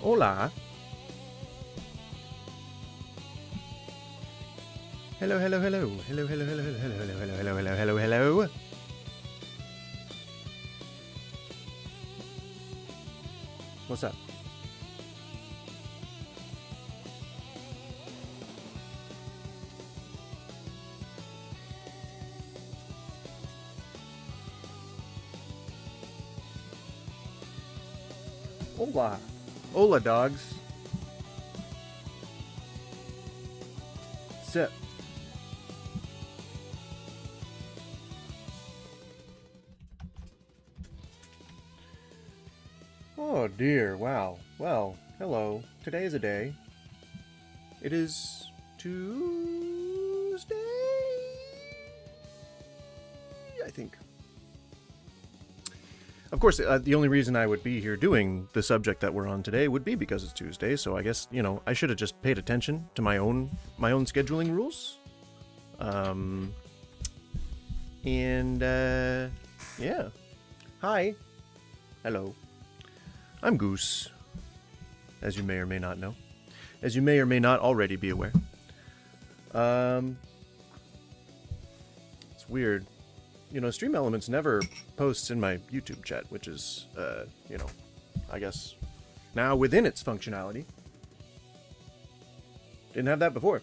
Hola. Hello, hello, hello. Hello, hello, hello, hello, hello, hello, hello, hello, hello, hello. What's up? Hola. Hola, dogs. Sit. Oh dear, wow. Well, hello. Today is a day. It is Tuesday, I think. Of course, the only reason I would be here doing the subject that we're on today would be because it's Tuesday. So I guess I should have just paid attention to my own scheduling rules. Yeah. Hi. Hello. I'm Goose, as you may or may not know, as you may or may not already be aware. It's weird. Stream Elements never posts in my YouTube chat, which is, I guess now within its functionality. Didn't have that before.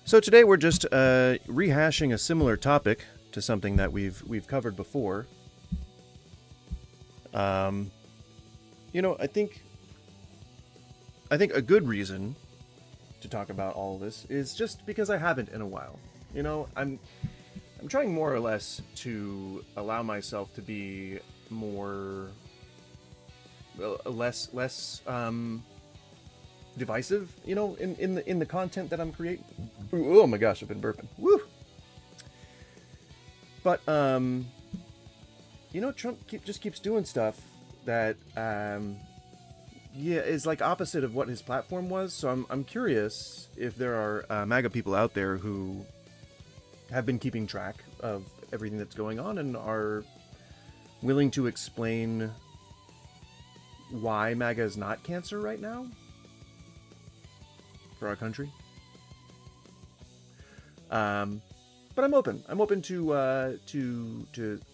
So today we're just rehashing a similar topic to something that we've covered before. I think a good reason to talk about all this is just because I haven't in a while. I'm trying more or less to allow myself to be more, less divisive, in the content that I'm creating. Ooh, oh my gosh, I've been burping. Woo! But Trump just keeps doing stuff that is like opposite of what his platform was. So I'm curious if there are MAGA people out there who have been keeping track of everything that's going on and are willing to explain why MAGA is not cancer right now for our country. But I'm open. I'm open to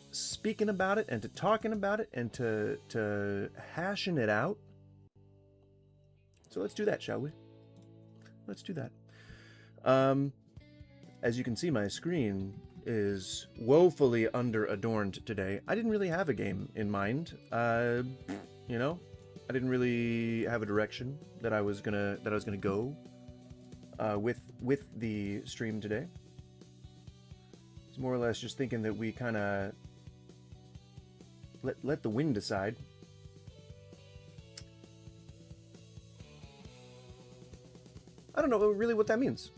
speaking about it and to talking about it and to hashing it out. So let's do that, shall we? Let's do that. As you can see, my screen is woefully under-adorned today. I didn't really have a game in mind. I didn't really have a direction that I was gonna go with the stream today. It's more or less just thinking that we kind of let the wind decide. I don't know really what that means.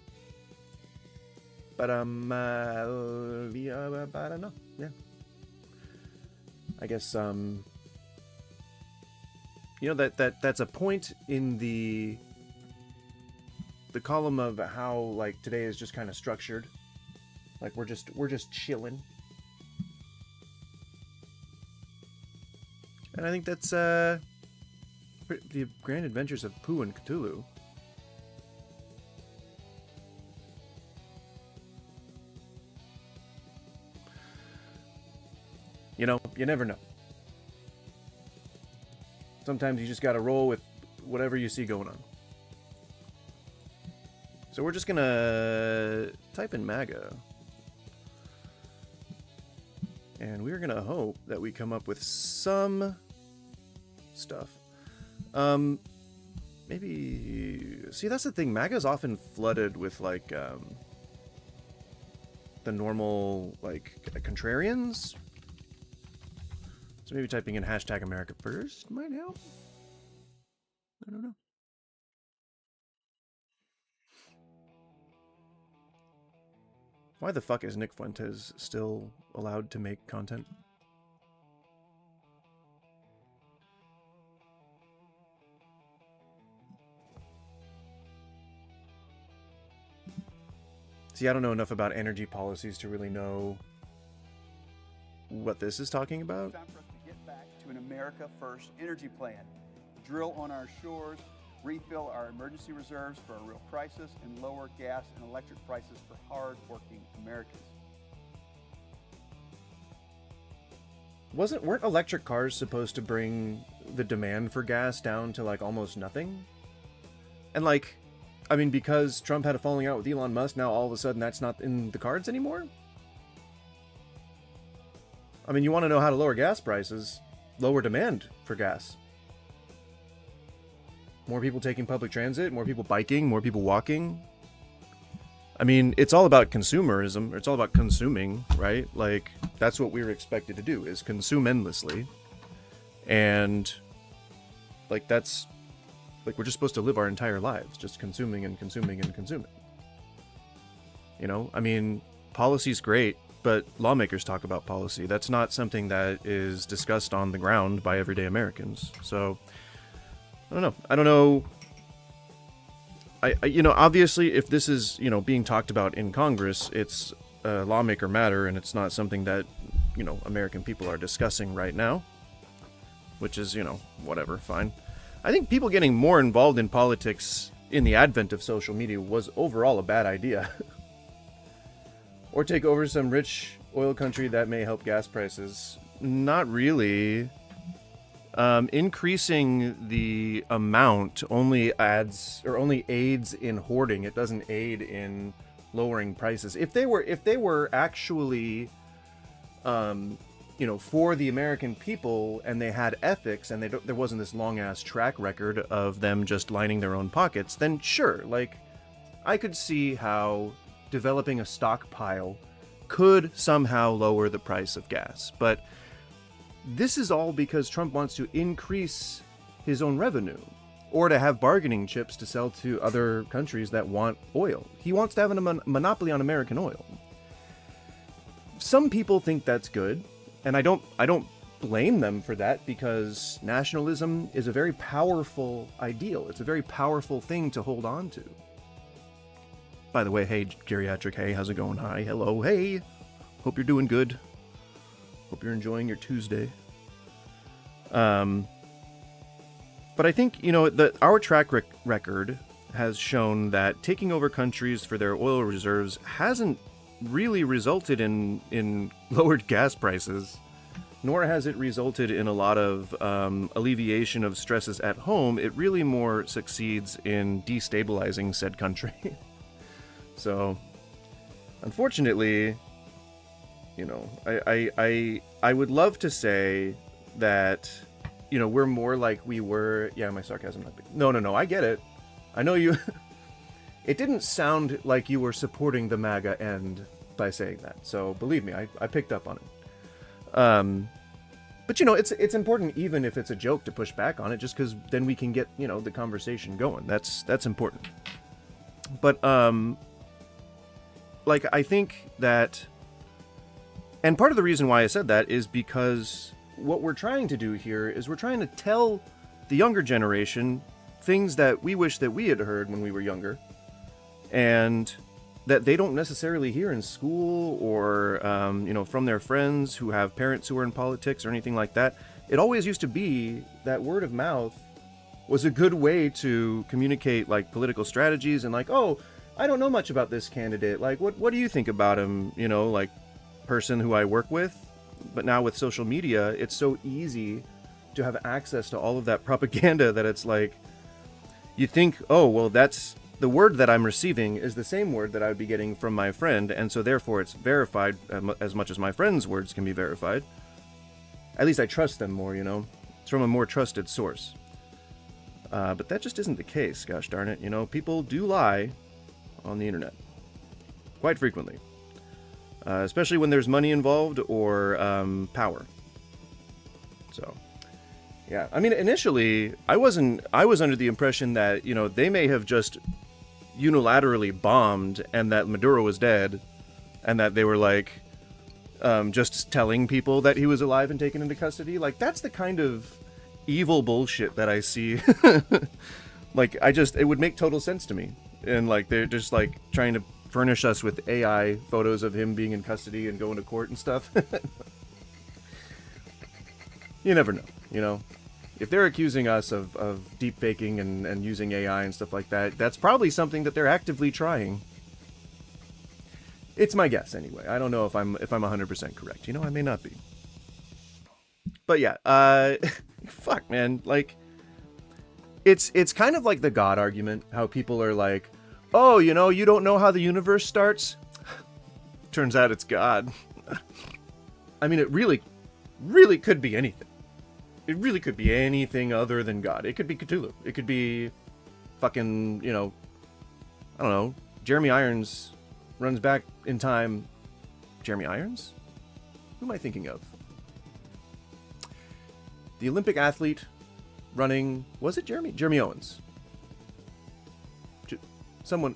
But I don't know. Yeah. I guess that's a point in the column of how like today is just kind of structured. Like we're just chilling. And I think that's the Grand Adventures of Pooh and Cthulhu. You never know. Sometimes you just gotta roll with whatever you see going on. So we're just gonna type in MAGA. And we're gonna hope that we come up with some stuff. Maybe... See, that's the thing. MAGA is often flooded with, like, the normal, like, contrarians. So maybe typing in hashtag America First might help. I don't know. Why the fuck is Nick Fuentes still allowed to make content? See, I don't know enough about energy policies to really know what this is talking about. Time for us to get back to an America First energy plan. drill on our shores, refill our emergency reserves for a real crisis, and lower gas and electric prices for hard-working Americans. Weren't electric cars supposed to bring the demand for gas down to like almost nothing? And like, I mean, because Trump had a falling out with Elon Musk, now all of a sudden that's not in the cards anymore? I mean, you want to know how to lower gas prices? Lower demand for gas. More people taking public transit, more people biking, more people walking. I mean, it's all about consumerism. It's all about consuming, right? Like, that's what we were expected to do, is consume endlessly. And, like, that's... like, we're just supposed to live our entire lives just consuming and consuming and consuming. You know? I mean, policy's great, but lawmakers talk about policy. That's not something that is discussed on the ground by everyday Americans. So, I don't know. You know, obviously, if this is, you know, being talked about in Congress, it's a lawmaker matter, and it's not something that, you know, American people are discussing right now. Which is, you know, whatever, fine. I think people getting more involved in politics in the advent of social media was overall a bad idea. Or take over some rich oil country that may help gas prices. Not really. Increasing the amount only aids in hoarding. It doesn't aid in lowering prices. If they were actually, you know, for the American people, and they had ethics, and there wasn't this long ass track record of them just lining their own pockets, then sure, like, I could see how developing a stockpile could somehow lower the price of gas. But this is all because Trump wants to increase his own revenue, or to have bargaining chips to sell to other countries that want oil. He wants to have a monopoly on American oil. Some people think that's good, and I don't blame them for that, because nationalism is a very powerful ideal. It's a very powerful thing to hold on to. By the way, hey, geriatric, hey, how's it going? Hi, hello, hey. Hope you're doing good. Hope you're enjoying your Tuesday. But I think, you know, our track record has shown that taking over countries for their oil reserves hasn't really resulted in lowered gas prices, nor has it resulted in a lot of alleviation of stresses at home. It really more succeeds in destabilizing said country. So, unfortunately, you know, I would love to say that, you know, we're more like we were. Yeah, my sarcasm might be. No, I get it. I know you. It didn't sound like you were supporting the MAGA end by saying that. So believe me, I picked up on it. But you know, it's important, even if it's a joke, to push back on it, just because then we can get, you know, the conversation going. That's important. But like, I think that, and part of the reason why I said that is because what we're trying to do here is we're trying to tell the younger generation things that we wish that we had heard when we were younger, and that they don't necessarily hear in school or, you know, from their friends who have parents who are in politics or anything like that. It always used to be that word of mouth was a good way to communicate, like, political strategies, and like, oh, I don't know much about this candidate. Like, what do you think about him? You know, like, person who I work with. But now with social media, it's so easy to have access to all of that propaganda that it's like, you think, oh, well, that's the word that I'm receiving is the same word that I would be getting from my friend, and so therefore it's verified as much as my friend's words can be verified. At least I trust them more, you know? It's from a more trusted source. But that just isn't the case, gosh darn it. You know, people do lie on the internet. Quite frequently. Especially when there's money involved or power. So, yeah. I mean, initially, I was under the impression that, you know, they may have just unilaterally bombed and that Maduro was dead, and that they were, like, just telling people that he was alive and taken into custody. Like, that's the kind of evil bullshit that I see. Like, it would make total sense to me. And, like, they're just, like, trying to furnish us with AI photos of him being in custody and going to court and stuff. You never know, you know? if they're accusing us of deep faking and using AI and stuff like that, that's probably something that they're actively trying. It's my guess anyway. I don't know if I'm 100% correct. You know, I may not be. But yeah, fuck, man. Like, it's kind of like the God argument. How people are like, oh, you know, you don't know how the universe starts. Turns out it's God. I mean, it really could be anything. It really could be anything other than God. It could be Cthulhu. It could be fucking, you know, I don't know. Jeremy Irons runs back in time. Jeremy Irons? Who am I thinking of? The Olympic athlete running... Was it Jeremy? Jeremy Owens. Someone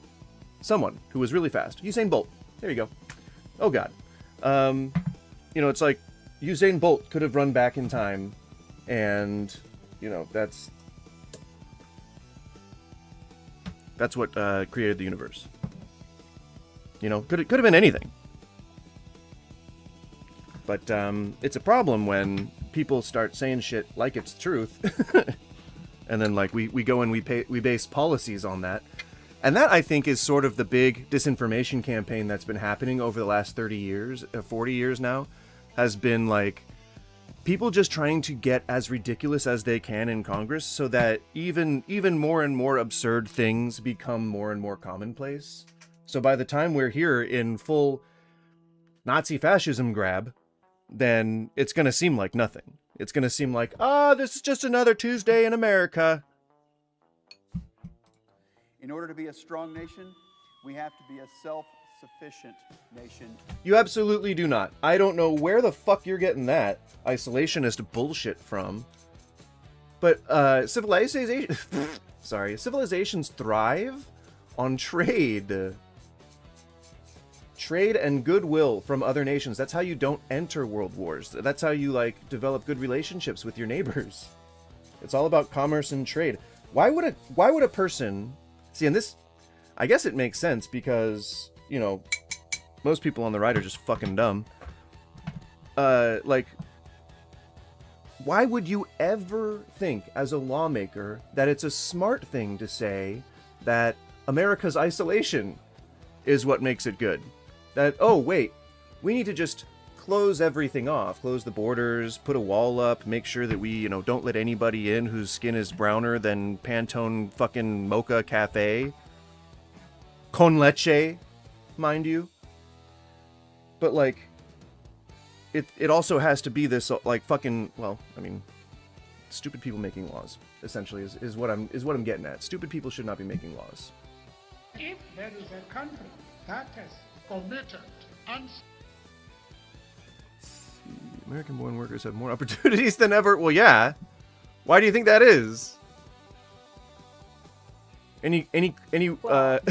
who was really fast. Usain Bolt. There you go. Oh, God. You know, it's like Usain Bolt could have run back in time, and, you know, that's what created the universe. You know, could have been anything. But it's a problem when people start saying shit like it's truth, and then like we go and we base policies on that. And that, I think, is sort of the big disinformation campaign that's been happening over the last 30 years, 40 years now, has been like people just trying to get as ridiculous as they can in Congress so that even more and more absurd things become more and more commonplace. So by the time we're here in full Nazi fascism grab, then it's going to seem like nothing. It's going to seem like, this is just another Tuesday in America. In order to be a strong nation, we have to be a self-sufficient nation. You absolutely do not. I don't know where the fuck you're getting that isolationist bullshit from. But civilizations thrive on trade. Trade and goodwill from other nations. That's how you don't enter world wars. That's how you like develop good relationships with your neighbors. It's all about commerce and trade. Why would a person see, and this, I guess it makes sense because, you know, most people on the right are just fucking dumb. Like, why would you ever think as a lawmaker that it's a smart thing to say that America's isolation is what makes it good? That, oh, wait, we need to just close everything off, close the borders, put a wall up, make sure that we, you know, don't let anybody in whose skin is browner than Pantone fucking Mocha Cafe. Con leche, mind you. But, like, it also has to be this, like, fucking, well, I mean, stupid people making laws, essentially, is what I'm getting at. Stupid people should not be making laws. If there is a country that has committed American-born workers have more opportunities than ever. Well, yeah. Why do you think that is?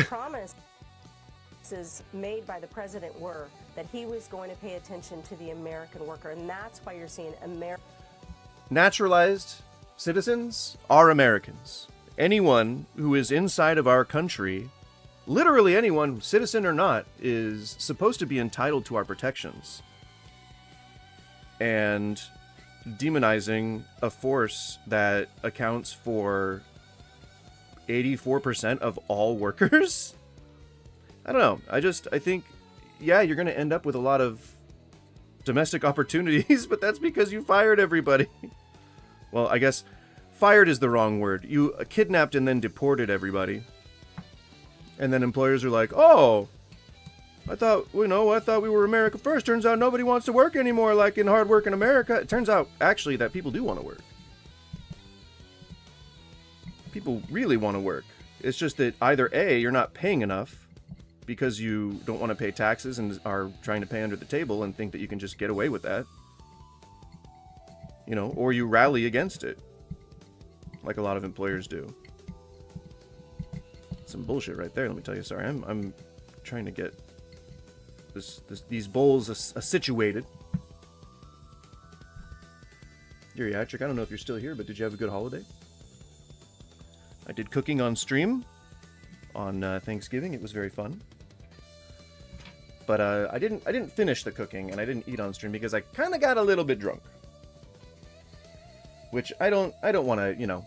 Promises made by the president were that he was going to pay attention to the American worker, and that's why you're seeing naturalized citizens are Americans. Anyone who is inside of our country, literally anyone, citizen or not, is supposed to be entitled to our protections. And demonizing a force that accounts for 84% of all workers? I don't know. I think, yeah, you're going to end up with a lot of domestic opportunities, but that's because you fired everybody. Well, I guess fired is the wrong word. You kidnapped and then deported everybody. And then employers are like, oh, I thought we were America first. Turns out nobody wants to work anymore like in hard work in America. It turns out, actually, that people do want to work. People really want to work. It's just that either A, you're not paying enough because you don't want to pay taxes and are trying to pay under the table and think that you can just get away with that. You know, or you rally against it, like a lot of employers do. Some bullshit right there, let me tell you. Sorry, I'm trying to get these bowls situated. Geriatric, I don't know if you're still here, but did you have a good holiday? I did cooking on stream on Thanksgiving. It was very fun. But I didn't finish the cooking, and I didn't eat on stream because I kind of got a little bit drunk. which I don't want to,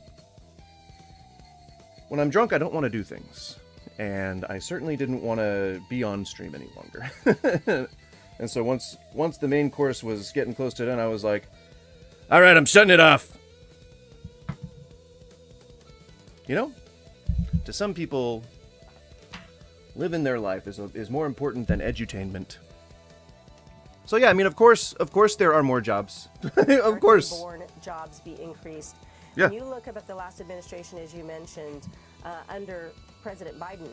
when I'm drunk, I don't want to do things. And I certainly didn't want to be on stream any longer. And so once the main course was getting close to done, I was like, all right, I'm shutting it off. To some people, living their life is more important than edutainment. So yeah, I mean, of course there are more jobs. Of course. Born jobs be increased. Yeah. When you look up at the last administration, as you mentioned, under President Biden,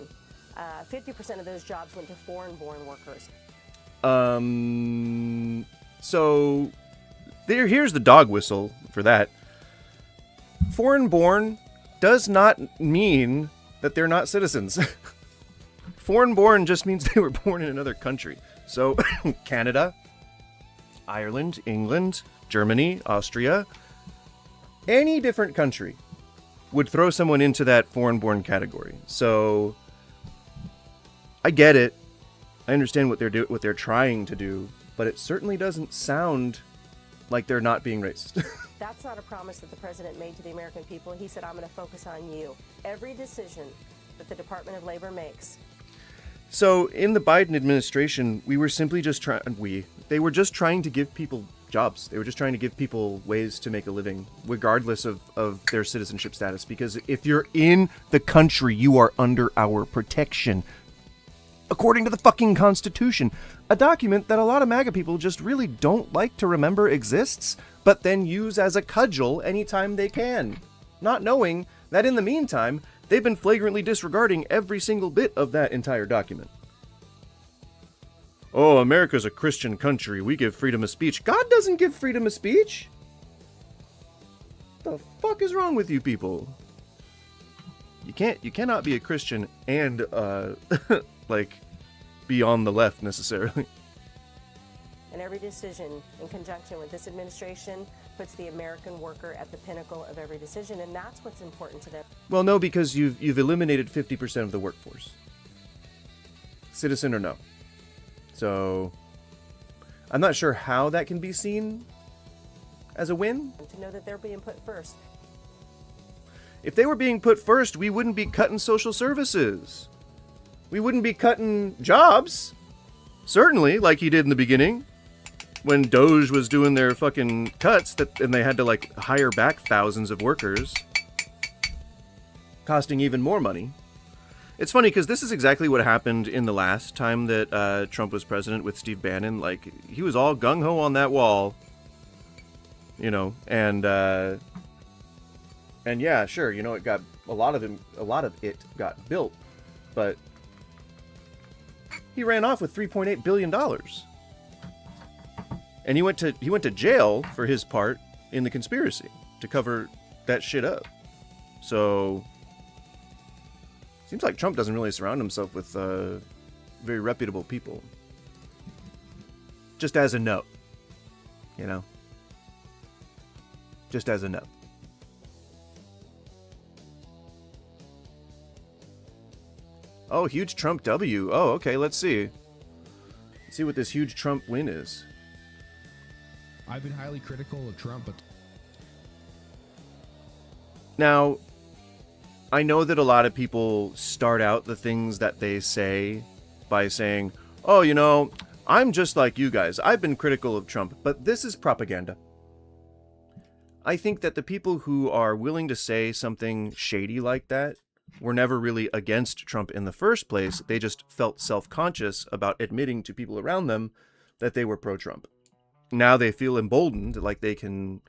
50% of those jobs went to foreign-born workers. So here's the dog whistle for that. Foreign-born does not mean that they're not citizens. Foreign-born just means they were born in another country. So Canada, Ireland, England, Germany, Austria, any different country would throw someone into that foreign-born category. So I get it. I understand what they're trying to do, but it certainly doesn't sound like they're not being racist. That's not a promise that the president made to the American people. He said, I'm going to focus on you. Every decision that the Department of Labor makes. So in the Biden administration, we were simply just they were just trying to give people jobs. They were just trying to give people ways to make a living, regardless of their citizenship status. Because if you're in the country, you are under our protection. According to the fucking Constitution, a document that a lot of MAGA people just really don't like to remember exists, but then use as a cudgel anytime they can, not knowing that in the meantime, they've been flagrantly disregarding every single bit of that entire document. Oh, America's a Christian country. We give freedom of speech. God doesn't give freedom of speech. The fuck is wrong with you people? You cannot be a Christian and be on the left necessarily. And every decision in conjunction with this administration puts the American worker at the pinnacle of every decision, and that's what's important to them. Well, no, because you've eliminated 50% of the workforce. Citizen or no. So I'm not sure how that can be seen as a win. To know that they're being put first. If they were being put first, we wouldn't be cutting social services. We wouldn't be cutting jobs. Certainly, like he did in the beginning. When Doge was doing their fucking cuts, and they had to hire back thousands of workers, costing even more money. It's funny because this is exactly what happened in the last time that Trump was president with Steve Bannon. He was all gung-ho on that wall, and yeah, sure, it got a lot of it got built, but he ran off with $3.8 billion. And he went to jail for his part in the conspiracy to cover that shit up. So seems like Trump doesn't really surround himself with very reputable people. Just as a note, Just as a note. Oh, huge Trump W. Oh, okay, let's see. Let's see what this huge Trump win is. I've been highly critical of Trump, but now, I know that a lot of people start out the things that they say by saying, oh, I'm just like you guys. I've been critical of Trump, but this is propaganda. I think that the people who are willing to say something shady like that were never really against Trump in the first place. They just felt self-conscious about admitting to people around them that they were pro-Trump. Now they feel emboldened, like they can,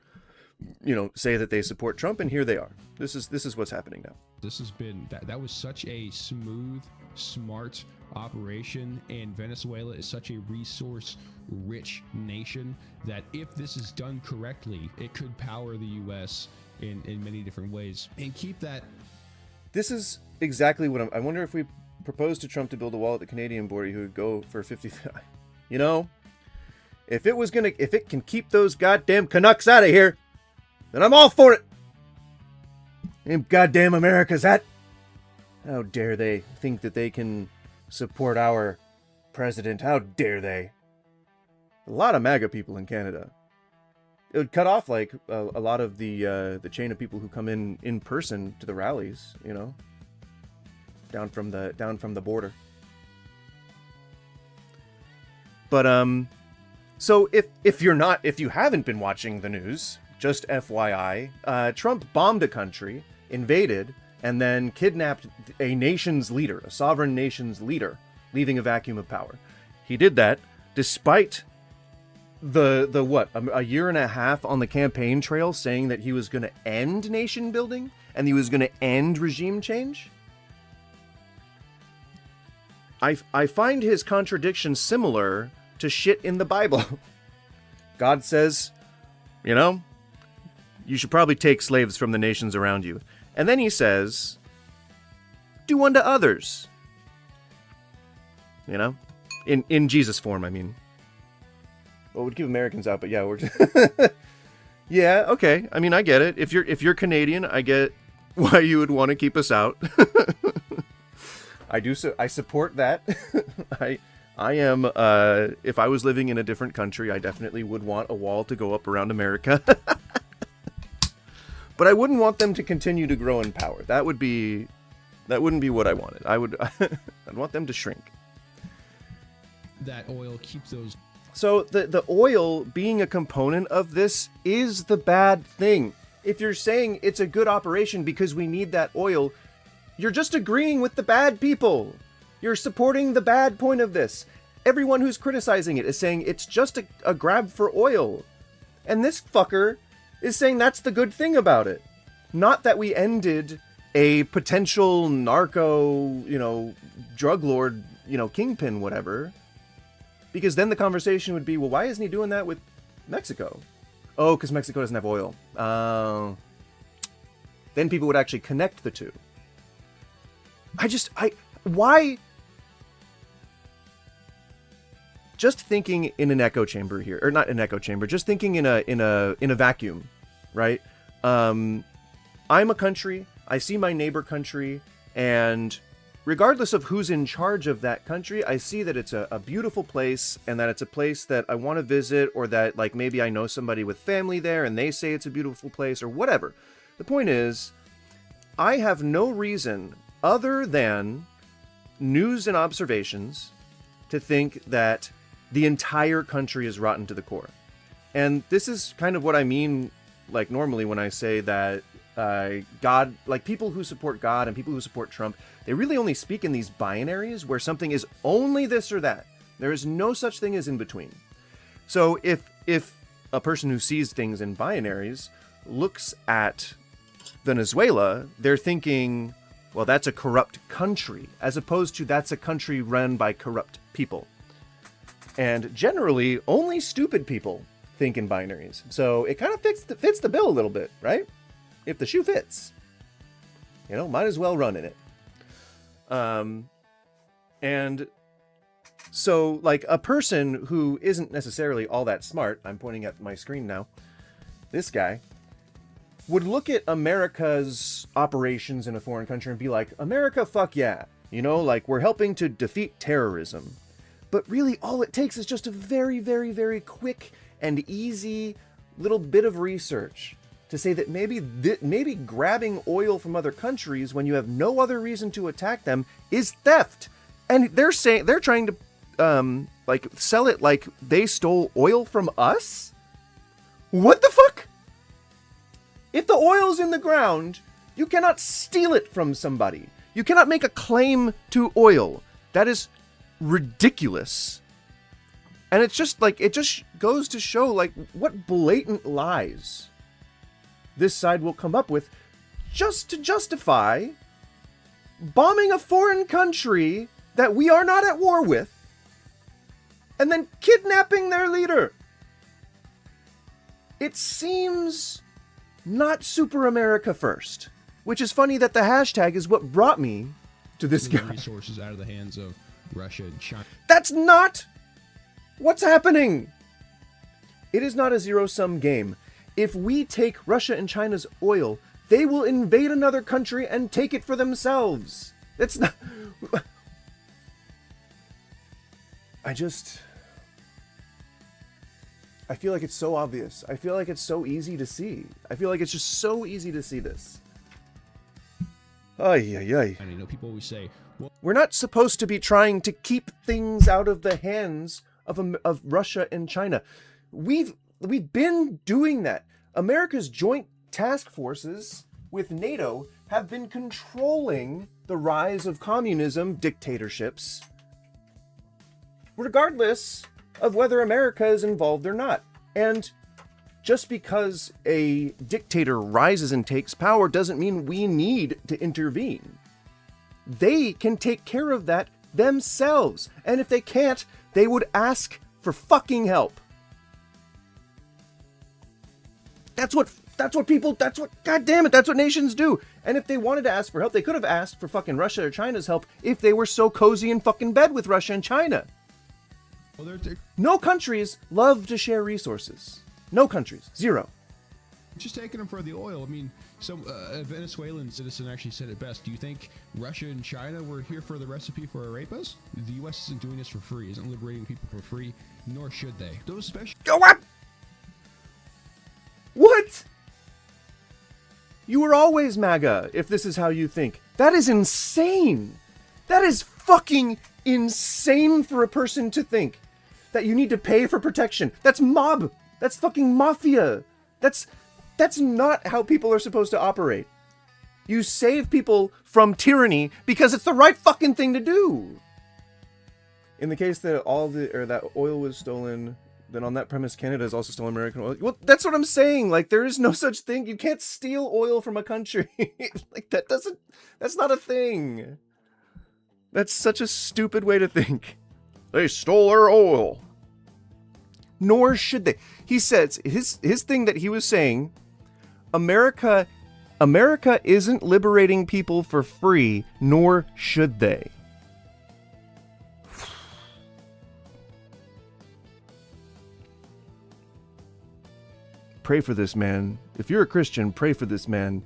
say that they support Trump, and here they are. This is what's happening now. this has been that was such a smooth, smart operation, and Venezuela is such a resource-rich nation that if this is done correctly, it could power the U.S. in many different ways and keep that. This is exactly what I wonder if we proposed to Trump to build a wall at the Canadian border, he would go for 50. If it can keep those goddamn Canucks out of here, then I'm all for it. And goddamn America's that. How dare they think that they can support our president? How dare they? A lot of MAGA people in Canada. it would cut off like a lot of the chain of people who come in person to the rallies, you know, down from the border. But so if you haven't been watching the news, just FYI, Trump bombed a country, invaded, and then kidnapped a nation's leader, a sovereign nation's leader, leaving a vacuum of power. He did that despite a year and a half on the campaign trail saying that he was going to end nation building and he was going to end regime change. I find his contradiction similar to shit in the Bible. God says, you know, you should probably take slaves from the nations around you. And then he says, do unto others. You know? In Jesus form, I mean. Well, we'd keep Americans out, but yeah, we're just yeah, okay. I mean, I get it. If you're Canadian, I get why you would want to keep us out. I support that. I am if I was living in a different country, I definitely would want a wall to go up around America. But I wouldn't want them to continue to grow in power. That wouldn't be what I wanted. I'd want them to shrink. That oil keeps those. So the oil being a component of this is the bad thing. If you're saying it's a good operation because we need that oil, you're just agreeing with the bad people. You're supporting the bad point of this. Everyone who's criticizing it is saying it's just a grab for oil. And this fucker is saying that's the good thing about it. Not that we ended a potential narco, drug lord, kingpin, whatever. Because then the conversation would be, well, why isn't he doing that with Mexico? Oh, because Mexico doesn't have oil. Then people would actually connect the two. Why? Just thinking in an echo chamber here, or not an echo chamber, just thinking in a vacuum, right? I'm a country, I see my neighbor country, and regardless of who's in charge of that country, I see that it's a beautiful place and that it's a place that I want to visit, or that like maybe I know somebody with family there and they say it's a beautiful place or whatever. The point is, I have no reason other than news and observations to think that the entire country is rotten to the core. And this is kind of what I mean, like normally when I say that God, like people who support God and people who support Trump, they really only speak in these binaries where something is only this or that. There is no such thing as in between. So if a person who sees things in binaries looks at Venezuela, they're thinking, well, that's a corrupt country, as opposed to that's a country run by corrupt people. And generally, only stupid people think in binaries. So it kind of fits the bill a little bit, right? If the shoe fits, might as well run in it. And so like a person who isn't necessarily all that smart, I'm pointing at my screen now, this guy, would look at America's operations in a foreign country and be like, America, fuck yeah. Like we're helping to defeat terrorism. But really all it takes is just a very, very, very quick and easy little bit of research to say that maybe grabbing oil from other countries when you have no other reason to attack them is theft. And they're trying to like sell it like they stole oil from us? What the fuck? If the oil's in the ground, you cannot steal it from somebody. You cannot make a claim to oil. That is ridiculous. And it's just like, it just goes to show like what blatant lies this side will come up with just to justify bombing a foreign country that we are not at war with and then kidnapping their leader. It seems not super America first, which is funny that the hashtag is what brought me to this guy. Resources out of the hands of Russia and China. That's not what's happening. It is not a zero-sum game. If we take Russia and China's oil, they will invade another country and take it for themselves. It's not... I feel like it's so obvious. I feel like it's so easy to see. I feel like it's just so easy to see this. Ay, ay, ay. And I know people always say, well, We're not supposed to be trying to keep things out of the hands of Russia and China. We've been doing that. America's joint task forces with NATO have been controlling the rise of communism dictatorships, regardless of whether America is involved or not. And just because a dictator rises and takes power doesn't mean we need to intervene. They can take care of that themselves. And if they can't, they would ask for fucking help. That's what God damn it, that's what nations do. And if they wanted to ask for help, they could have asked for fucking Russia or China's help if they were so cozy in fucking bed with Russia and China. well, No countries love to share resources. No countries. Zero. just taking them for the oil. I mean, a Venezuelan citizen actually said it best. Do you think Russia and China were here for the recipe for a rapist? The U.S. isn't doing this for free, isn't liberating people for free, nor should they. Those special... What? What? You were always MAGA, if this is how you think. That is insane. That is fucking insane for a person to think that you need to pay for protection. That's mob. That's fucking mafia. That's not how people are supposed to operate. You save people from tyranny because it's the right fucking thing to do. In the case that that oil was stolen, then on that premise, Canada has also stolen American oil. Well, that's what I'm saying. Like, there is no such thing. You can't steal oil from a country. Like, that's not a thing. That's such a stupid way to think. They stole our oil. Nor should they. He says, his thing that he was saying, America isn't liberating people for free, nor should they. Pray for this man. If you're a Christian, pray for this man.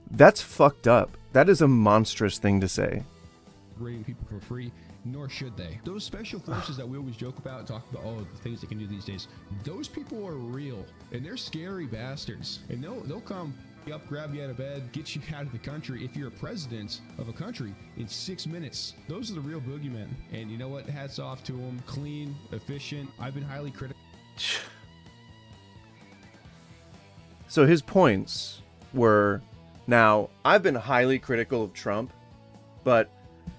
That's fucked up. That is a monstrous thing to say. liberating people for free, nor should they. Those special forces that we always joke about and talk about, oh, the things they can do these days, those people are real, and they're scary bastards. And they'll come up, grab you out of bed, get you out of the country if you're a president of a country in 6 minutes. Those are the real boogeymen. And you know what? Hats off to them. Clean, efficient. I've been highly critical. So his points were, now, I've been highly critical of Trump, but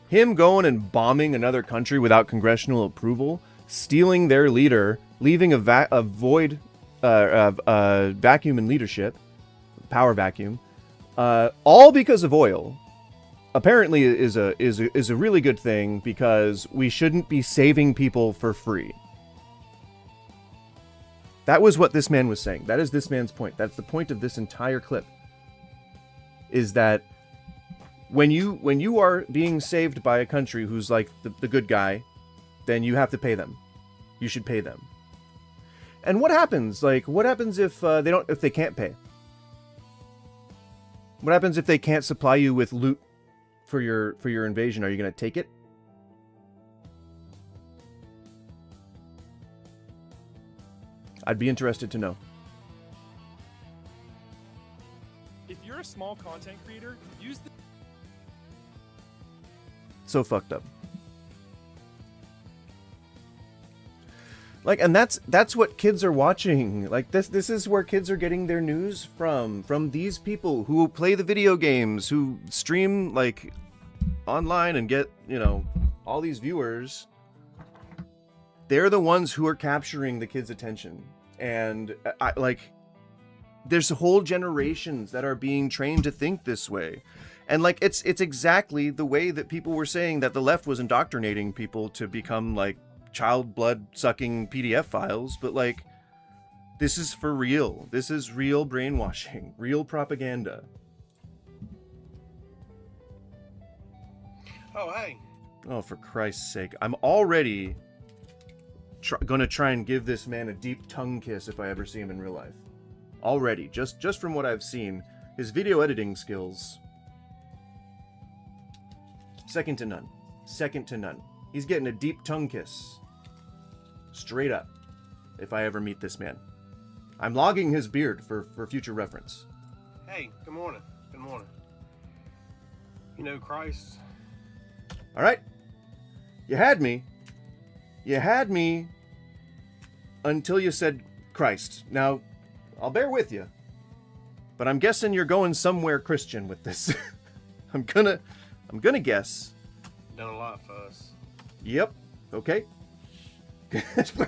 him going and bombing another country without congressional approval, stealing their leader, leaving a vacuum in leadership, power vacuum, all because of oil, apparently is a really good thing, because we shouldn't be saving people for free. That was what this man was saying. That is this man's point. That's the point of this entire clip. Is that when you are being saved by a country who's like the good guy, then you have to pay them. You should pay them. And what happens? Like, what happens if they can't pay? What happens if they can't supply you with loot for your invasion? Are you going to take it? I'd be interested to know. If you're a small content creator, use the... So fucked up. Like, and that's what kids are watching. Like, this is where kids are getting their news from these people who play the video games, who stream like online and get, all these viewers. They're the ones who are capturing the kids' attention. And there's whole generations that are being trained to think this way. And like, it's exactly the way that people were saying that the left was indoctrinating people to become like child blood sucking PDF files. But like, this is for real. This is real brainwashing, real propaganda. Oh, hey. Oh, for Christ's sake. I'm already gonna try and give this man a deep tongue kiss if I ever see him in real life. Already, just from what I've seen, his video editing skills, second to none. Second to none. He's getting a deep tongue kiss. Straight up. if I ever meet this man. I'm logging his beard for future reference. Hey, good morning. Good morning. You know, Christ. All right. You had me. You had me until you said Christ. Now, I'll bear with you. But I'm guessing you're going somewhere Christian with this. I'm gonna guess. Done a lot for us. Yep. Okay.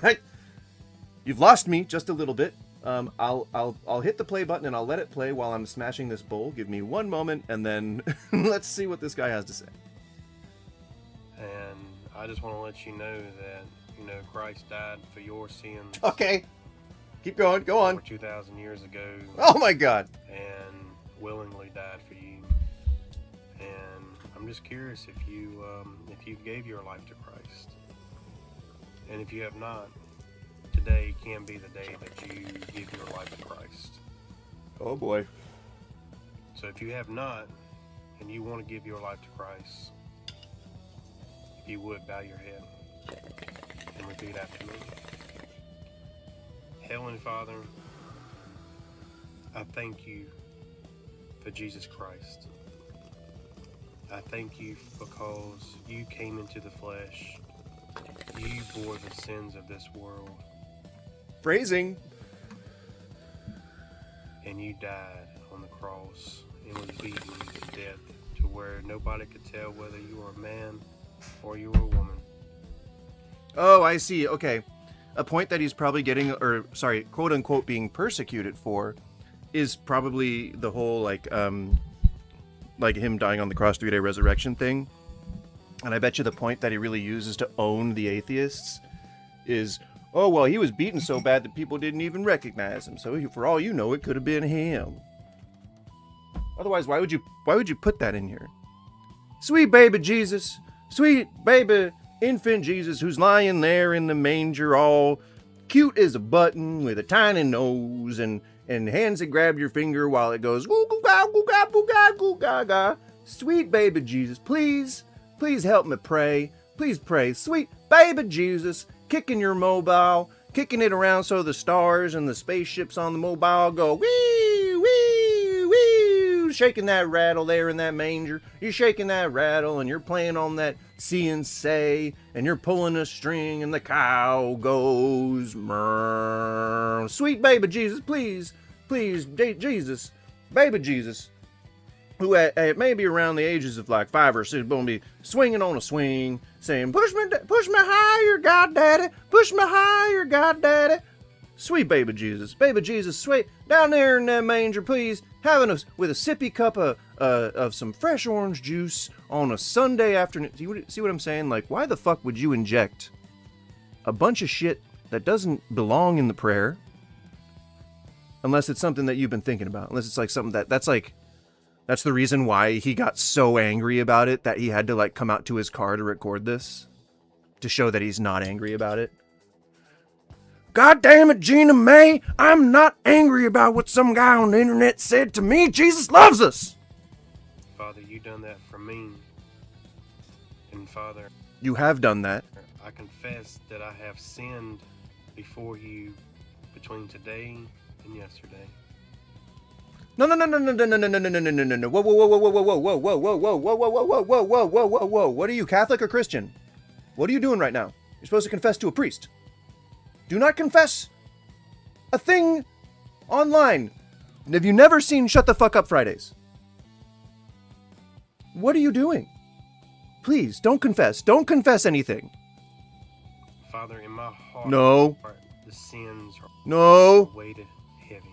Right. You've lost me just a little bit. I'll hit the play button and I'll let it play while I'm smashing this bowl. Give me one moment and then let's see what this guy has to say. And I just want to let you know that, you know, Christ died for your sins. Okay. Keep going. Go on. Over 2,000 years ago. Oh my God. And willingly died for you. And I'm just curious if you gave your life to Christ. And if you have not, today can be the day that you give your life to Christ. Oh boy. So if you have not, and you want to give your life to Christ, if you would, bow your head and repeat after me. Heavenly Father, I thank you for Jesus Christ. I thank you because you came into the flesh. You bore the sins of this world. Phrasing. And you died on the cross and was beaten to death to where nobody could tell whether you were a man or you were a woman. Oh, I see. Okay. A point that he's probably getting, or sorry, quote unquote, being persecuted for is probably the whole, like him dying on the cross 3-day resurrection thing. And I bet you the point that he really uses to own the atheists is, oh, well, he was beaten so bad that people didn't even recognize him. So for all you know, it could have been him. Otherwise, why would you put that in here? Sweet baby Jesus, sweet baby infant Jesus, who's lying there in the manger all cute as a button with a tiny nose and hands that grab your finger while it goes goo goo ga goo ga goo ga goo ga ga. Sweet baby Jesus, please help me pray. Please pray. Sweet baby Jesus, kicking your mobile, kicking it around so the stars and the spaceships on the mobile go wee wee wee, shaking that rattle there in that manger. You're shaking that rattle and you're playing on that see and say, and you're pulling a string and the cow goes murr. Sweet baby Jesus, please, Jesus, baby Jesus, who at maybe around the ages of like 5 or 6 will be swinging on a swing, saying, push me higher, God Daddy, push me higher, God Daddy. Sweet baby Jesus, sweet, down there in that manger, please, having us with a sippy cup of some fresh orange juice on a Sunday afternoon. See what I'm saying? Like, why the fuck would you inject a bunch of shit that doesn't belong in the prayer, unless it's something that you've been thinking about, unless it's like something that's the reason why he got so angry about it that he had to like come out to his car to record this to show that he's not angry about it. God damn it, Gina May, I'm not angry about what some guy on the internet said to me. Jesus loves us. Father, you done that for me. And Father, you have done that. I confess that I have sinned before you between today and yesterday. No. Whoa. What are you, Catholic or Christian? What are you doing right now? You're supposed to confess to a priest. Do not confess a thing online. Have you never seen Shut the Fuck Up Fridays? What are you doing? Please, don't confess. Don't confess anything. Father, in my heart, no. The sins are weighted heavy.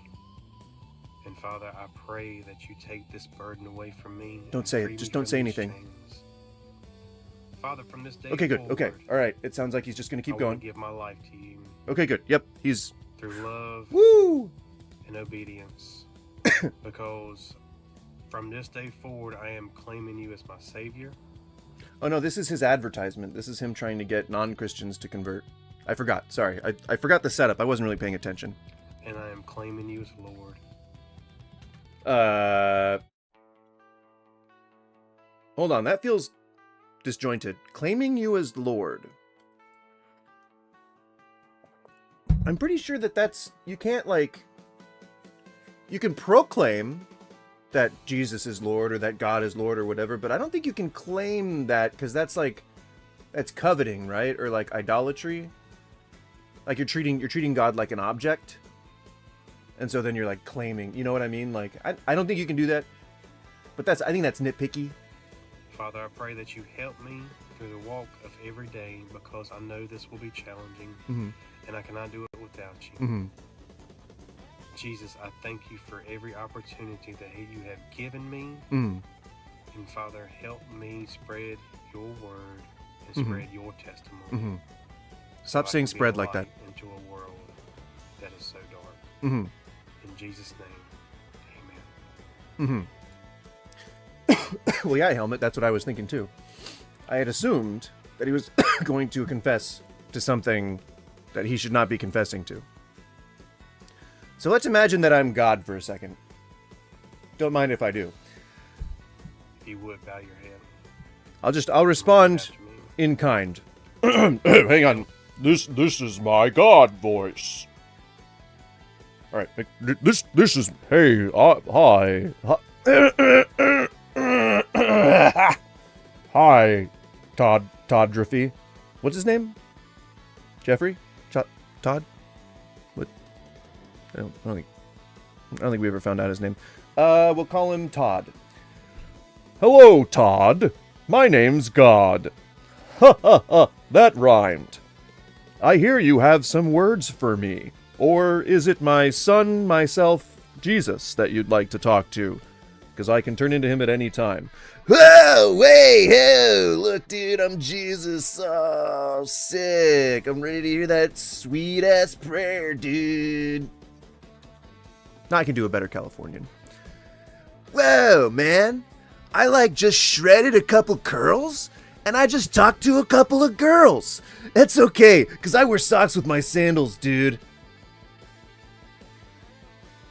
And Father, I pray that you take this burden away from me. Don't say it. Just don't say anything. Chains. Father, from this day okay, good. Forward, okay, all right. It sounds like he's just going to keep going. I give my life to you. Okay, good. Yep, he's... Through love Woo! and obedience. Because from this day forward, I am claiming you as my Savior. Oh no, this is his advertisement. This is him trying to get non-Christians to convert. I forgot. Sorry. I forgot the setup. I wasn't really paying attention. And I am claiming you as Lord. Hold on. That feels disjointed. Claiming you as Lord. I'm pretty sure that you can't, like, you can proclaim that Jesus is Lord or that God is Lord or whatever, but I don't think you can claim that, because that's coveting, right? Or like idolatry. Like you're treating God like an object. And so then you're like claiming, you know what I mean? Like, I don't think you can do that, but I think that's nitpicky. Father, I pray that you help me through the walk of every day, because I know this will be challenging, and I cannot do it without you. Jesus, I thank you for every opportunity that you have given me. And Father, help me spread your word and spread your testimony. Stop saying spread like that. Into a world that is so dark. In Jesus' name, amen. Well, yeah, Helmet, that's what I was thinking too. I had assumed that he was going to confess to something that he should not be confessing to. So let's imagine that I'm God for a second. Don't mind if I do. If you would, bow your head. I'll respond in kind. Hang on. This is my God voice. All right. This is hey hi. Hi, Toddrify. What's his name? Jeffrey? Todd? What? I don't think we ever found out his name. We'll call him Todd. Hello, Todd. My name's God. Ha ha ha, that rhymed. I hear you have some words for me. Or is it my son, myself, Jesus, that you'd like to talk to? Because I can turn into him at any time. Whoa, way, ho! Look, dude, I'm Jesus. Oh, sick. I'm ready to hear that sweet-ass prayer, dude. Now I can do a better Californian. Whoa, man. I, just shredded a couple curls, and I just talked to a couple of girls. That's okay, because I wear socks with my sandals, dude.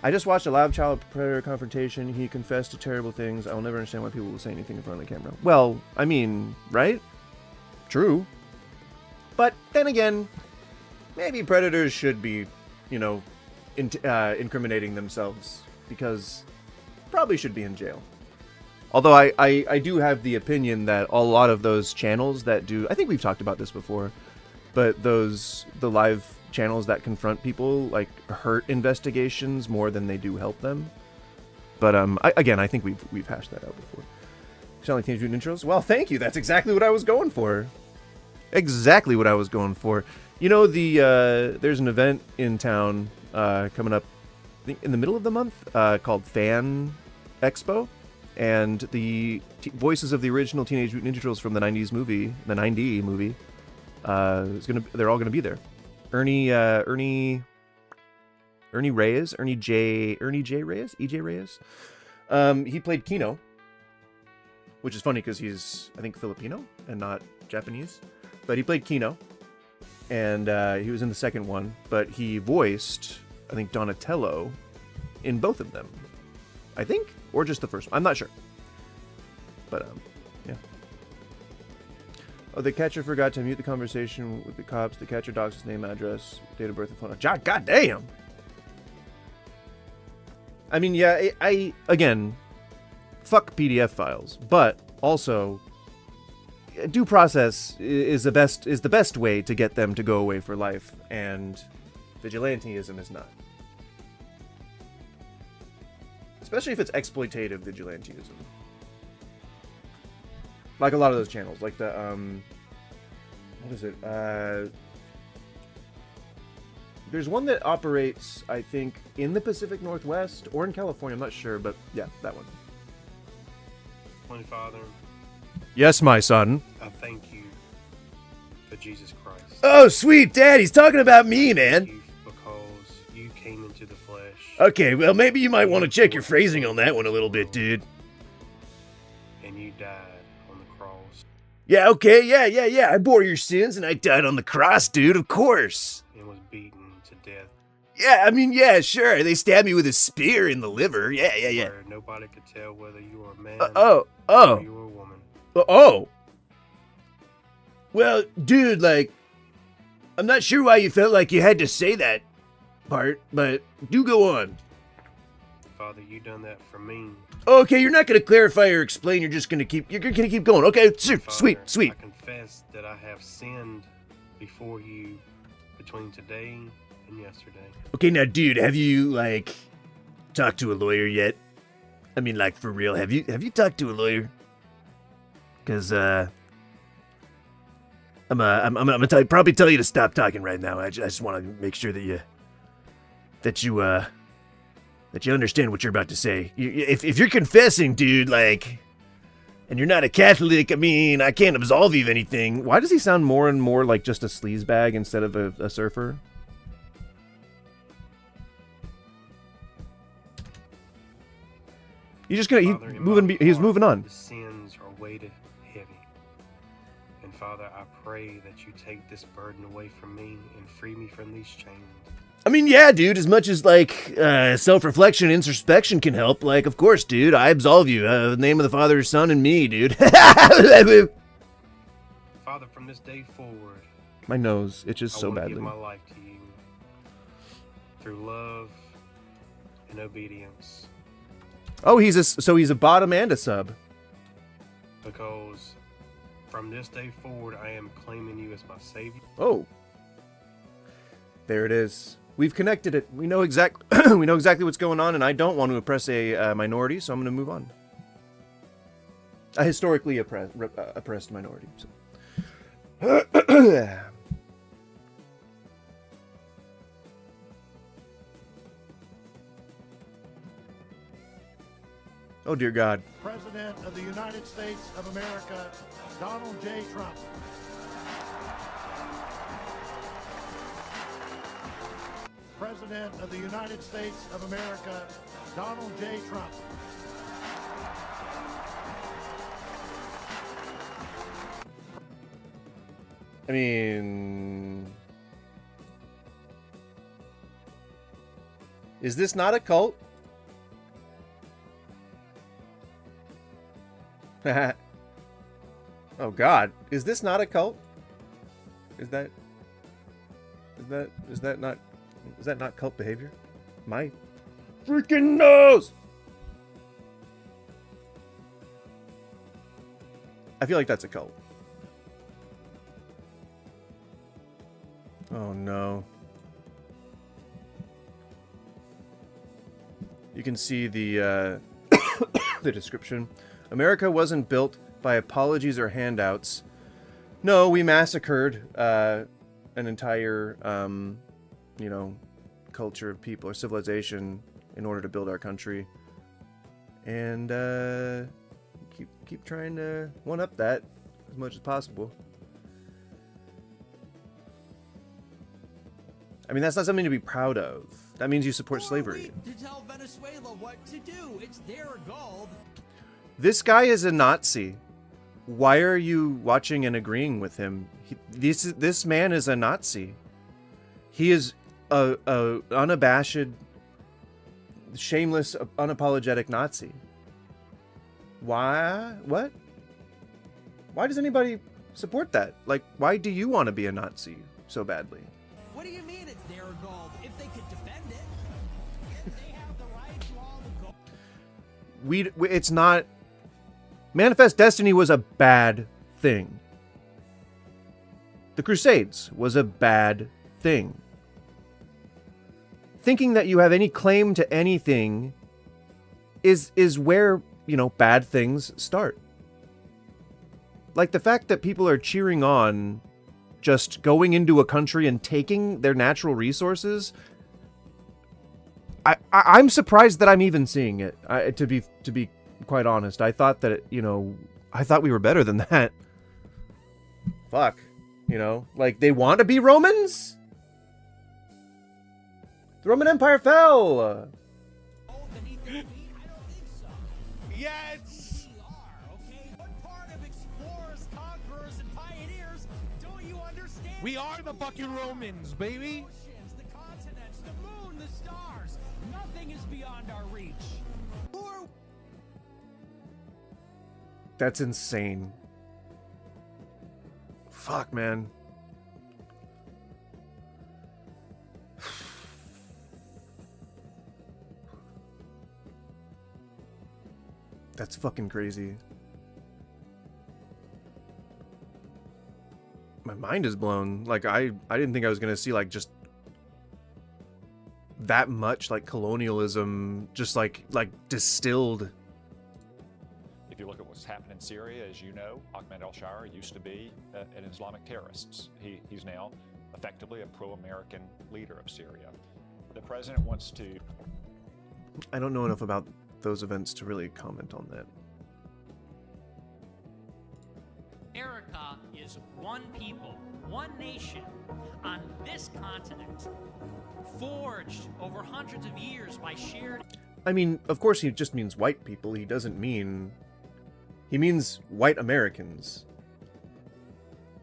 I just watched a live child predator confrontation. He confessed to terrible things. I will never understand why people will say anything in front of the camera. Well, I mean, right? True. But then again, maybe predators should be, incriminating themselves, because probably should be in jail. Although I do have the opinion that a lot of those channels that do, I think we've talked about this before, but the live channels that confront people hurt investigations more than they do help them. But I think we've hashed that out before. Sound like Teenage Mutant Ninja Turtles? Well, thank you. That's exactly what I was going for. Exactly what I was going for. You know, there's an event in town coming up, I think in the middle of the month, called Fan Expo, and the voices of the original Teenage Mutant Ninja Turtles from the 90s movie, the 90 movie, they're all gonna be there. Ernie Reyes, EJ Reyes. He played Kino, which is funny because he's, I think, Filipino and not Japanese. But he played Kino, and he was in the second one, but he voiced, I think, Donatello in both of them. I think, or just the first one. I'm not sure. But, yeah. Oh, the catcher forgot to mute the conversation with the cops. The catcher docs his name, address, date of birth, and phone. God damn! I mean, yeah, again, fuck PDF files, but also, due process is the best way to get them to go away for life, and vigilanteism is not. Especially if it's exploitative vigilanteism. Like a lot of those channels, like the, what is it? There's one that operates, I think, in the Pacific Northwest or in California, I'm not sure, but yeah, that one. Holy Father, yes, my son. I thank you for Jesus Christ. Oh, sweet Dad, he's talking about me, man. Thank you because you came into the flesh. Okay, well, maybe you might want to check your phrasing on that one a little bit, dude. And you died on the cross. Yeah, okay, yeah. I bore your sins and I died on the cross, dude, of course. And was beaten to death. Yeah, I mean, yeah, sure. They stabbed me with a spear in the liver. Yeah. Where nobody could tell whether you were a man or you were a woman. Oh. Well, dude, I'm not sure why you felt like you had to say that part, but do go on. Father, you done that for me. Okay, you're not going to clarify or explain. You're just going to keep going. Okay, Father, sweet. I confess that I have sinned before you between today and yesterday. Okay, now, dude, have you like talked to a lawyer yet? I mean, like, for real, have you talked to a lawyer? Because I'm gonna probably tell you to stop talking right now. I just want to make sure that you understand what you're about to say. If you're confessing, dude, like, and you're not a Catholic, I mean, I can't absolve you of anything. Why does he sound more and more like just a sleazebag instead of a surfer? He's just gonna he's moving on. The sins are weighted heavy. And Father, I pray that you take this burden away from me and free me from these chains. I mean, yeah, dude, as much as, like, self-reflection, introspection can help, like, of course, dude, I absolve you. In the name of the Father, Son, and me, dude. Father, from this day forward, my nose itches so badly. I give my life to you through love and obedience. Oh, he's a bottom and a sub. Because from this day forward, I am claiming you as my Savior. Oh. There it is. We've connected it. We know exactly what's going on, and I don't want to oppress a minority, so I'm going to move on. A historically oppressed minority. So. Oh, dear God. President of the United States of America, Donald J. Trump. President of the United States of America, Donald J. Trump. I mean, is this not a cult? Oh God, is this not a cult? Is that not cult behavior? My freaking nose! I feel like that's a cult. Oh no. You can see the the description. America wasn't built by apologies or handouts. No, we massacred an entire, culture of people or civilization in order to build our country, and keep trying to one-up that as much as possible. I mean, that's not something to be proud of. That means you support slavery. To tell Venezuela what to do. It's their gold. This guy is a Nazi. Why are you watching and agreeing with him? This man is a Nazi. He is a unabashed, shameless, unapologetic Nazi. Why? What? Why does anybody support that? Like, why do you want to be a Nazi so badly? What do you mean it's their gold? If they could defend it, if they have the right to all the gold. It's not. Manifest Destiny was a bad thing. The Crusades was a bad thing. Thinking that you have any claim to anything is where, bad things start. Like the fact that people are cheering on just going into a country and taking their natural resources. I'm surprised that I'm even seeing it. To be quite honest, I thought that I thought we were better than that. Fuck, like they want to be Romans. The Roman Empire fell. Yes. What part of explorers, conquerors, and pioneers don't you understand? We are the fucking Romans, baby. Oceans, the continents, the moon, the stars. Nothing is beyond our reach. That's insane. Fuck, man. That's fucking crazy. My mind is blown. Like, I didn't think I was gonna see, like, just that much, like, colonialism just, like distilled. If you look at what's happened in Syria, as you know, Ahmed al-Shara used to be an Islamic terrorist. He's now effectively a pro-American leader of Syria. The president wants to... I don't know enough about those events to really comment on that. America is one people, one nation on this continent, forged over hundreds of years by shared... I mean, of course he just means white people. He doesn't mean... He means white Americans.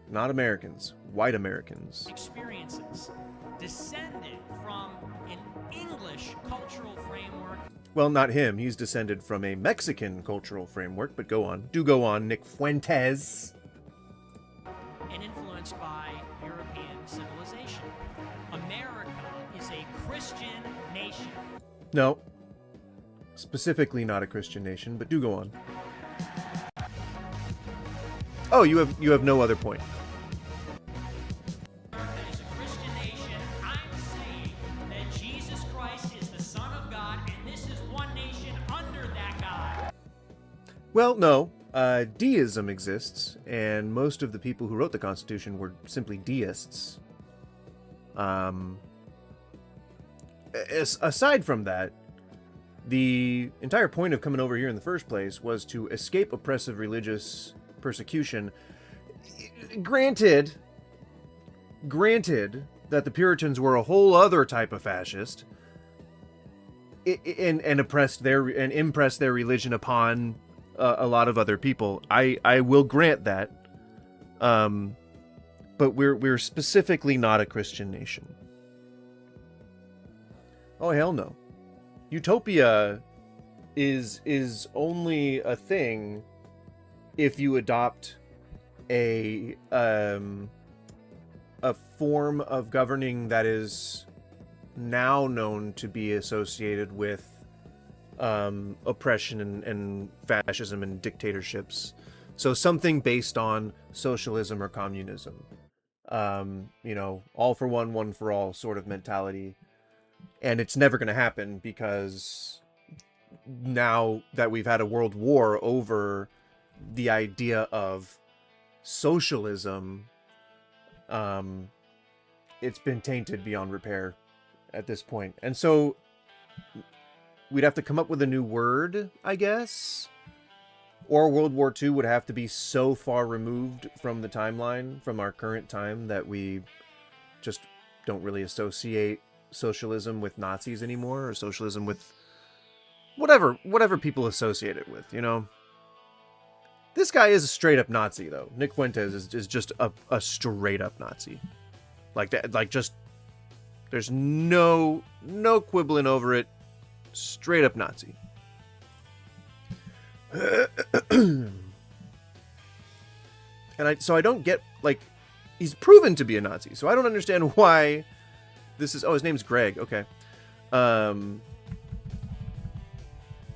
Not Americans. White Americans. experiences, descended from an English cultural framework. Well, not him. He's descended from a Mexican cultural framework, but go on. Do go on, Nick Fuentes. And influenced by European civilization. America is a Christian nation. No. Specifically not a Christian nation, but do go on. Oh, you have no other point. America is a Christian nation. I'm saying that Jesus Christ is the Son of God, and this is one nation under that God. Well, no. Deism exists, and most of the people who wrote the Constitution were simply deists. Aside from that, the entire point of coming over here in the first place was to escape oppressive religious persecution. Granted that the Puritans were a whole other type of fascist, and impressed their religion upon a lot of other people. I will grant that, but we're specifically not a Christian nation. Oh hell no! Utopia is only a thing if you adopt a form of governing that is now known to be associated with oppression and fascism and dictatorships. So something based on socialism or communism. You know, all for one for all sort of mentality. And it's never going to happen because now that we've had a world war over the idea of socialism, it's been tainted beyond repair at this point. And so we'd have to come up with a new word, I guess. Or World War II would have to be so far removed from the timeline, from our current time, that we just don't really associate socialism with Nazis anymore, or socialism with whatever people associate it with, you know? This guy is a straight-up Nazi, though. Nick Fuentes is just a straight-up Nazi. Like that, like just... There's no quibbling over it. Straight-up Nazi. So I don't get, like... He's proven to be a Nazi, so I don't understand why this is... Oh, his name's Greg, okay.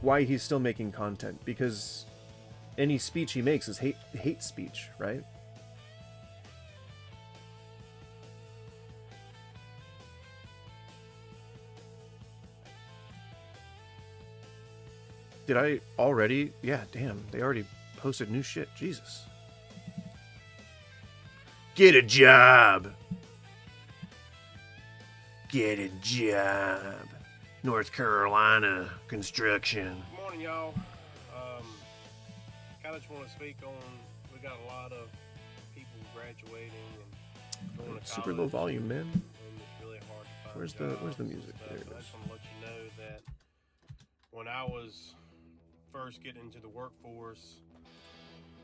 Why he's still making content, because any speech he makes is hate speech, right? Did I already? Yeah, damn, they already posted new shit. Jesus. Get a job. Get a job. North Carolina construction. Good morning, y'all. Kind of just want to speak on, we got a lot of people graduating and going to college. Super low volume, man. And it's really hard to find Where's the jobs music? and There it stuff. I is. just want to let you know that when I was first getting into the workforce,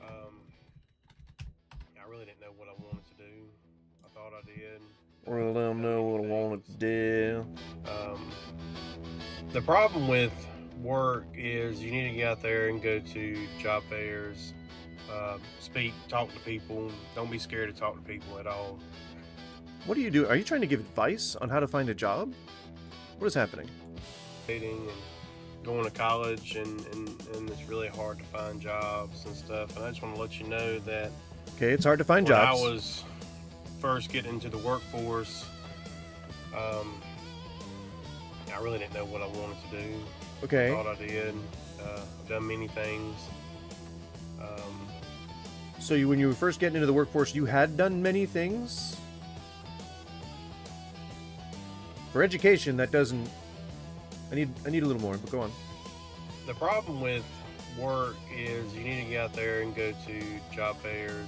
I really didn't know what I wanted to do. I thought I did. Or let them know what I wanted to do. The problem with work is you need to get out there and go to job fairs, speak, talk to people. Don't be scared to talk to people at all. What do you do? Are you trying to give advice on how to find a job? What is happening? And going to college and it's really hard to find jobs and stuff. And I just want to let you know that Okay, it's hard to find when jobs. I was first getting into the workforce, I really didn't know what I wanted to do. Okay. I thought I did. I've done many things. So when you were first getting into the workforce, you had done many things? For education, that doesn't... I need a little more, but go on. The problem with work is you need to get out there and go to job fairs,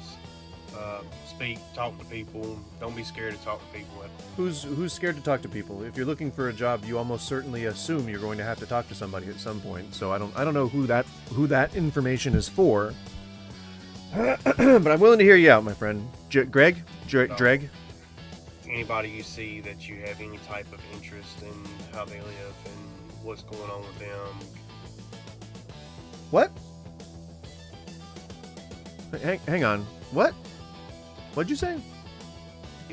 speak, talk to people. Don't be scared to talk to people. Who's scared to talk to people? If you're looking for a job, you almost certainly assume you're going to have to talk to somebody at some point. So I don't know who that information is for. But I'm willing to hear you out, my friend. Greg? Anybody you see that you have any type of interest in how they live and what's going on with them. What? Hang on. What? What'd you say?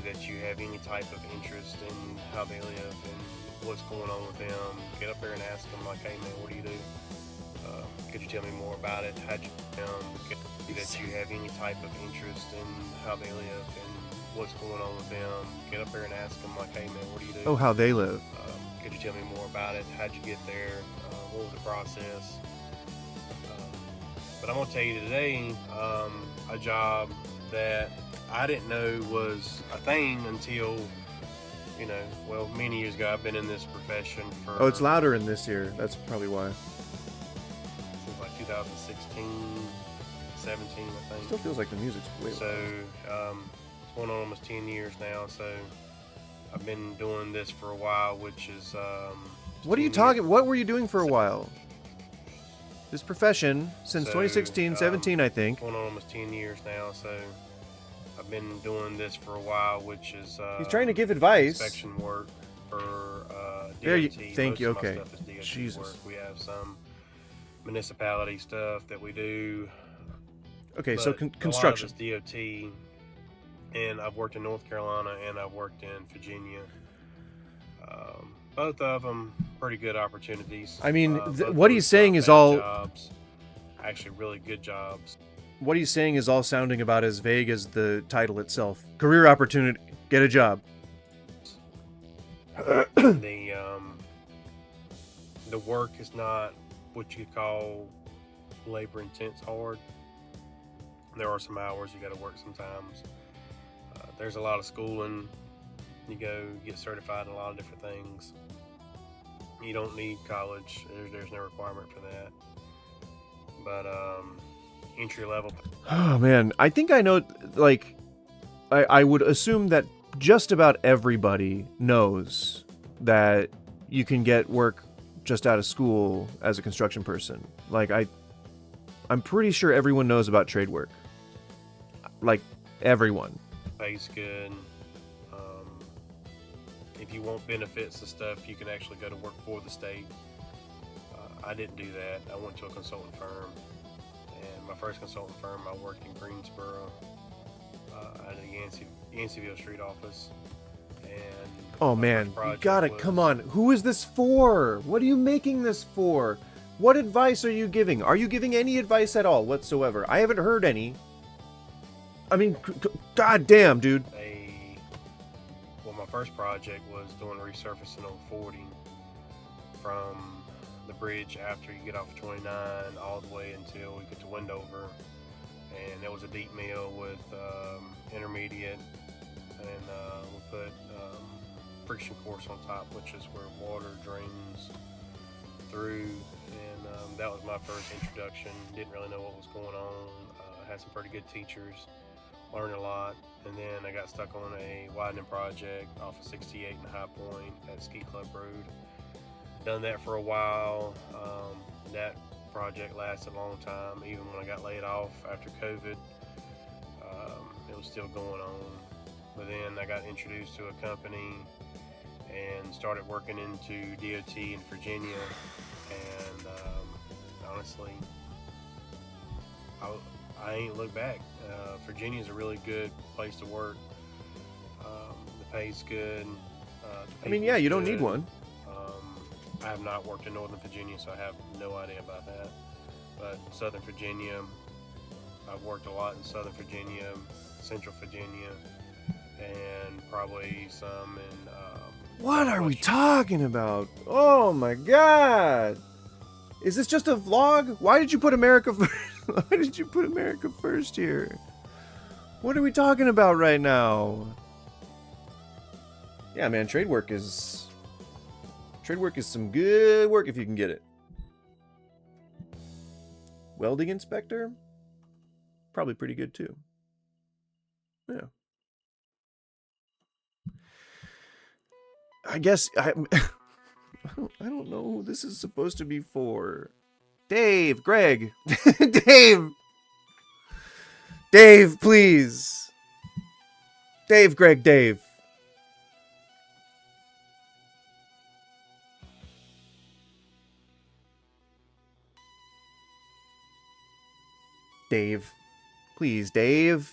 That you have any type of interest in how they live and what's going on with them. Get up there and ask them, like, hey man, what do you do? Could you tell me more about it? How'd you that you have any type of interest in how they live and what's going on with them? Get up there and ask them, like, hey man, what do you do? Oh, how they live. Could you tell me more about it? How'd you get there? What was the process? But I'm gonna tell you today, a job that I didn't know was a thing until, many years ago. I've been in this profession for... Oh, it's louder in this ear. That's probably why. Since like 2016, 17, I think. Still feels like the music's way So, it's going on almost 10 years now, so I've been doing this for a while, which is... What are you talking... What were you doing for a while? This profession, since 2016, 17, I think. Going on almost 10 years now, so I've been doing this for a while, which is... He's trying to give advice. Inspection work for DOT. There you, thank you, Most of okay. my stuff is DOT Jesus. work. We have some municipality stuff that we do. Okay, so but construction. A lot of it's DOT, and I've worked in North Carolina and I've worked in Virginia. Both of them pretty good opportunities. I mean, Both what of he's them saying not is bad all... jobs, actually really good jobs. What he's saying is all sounding about as vague as the title itself. Career opportunity. Get a job. The work is not what you call labor intense hard. There are some hours you got to work sometimes. There's a lot of schooling. You go get certified in a lot of different things. You don't need college. There's no requirement for that. But entry level. Oh man, I think I know. Like, I would assume that just about everybody knows that you can get work just out of school as a construction person. Like, I'm pretty sure everyone knows about trade work. Like, everyone. Pays good. If you want benefits and stuff, you can actually go to work for the state. I didn't do that. I went to a consulting firm, and my first consulting firm, I worked in Greensboro at a Yanceyville Street office. And oh man, you gotta come on. Who is this for? What are you making this for? What advice are you giving? Are you giving any advice at all whatsoever? I haven't heard any. I mean, god damn, dude. My first project was doing resurfacing on 40 from the bridge after you get off 29 all the way until we get to Wendover, and that was a deep mill with intermediate, and we put friction course on top, which is where water drains through, and that was my first introduction. Didn't really know what was going on. Had some pretty good teachers. Learned a lot, and then I got stuck on a widening project off of 68 and High Point at Ski Club Road. Done that for a while. That project lasted a long time, even when I got laid off after COVID. It was still going on. But then I got introduced to a company and started working into DOT in Virginia, and honestly, I ain't looked back. Virginia is a really good place to work. The pay's good. I mean, yeah, you don't need one. I have not worked in Northern Virginia, so I have no idea about that. But Southern Virginia, I've worked a lot in Southern Virginia, Central Virginia, and probably some in. What are we talking about? Oh my God! Is this just a vlog? Why did you put America first? Why did you put America first here? What are we talking about right now? Yeah, man, trade work is some good work if you can get it. Welding inspector? Probably pretty good too. Yeah. I guess I don't know who this is supposed to be for. Dave, Greg. Dave, please. Dave, Greg, Dave. Dave. Please, Dave.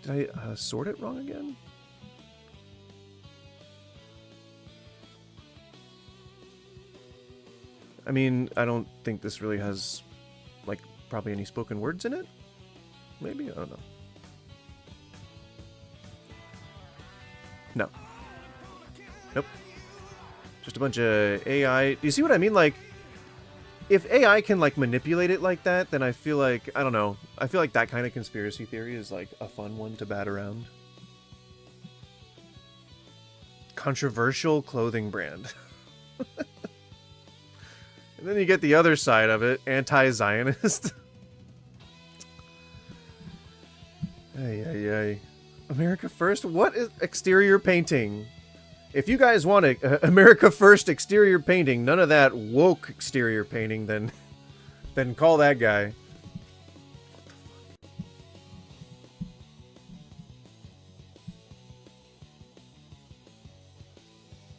Did I sort it wrong again? I mean, I don't think this really has, like, probably any spoken words in it. Maybe? I don't know. No. Nope. Just a bunch of AI. Do you see what I mean? Like, if AI can, like, manipulate it like that, then I feel like, I don't know. I feel like that kind of conspiracy theory is, like, a fun one to bat around. Controversial clothing brand. And then you get the other side of it, anti-Zionist. Ay, ay, ay. America First? What is exterior painting? If you guys want a America First exterior painting, none of that woke exterior painting, then call that guy.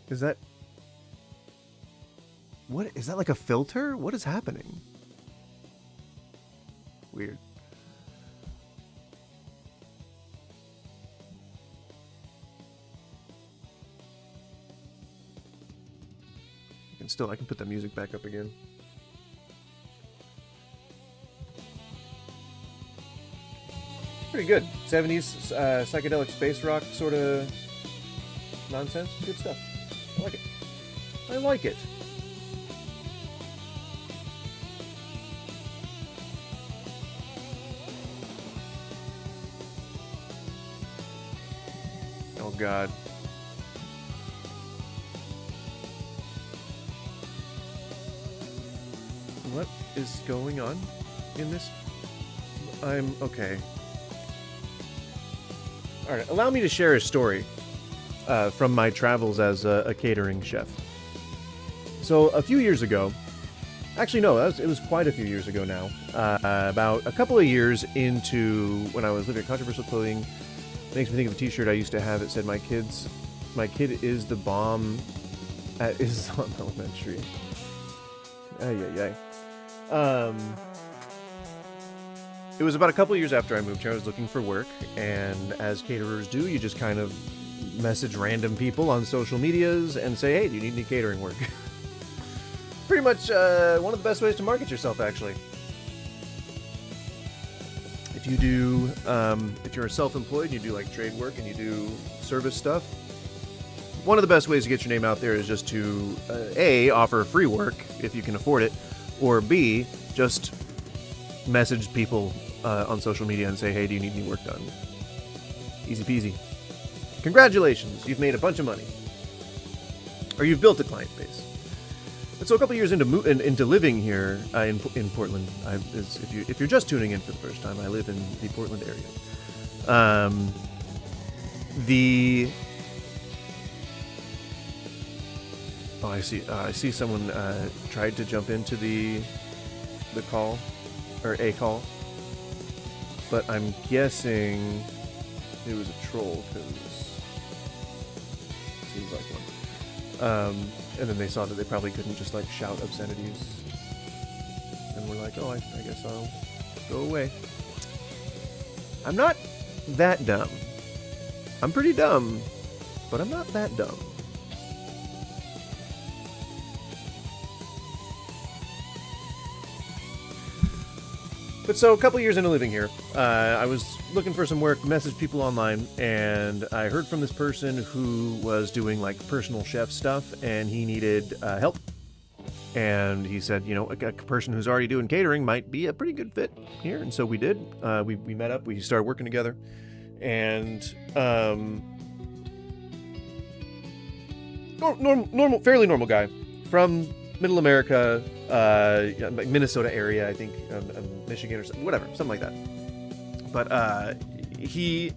Is that... What is that, like a filter? What is happening? Weird. I can put the music back up again. Pretty good. 70s psychedelic space rock sort of nonsense. Good stuff. I like it. I like it. Oh God. What is going on in this? I'm okay. Alright, allow me to share a story from my travels as a catering chef. So a few years ago, actually no, it was quite a few years ago now, about a couple of years into when I was living at Controversial Clothing, makes me think of a t-shirt I used to have that said, my kid is the bomb at Islam Elementary. Ay, ay, ay. It was about a couple of years after I moved here. I was looking for work, and as caterers do, you just kind of message random people on social medias and say, hey, do you need any catering work? Pretty much one of the best ways to market yourself, actually. If you do, if you're self-employed and you do like trade work and you do service stuff, one of the best ways to get your name out there is just to A, offer free work if you can afford it, or B, just message people on social media and say, hey, do you need any work done? Easy peasy. Congratulations, you've made a bunch of money. Or you've built a client base. And so a couple years into living here in Portland, if you're just tuning in for the first time, I live in the Portland area. Oh, I see. I see someone tried to jump into the call, or a call, but I'm guessing it was a troll because it seems like one. And then they saw that they probably couldn't just like shout obscenities, and we're like, oh, I guess I'll go away. I'm not that dumb. I'm pretty dumb, but I'm not that dumb. But so a couple years into living here, I was looking for some work, messaged people online, and I heard from this person who was doing like personal chef stuff, and he needed help. And he said, you know, a person who's already doing catering might be a pretty good fit here. And so we did. We met up. We started working together. And fairly normal guy from Middle America, Minnesota area, I think, Michigan or something, whatever, something like that. But he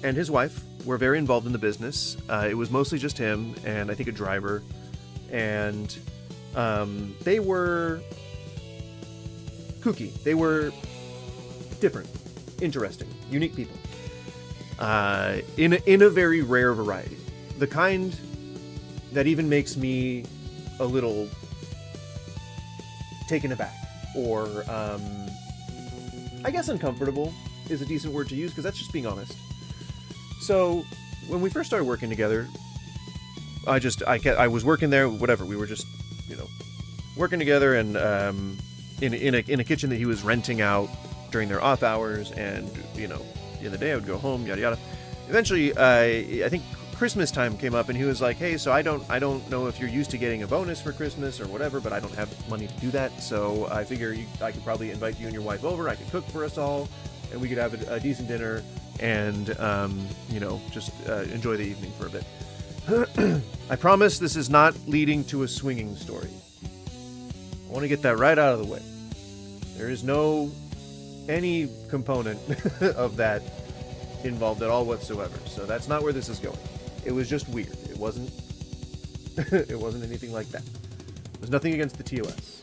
and his wife were very involved in the business. It was mostly just him and I think a driver. And they were kooky. They were different, interesting, unique people. In a very rare variety. The kind that even makes me a little taken aback, or I guess uncomfortable is a decent word to use, because that's just being honest. So when we first started working together, I was working there, whatever, we were just, you know, working together, and in a kitchen that he was renting out during their off hours, and, you know, the other day I would go home, yada yada. Eventually, I think Christmas time came up, and he was like, hey, so I don't know if you're used to getting a bonus for Christmas or whatever, but I don't have money to do that, so I figure I could probably invite you and your wife over. I could cook for us all, and we could have a decent dinner, and you know, just enjoy the evening for a bit. I promise this is not leading to a swinging story. I want to get that right out of the way. There is no any component of that involved at all whatsoever, so that's not where this is going. It was just weird. It wasn't it wasn't anything like that. There's nothing against the TOS.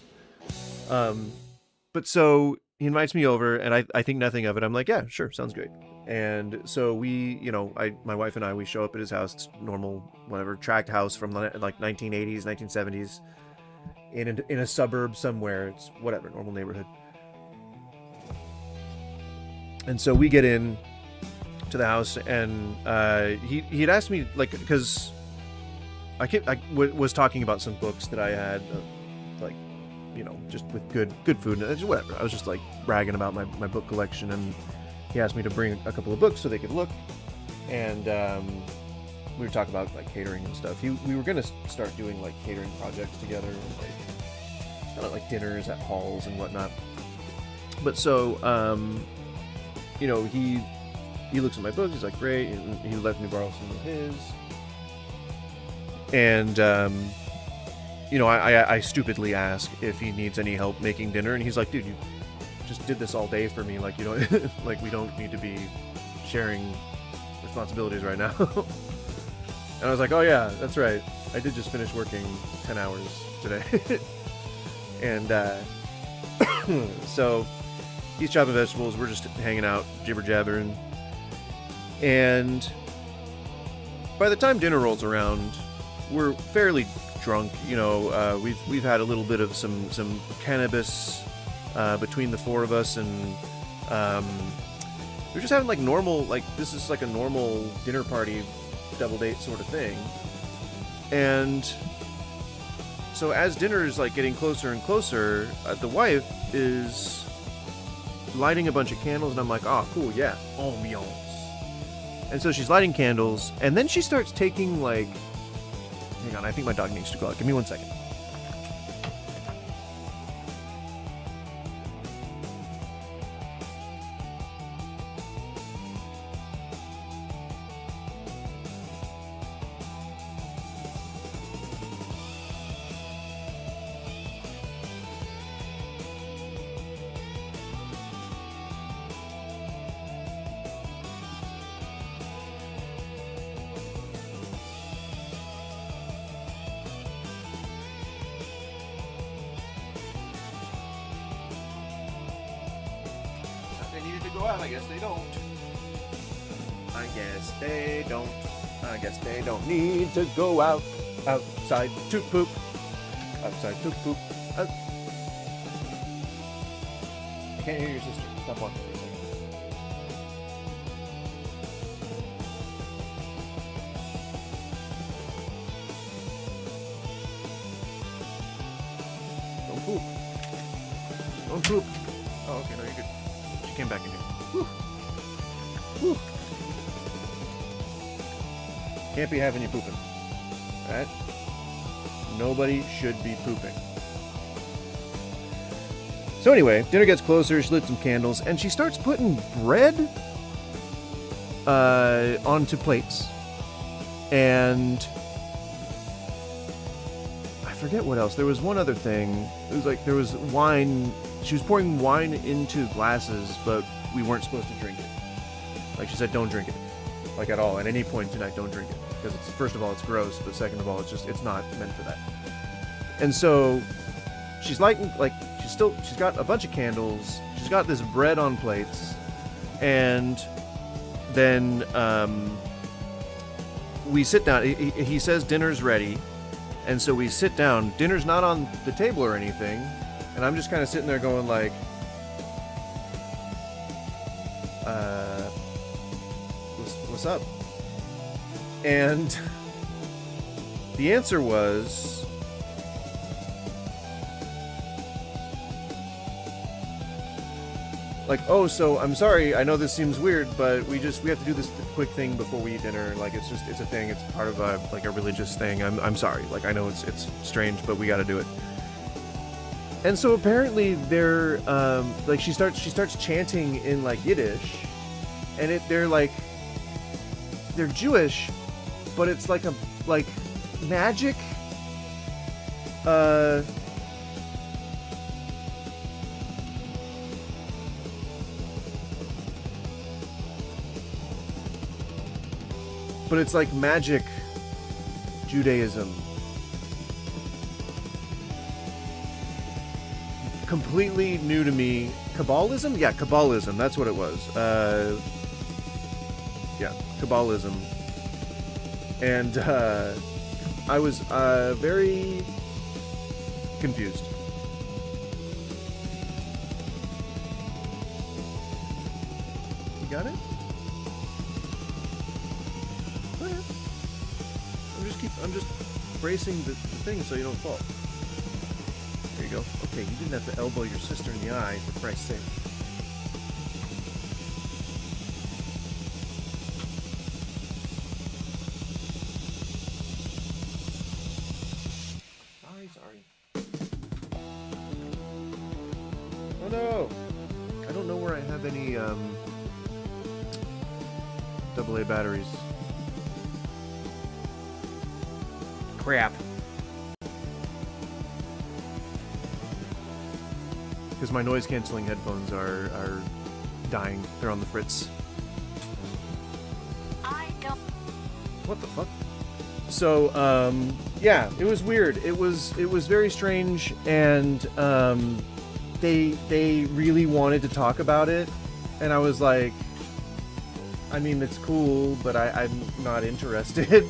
But so he invites me over, and I think nothing of it. I'm like, yeah, sure, sounds great. And so we, you know, my wife and I, we show up at his house. It's normal, whatever, tract house from like 1980s, 1970s, in a suburb somewhere. It's whatever, normal neighborhood. And so we get in to the house, and he had asked me, like, because I was talking about some books that I had, like, you know, just with good food and just whatever. I was just like bragging about my book collection, and he asked me to bring a couple of books so they could look, and we were talking about like catering and stuff. We were gonna start doing like catering projects together, like kind of like dinners at halls and whatnot. But so you know, he looks at my books, he's like, great, and he let me borrow some of his. And, you know, I stupidly ask if he needs any help making dinner, and he's like, dude, you just did this all day for me, like, you know, like, we don't need to be sharing responsibilities right now. And I was like, oh yeah, that's right, I did just finish working 10 hours today. And, so he's chopping vegetables, we're just hanging out, jibber-jabbering. And by the time dinner rolls around, we're fairly drunk. You know, we've had a little bit of some cannabis between the four of us, and we're just having like normal, like this is like a normal dinner party, double date sort of thing. And so as dinner is like getting closer and closer, the wife is lighting a bunch of candles, and I'm like, oh, cool, yeah, ambiance. And so she's lighting candles, and then she starts taking, like... Hang on, I think my dog needs to go out. Give me 1 second. I guess they don't. I guess they don't. I guess they don't need to go out. Outside to poop. Outside to poop. I can't hear your sister. Stop walking for a second. Don't poop. Oh, okay, no, you're good. She came back in here. Whew. Whew. Can't be having you pooping. Alright? Nobody should be pooping. So anyway, dinner gets closer, she lit some candles, and she starts putting bread onto plates. And I forget what else. There was one other thing. It was like there was wine. She was pouring wine into glasses, but we weren't supposed to drink it. Like she said, don't drink it. Like at all. At any point tonight, don't drink it. Because it's, first of all, it's gross, but second of all, it's not meant for that. And so she's lighting, like, she's got a bunch of candles. She's got this bread on plates. And then we sit down. He says dinner's ready. And so we sit down. Dinner's not on the table or anything. And I'm just kind of sitting there going like, what's up? And the answer was, like, oh, so I'm sorry, I know this seems weird, but we have to do this quick thing before we eat dinner. Like, it's a thing. It's part of a religious thing. I'm sorry. Like, I know it's strange, but we got to do it. And so apparently they're like she starts chanting in like Yiddish, and they're Jewish, but it's like magic. But it's like magic Judaism. Completely new to me. Kabbalism? Yeah, Kabbalism. That's what it was. Yeah, Kabbalism. And I was very confused. You got it? Oh, yeah. I'm just bracing the thing so you don't fall. There you go. Okay, you didn't have to elbow your sister in the eye, for Christ's sake. Sorry. Oh no! I don't know where I have any AA batteries. Crap. Because my noise-canceling headphones are dying. They're on the fritz. I don't... What the fuck? So, yeah, it was weird. It was very strange, and they really wanted to talk about it, and I was like, I mean, it's cool, but I'm not interested.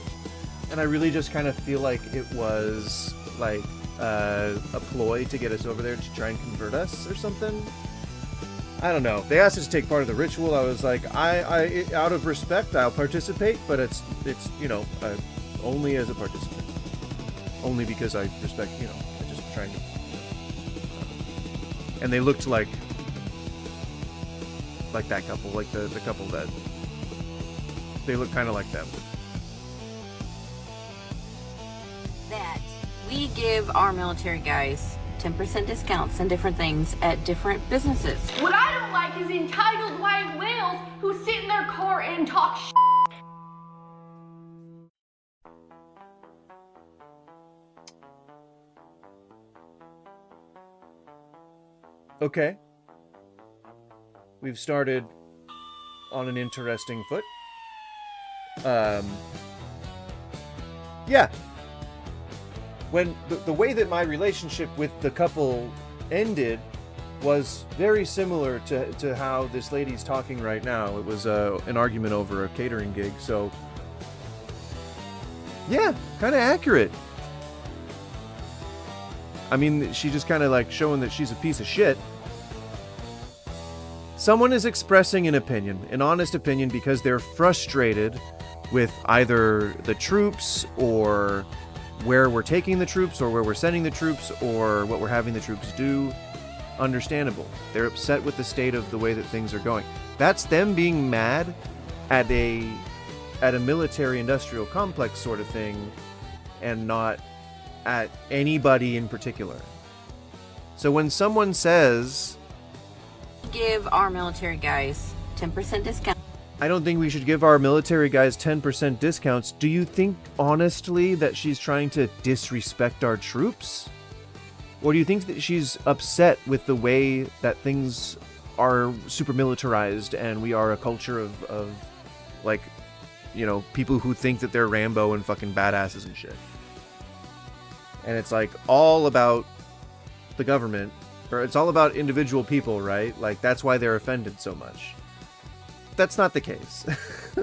And I really just kind of feel like it was like a ploy to get us over there to try and convert us or something. I don't know. They asked us to take part of the ritual. I was like, I out of respect, I'll participate, but it's you know, only as a participant. Only because I respect, you know, I'm just trying to. And they looked like that couple, like the couple that they look kind of like them. That we give our military guys 10% discounts and different things at different businesses. What I don't like is entitled white whales who sit in their car and talk shit. Okay. We've started on an interesting foot. Yeah. When the way that my relationship with the couple ended was very similar to how this lady's talking right now. It was an argument over a catering gig, so yeah, kind of accurate. I mean, she just kind of like showing that she's a piece of shit. Someone is expressing an opinion, an honest opinion, because they're frustrated with either the troops or where we're taking the troops or where we're sending the troops or what we're having the troops do. understandable. They're upset with the state of the way that things are going. That's them being mad at a military industrial complex sort of thing, and not at anybody in particular. So when someone says, give our military guys 10% discount. I don't think we should give our military guys 10% discounts. Do you think honestly that she's trying to disrespect our troops? Or do you think that she's upset with the way that things are super militarized and we are a culture of like, you know, people who think that they're Rambo and fucking badasses and shit? And it's like all about the government, or it's all about individual people, right? Like that's why they're offended so much. That's not the case.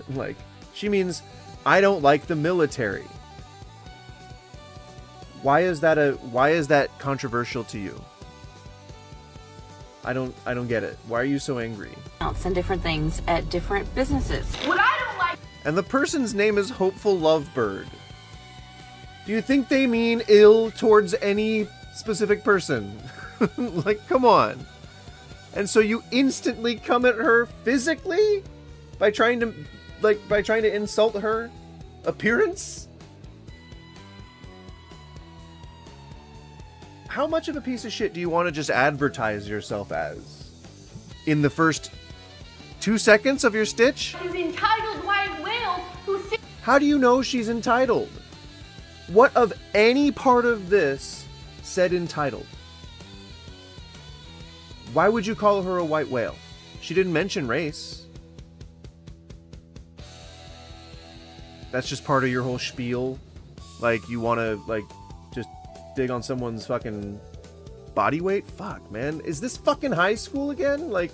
Like, she means, I don't like the military. Why is that controversial to you? I don't get it. Why are you so angry? And different things at different businesses. What I don't like. And the person's name is Hopeful Lovebird. Do you think they mean ill towards any specific person? Like, come on. And so you instantly come at her physically by trying to insult her appearance? How much of a piece of shit do you want to just advertise yourself as? In the first 2 seconds of your stitch? These entitled white whales who sit. How do you know she's entitled? What of any part of this said entitled? Why would you call her a white whale? She didn't mention race. That's just part of your whole spiel. Like, you want to, like, just dig on someone's fucking body weight? Fuck, man. Is this fucking high school again? Like,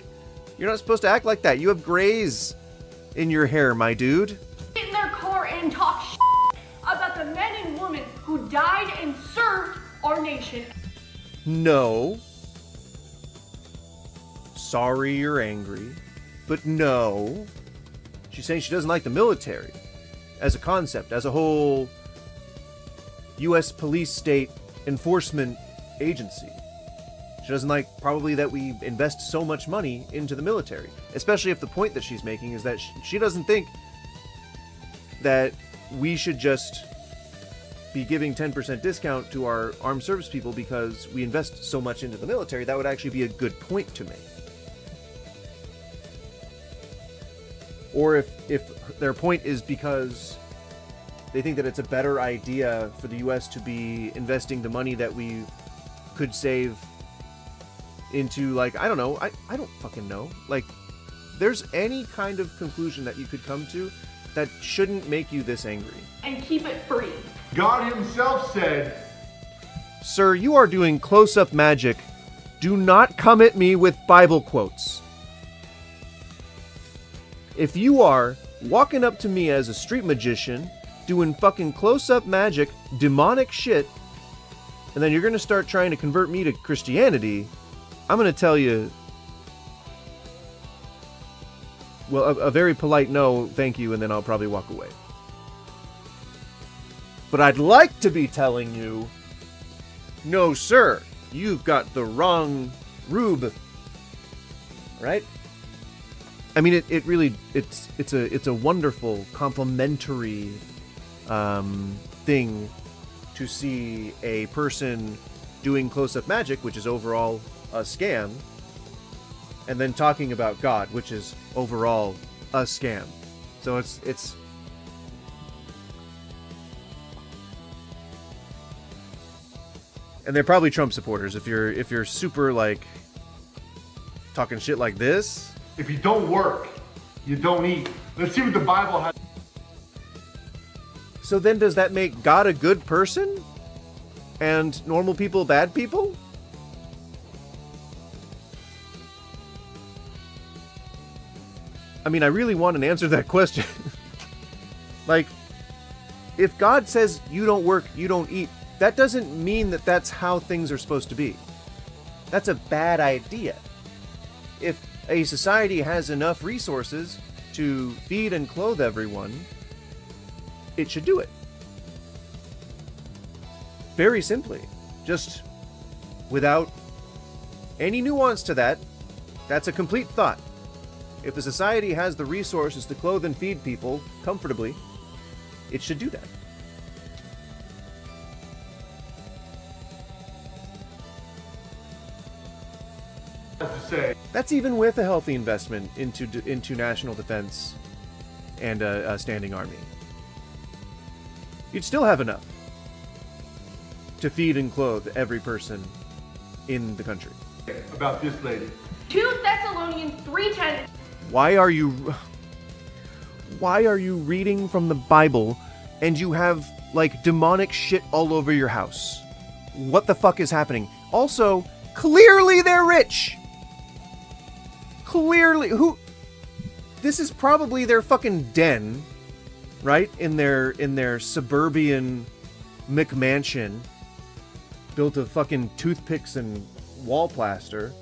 you're not supposed to act like that. You have grays in your hair, my dude. Sit in their car and talk about the men and women who died and served our nation. No. Sorry you're angry, but no. She's saying she doesn't like the military as a concept, as a whole U.S. police state enforcement agency. She doesn't like probably that we invest so much money into the military, especially if the point that she's making is that she doesn't think that we should just be giving 10% discount to our armed service people because we invest so much into the military. That would actually be a good point to make. Or if their point is because they think that it's a better idea for the U.S. to be investing the money that we could save into, like, I don't know, I don't fucking know. Like, there's any kind of conclusion that you could come to that shouldn't make you this angry. And keep it free. God himself said, Sir, you are doing close-up magic. Do not come at me with Bible quotes. If you are walking up to me as a street magician, doing fucking close-up magic, demonic shit, and then you're going to start trying to convert me to Christianity, I'm going to tell you, well, a very polite no, thank you, and then I'll probably walk away. But I'd like to be telling you, no, sir, you've got the wrong rube, right? I mean, it really, it's a wonderful, complimentary thing to see a person doing close-up magic, which is overall a scam, and then talking about God, which is overall a scam. So it's and they're probably Trump supporters. If you're super like talking shit like this. if you don't work, you don't eat. Let's see what the Bible has. So then does that make God a good person? And normal people bad people? I mean, I really want an answer to that question. Like, if God says you don't work, you don't eat, that doesn't mean that that's how things are supposed to be. That's a bad idea. If a society has enough resources to feed and clothe everyone, it should do it. Very simply. Just without any nuance to that, that's a complete thought. If a society has the resources to clothe and feed people comfortably, it should do that. That's even with a healthy investment into national defense and a standing army. You'd still have enough to feed and clothe every person in the country. About this lady. 2 Thessalonians 3:10. Why are you reading from the Bible and you have like demonic shit all over your house? What the fuck is happening? Also, clearly they're rich. Clearly, this is probably their fucking den, right? In their suburban McMansion built of fucking toothpicks and wall plaster.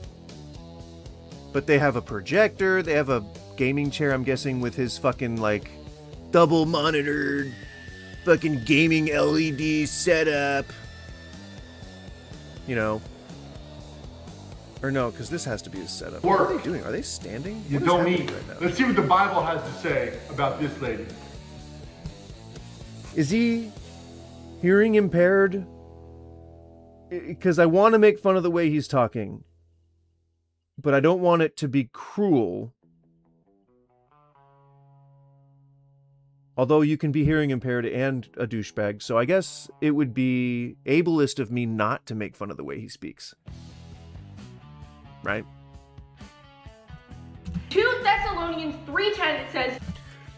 But they have a projector, they have a gaming chair, I'm guessing, with his fucking, like, double monitored fucking gaming LED setup. You know. Or no, because this has to be his setup. What are they doing? Are they standing? You don't eat. Right, let's see what the Bible has to say about this lady. Is he hearing impaired? Because I want to make fun of the way he's talking, but I don't want it to be cruel. Although you can be hearing impaired and a douchebag, so I guess it would be ableist of me not to make fun of the way he speaks. Right? 2 Thessalonians 3:10, it says,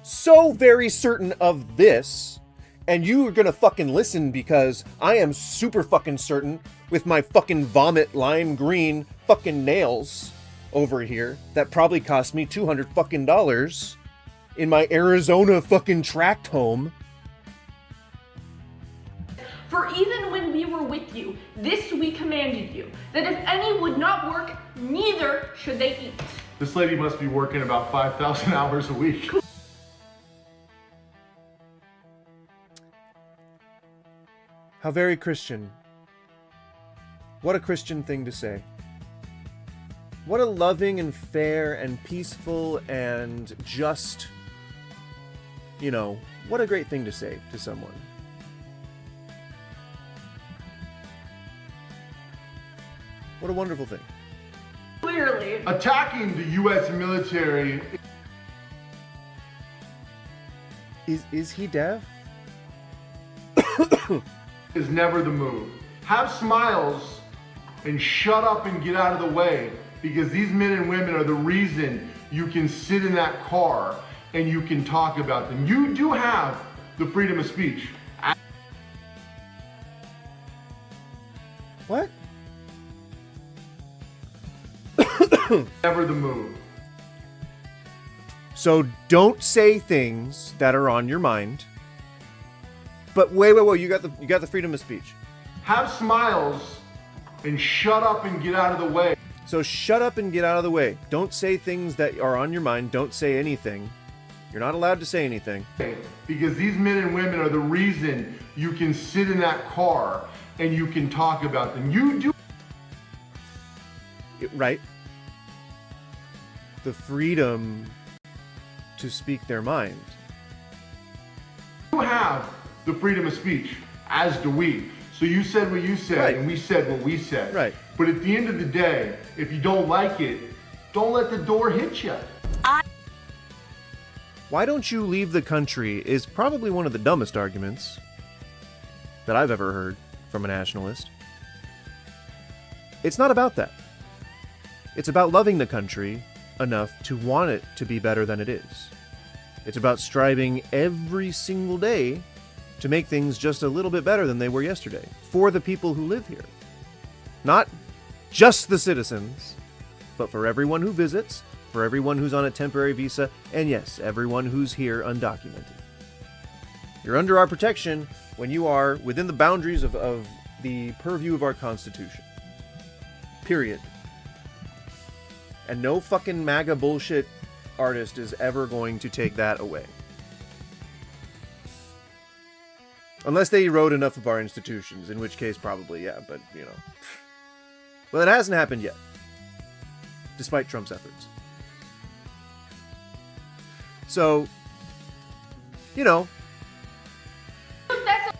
so very certain of this, and you are gonna fucking listen because I am super fucking certain with my fucking vomit lime green fucking nails over here that probably cost me $200 fucking in my Arizona fucking tract home. For even when we were with you, this we commanded you, that if any would not work, neither should they eat. This lady must be working about 5,000 hours a week. How very Christian. What a Christian thing to say. What a loving and fair and peaceful and just, you know, what a great thing to say to someone. What a wonderful thing. Clearly. Attacking the U.S. military. Is he deaf? Is never the move. Have smiles and shut up and get out of the way, because these men and women are the reason you can sit in that car and you can talk about them. You do have the freedom of speech. What? Never the move. So don't say things that are on your mind. But wait, you got the freedom of speech. Have smiles and shut up and get out of the way. So shut up and get out of the way. Don't say things that are on your mind. Don't say anything. You're not allowed to say anything. Because these men and women are the reason you can sit in that car and you can talk about them. You do. Right. The freedom to speak their mind. You have the freedom of speech, as do we. So you said what you said, right, and we said what we said. Right. But at the end of the day, if you don't like it, don't let the door hit you. Why don't you leave the country is probably one of the dumbest arguments that I've ever heard from a nationalist. It's not about that. It's about loving the country enough to want it to be better than it is. It's about striving every single day to make things just a little bit better than they were yesterday for the people who live here. Not just the citizens, but for everyone who visits, for everyone who's on a temporary visa, and yes, everyone who's here undocumented. You're under our protection when you are within the boundaries of the purview of our Constitution. Period. And no fucking MAGA bullshit artist is ever going to take that away. Unless they erode enough of our institutions, in which case probably, yeah, but, you know. Well, it hasn't happened yet. despite Trump's efforts. So, you know,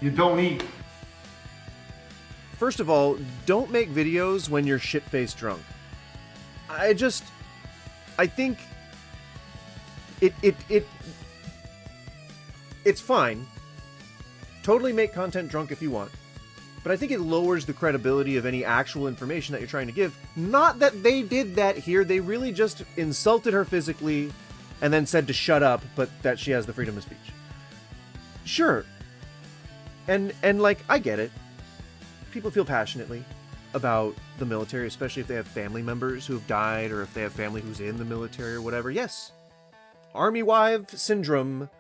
you don't eat. First of all, don't make videos when you're shit-faced drunk. I think it's fine. Totally make content drunk if you want. But I think it lowers the credibility of any actual information that you're trying to give. Not that they did that here. They really just insulted her physically and then said to shut up, but that she has the freedom of speech. Sure. And like, I get it. People feel passionately about the military, especially if they have family members who have died or if they have family who's in the military or whatever. Yes. Army wife syndrome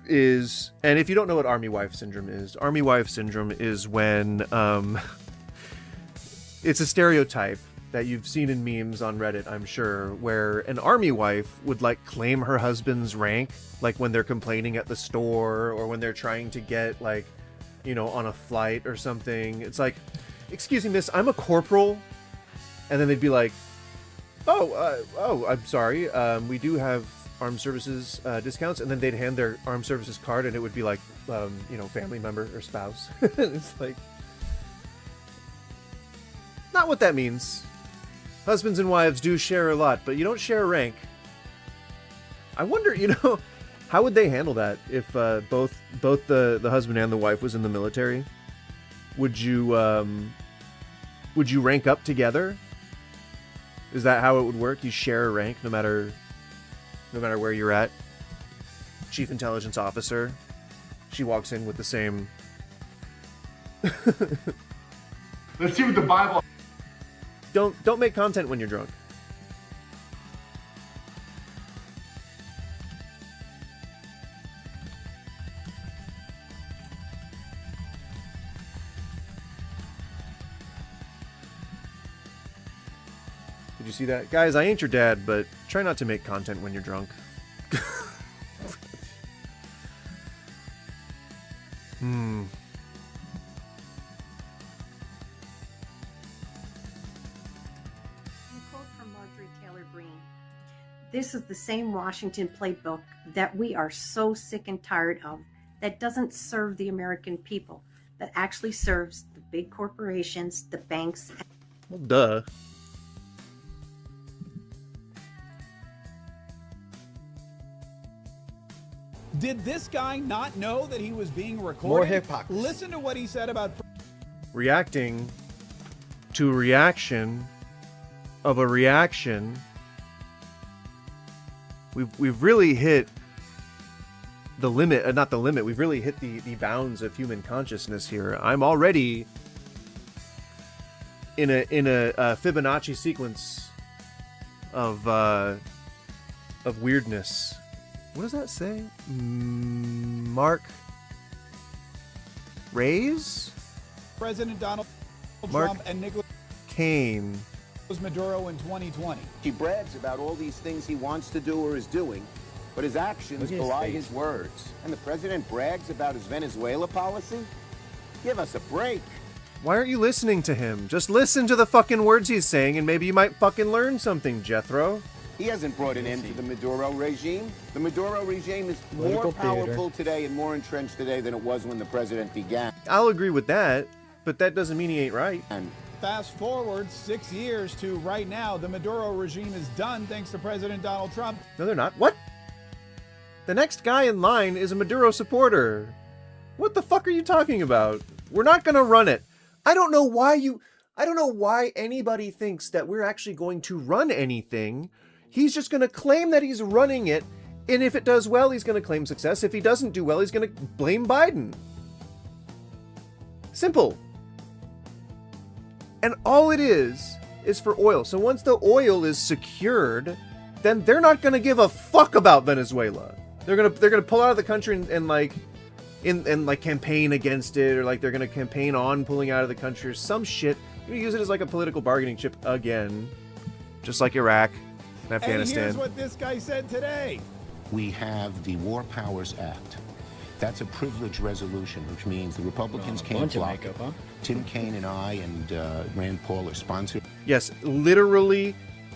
is, and if you don't know what Army wife syndrome is when it's a stereotype that you've seen in memes on Reddit, I'm sure, where an army wife would like claim her husband's rank, like when they're complaining at the store or when they're trying to get like, you know, on a flight or something. It's like, excuse me, miss, I'm a corporal. And then they'd be like, oh, I'm sorry. We do have armed services discounts. And then they'd hand their armed services card and it would be like, you know, family member or spouse. It's like, not what that means. Husbands and wives do share a lot, but you don't share rank. I wonder, you know, how would they handle that if both the husband and the wife was in the military? Would you rank up together? Is that how it would work? You share a rank no matter where you're at. Chief intelligence officer. She walks in with the same. Let's see what the Bible. Don't make content when you're drunk. Did you see that? Guys, I ain't your dad, but try not to make content when you're drunk. This is the same Washington playbook that we are so sick and tired of, that doesn't serve the American people, that actually serves the big corporations, the banks. Well, duh. Did this guy not know that he was being recorded? More hypocrisy. Listen to what he said about reacting to a reaction of a reaction. We've really hit the limit, not the limit. We've really hit the bounds of human consciousness here. I'm already in a Fibonacci sequence of weirdness. What does that say? Mark Reyes? President Donald Mark Trump and Nicolas Kane. Maduro in 2020. He brags about all these things he wants to do or is doing, but his actions belie his words. And the president brags about his Venezuela policy? Give us a break. Why aren't you listening to him? Just listen to the fucking words he's saying and maybe you might fucking learn something, Jethro. He hasn't brought an end to the Maduro regime. The Maduro regime is more powerful today and more entrenched today than it was when the president began. I'll agree with that, but that doesn't mean he ain't right. Fast forward 6 years to right now, the Maduro regime is done thanks to President Donald Trump. No, they're not. What? The next guy in line is a Maduro supporter. What the fuck are you talking about? We're not gonna run it. I don't know why anybody thinks that we're actually going to run anything. He's just gonna claim that he's running it, and if it does well, he's gonna claim success. If he doesn't do well, he's gonna blame Biden. Simple. And all it is for oil. So once the oil is secured, then they're not going to give a fuck about Venezuela. They're going to pull out of the country and like campaign against it, or like they're going to campaign on pulling out of the country or some shit. You're going to use it as like a political bargaining chip again, just like Iraq and Afghanistan. And here's what this guy said today. We have the War Powers Act. That's a privileged resolution, which means the Republicans can't block it. Tim Kaine and I and Rand Paul are sponsored. Yes, literally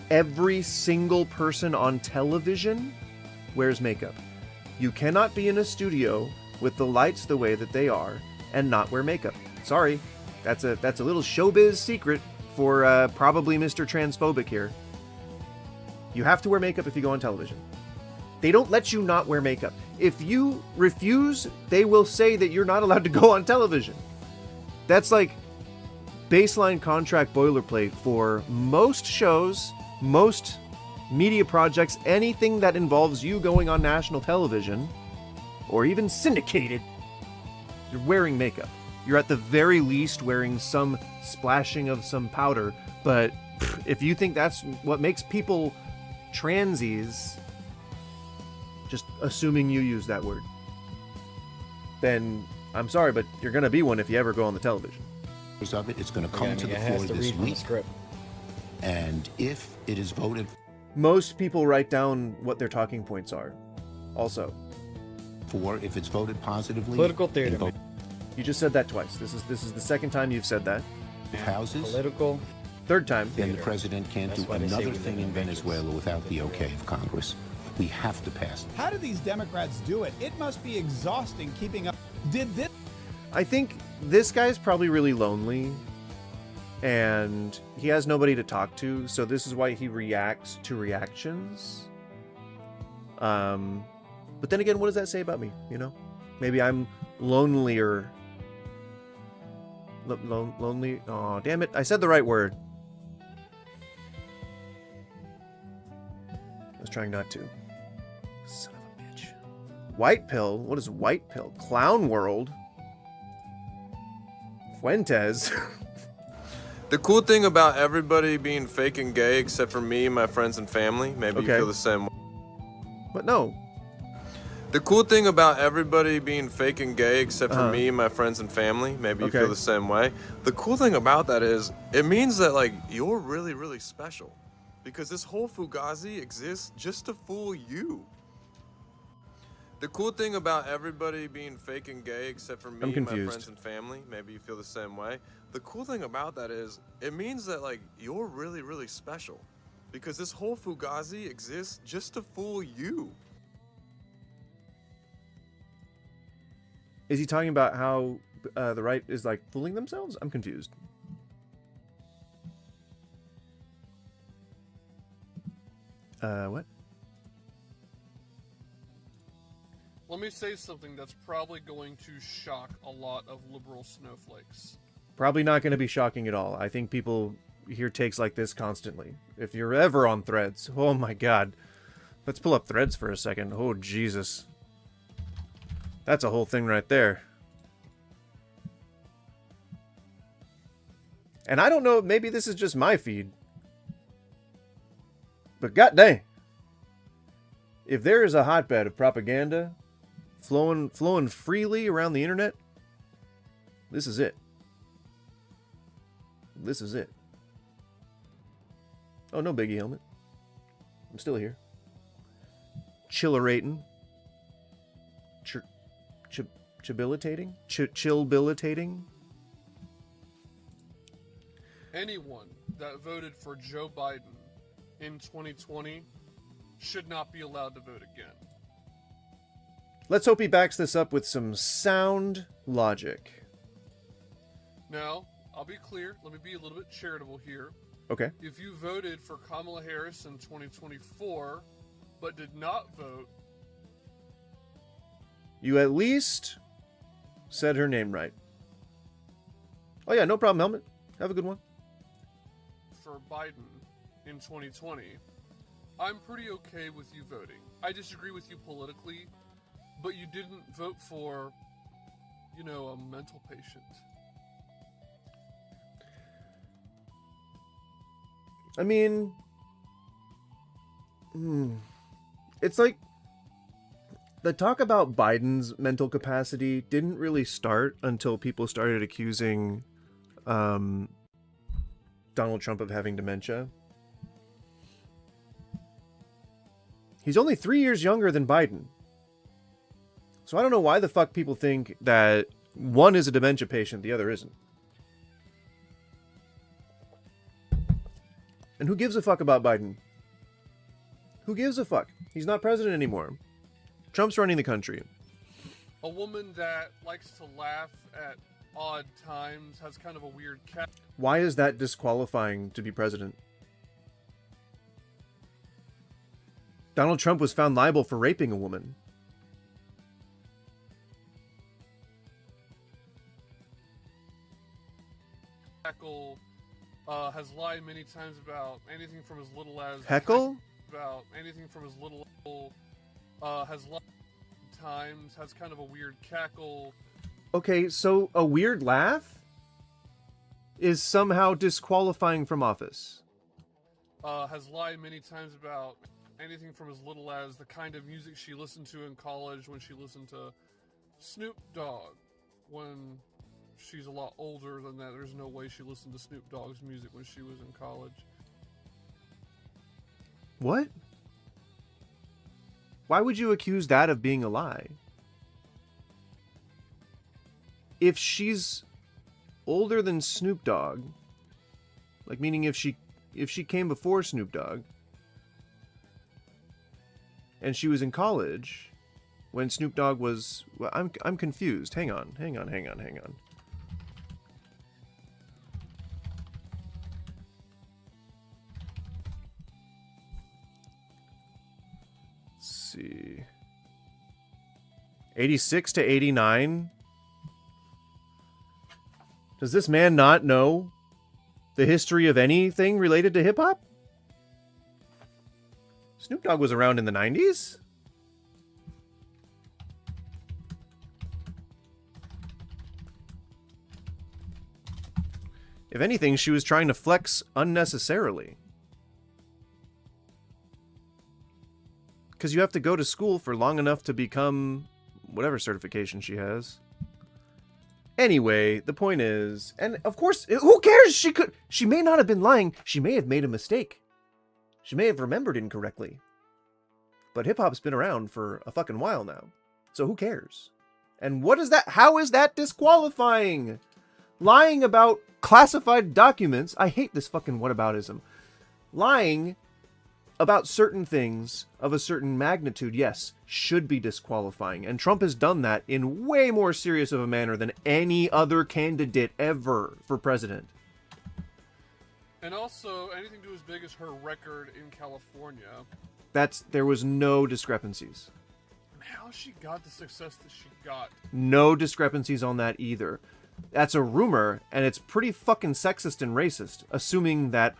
Every single person on television wears makeup. You cannot be in a studio with the lights the way that they are and not wear makeup. Sorry, that's a little showbiz secret for probably Mr. Transphobic here. You have to wear makeup if you go on television. They don't let you not wear makeup. If you refuse, they will say that you're not allowed to go on television. That's like baseline contract boilerplate for most shows, most media projects, anything that involves you going on national television, or even syndicated. You're wearing makeup. You're at the very least wearing some splashing of some powder, but if you think that's what makes people transies, just assuming you use that word, then I'm sorry, but you're going to be one if you ever go on the television. Of it, it's going to come to the floor this week. And if it is voted... Most people write down what their talking points are. Also. For if it's voted positively... Political theater. You just said that twice. This is the second time you've said that. Houses. Political. Third time. Then the president can't do another thing in Venezuela without the okay of Congress. We have to pass it. How do these Democrats do it? It must be exhausting keeping up. Did this... I think this guy's probably really lonely and he has nobody to talk to, so this is why he reacts to reactions. But then again, what does that say about me? You know, maybe I'm lonelier. Lonely. Oh, damn it. I said the right word. I was trying not to. Son of a bitch. White pill? What is white pill? Clown world? Fuentes. The cool thing about everybody being fake and gay, except for me and my friends and family, maybe you feel the same way. But no. The cool thing about everybody being fake and gay, except for me and my friends and family, maybe you feel the same way. The cool thing about that is, it means that, like, you're really, really special. Because this whole Fugazi exists just to fool you. The cool thing about everybody being fake and gay, except for me and my friends and family, maybe you feel the same way. The cool thing about that is, it means that, like, you're really, really special. Because this whole Fugazi exists just to fool you. Is he talking about how the right is, like, fooling themselves? I'm confused. What? Let me say something that's probably going to shock a lot of liberal snowflakes. Probably not going to be shocking at all. I think people hear takes like this constantly. If you're ever on Threads, oh my god. Let's pull up Threads for a second. Oh, Jesus. That's a whole thing right there. And I don't know, maybe this is just my feed. But goddamn. If there is a hotbed of propaganda flowing freely around the internet, this is it. This is it. Oh, no Biggie helmet. I'm still here. Chillerating. Chillbilitating? Chillbilitating? Anyone that voted for Joe Biden in 2020 should not be allowed to vote again. Let's hope he backs this up with some sound logic. Now, I'll be clear. Let me be a little bit charitable here. Okay. If you voted for Kamala Harris in 2024, but did not vote... You at least said her name right. Oh yeah, no problem, Helmet. Have a good one. For Biden in 2020, I'm pretty okay with you voting. I disagree with you politically, but you didn't vote for, you know, a mental patient. I mean, it's like the talk about Biden's mental capacity didn't really start until people started accusing Donald Trump of having dementia. He's only 3 years younger than Biden. So I don't know why the fuck people think that one is a dementia patient, the other isn't. And who gives a fuck about Biden? Who gives a fuck? He's not president anymore. Trump's running the country. A woman that likes to laugh at odd times has kind of a weird cat. Why is that disqualifying to be president? Donald Trump was found liable for raping a woman. Has lied many times about anything from as little as Heckle? About anything from as little has lied times, has kind of a weird cackle. Okay, so a weird laugh is somehow disqualifying from office. Has lied many times about anything from as little as the kind of music she listened to in college when she listened to Snoop Dogg. When she's a lot older than that, there's no way she listened to Snoop Dogg's music when she was in college. What? Why would you accuse that of being a lie? If she's older than Snoop Dogg, like meaning if she came before Snoop Dogg and she was in college when Snoop Dogg was, well, I'm confused. Hang on. See, 86 to 89. Does this man not know the history of anything related to hip hop? Snoop Dogg was around in the 90s. If anything, she was trying to flex unnecessarily. Because you have to go to school for long enough to become whatever certification she has. Anyway, the point is, and of course, who cares? She may not have been lying. She may have made a mistake. She may have remembered incorrectly. But hip-hop's been around for a fucking while now. So who cares? And what is that? How is that disqualifying? Lying about classified documents. I hate this fucking whataboutism. Lying about certain things of a certain magnitude, yes, should be disqualifying. And Trump has done that in way more serious of a manner than any other candidate ever for president. And also, anything to as big as her record in California. There was no discrepancies. And how she got the success that she got. No discrepancies on that either. That's a rumor, and it's pretty fucking sexist and racist, assuming that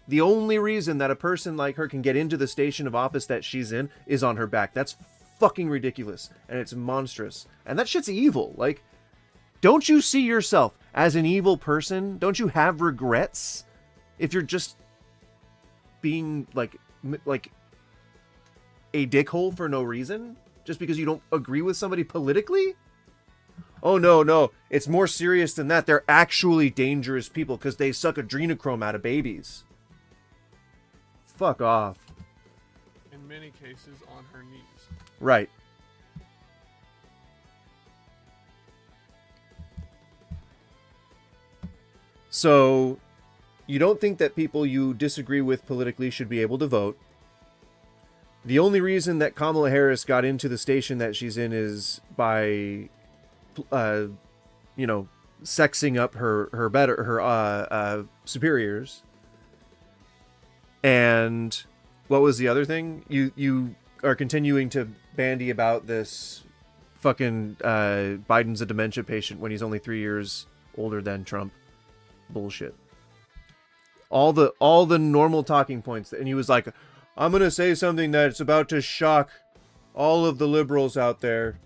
the only reason that a person like her can get into the station of office that she's in is on her back. That's fucking ridiculous, and it's monstrous. And that shit's evil. Like, don't you see yourself as an evil person? Don't you have regrets if you're just being like a dickhole for no reason? Just because you don't agree with somebody politically? Oh, no. It's more serious than that. They're actually dangerous people because they suck adrenochrome out of babies. Fuck off. In many cases, on her knees. Right. So, you don't think that people you disagree with politically should be able to vote. The only reason that Kamala Harris got into the station that she's in is by, sexing up her superiors. And what was the other thing? You are continuing to bandy about this fucking Biden's a dementia patient when he's only 3 years older than Trump. Bullshit. All the normal talking points, and he was like, I'm gonna say something that's about to shock all of the liberals out there.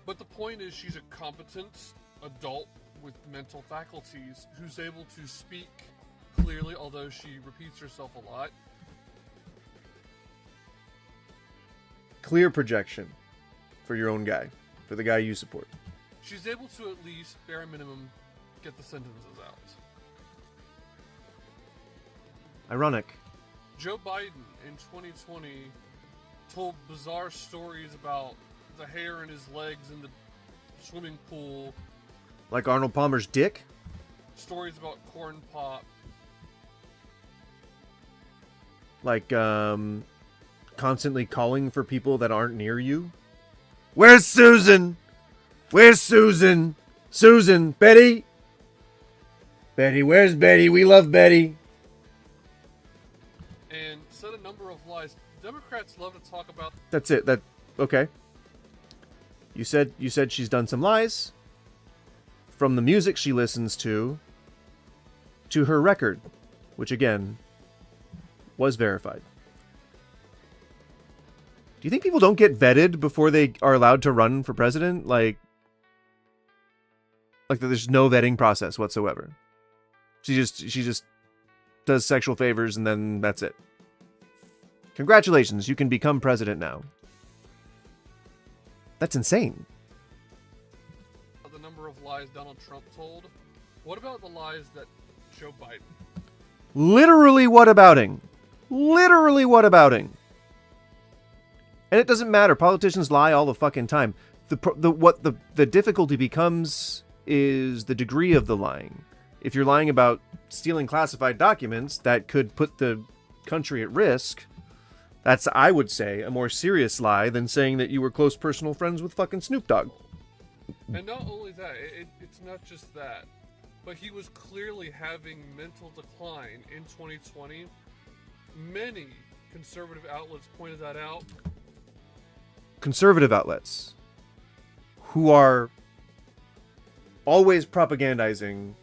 But the point is, she's a competent adult with mental faculties who's able to speak clearly, although she repeats herself a lot. Clear projection for your own guy, for the guy you support. She's able to at least, bare minimum, get the sentences out. Ironic. Joe Biden in 2020 told bizarre stories about the hair in his legs in the swimming pool. Like Arnold Palmer's dick? Stories about corn pop. Like, constantly calling for people that aren't near you. Where's Susan? Where's Susan? Susan, Betty? Betty, where's Betty? We love Betty. And said a number of lies. Democrats love to talk about. That's it. Okay. You said she's done some lies. From the music she listens to her record, which again was verified. Do you think people don't get vetted before they are allowed to run for president? Like there's no vetting process whatsoever. She just does sexual favors and then that's it. Congratulations, you can become president now. That's insane. The number of lies Donald Trump told. What about the lies that Joe Biden? Literally whatabouting. Literally whatabouting. And it doesn't matter. Politicians lie all the fucking time. The difficulty becomes is the degree of the lying. If you're lying about stealing classified documents that could put the country at risk, that's, I would say, a more serious lie than saying that you were close personal friends with fucking Snoop Dogg. And not only that, it's not just that, but he was clearly having mental decline in 2020. Many conservative outlets pointed that out. Conservative outlets who are always propagandizing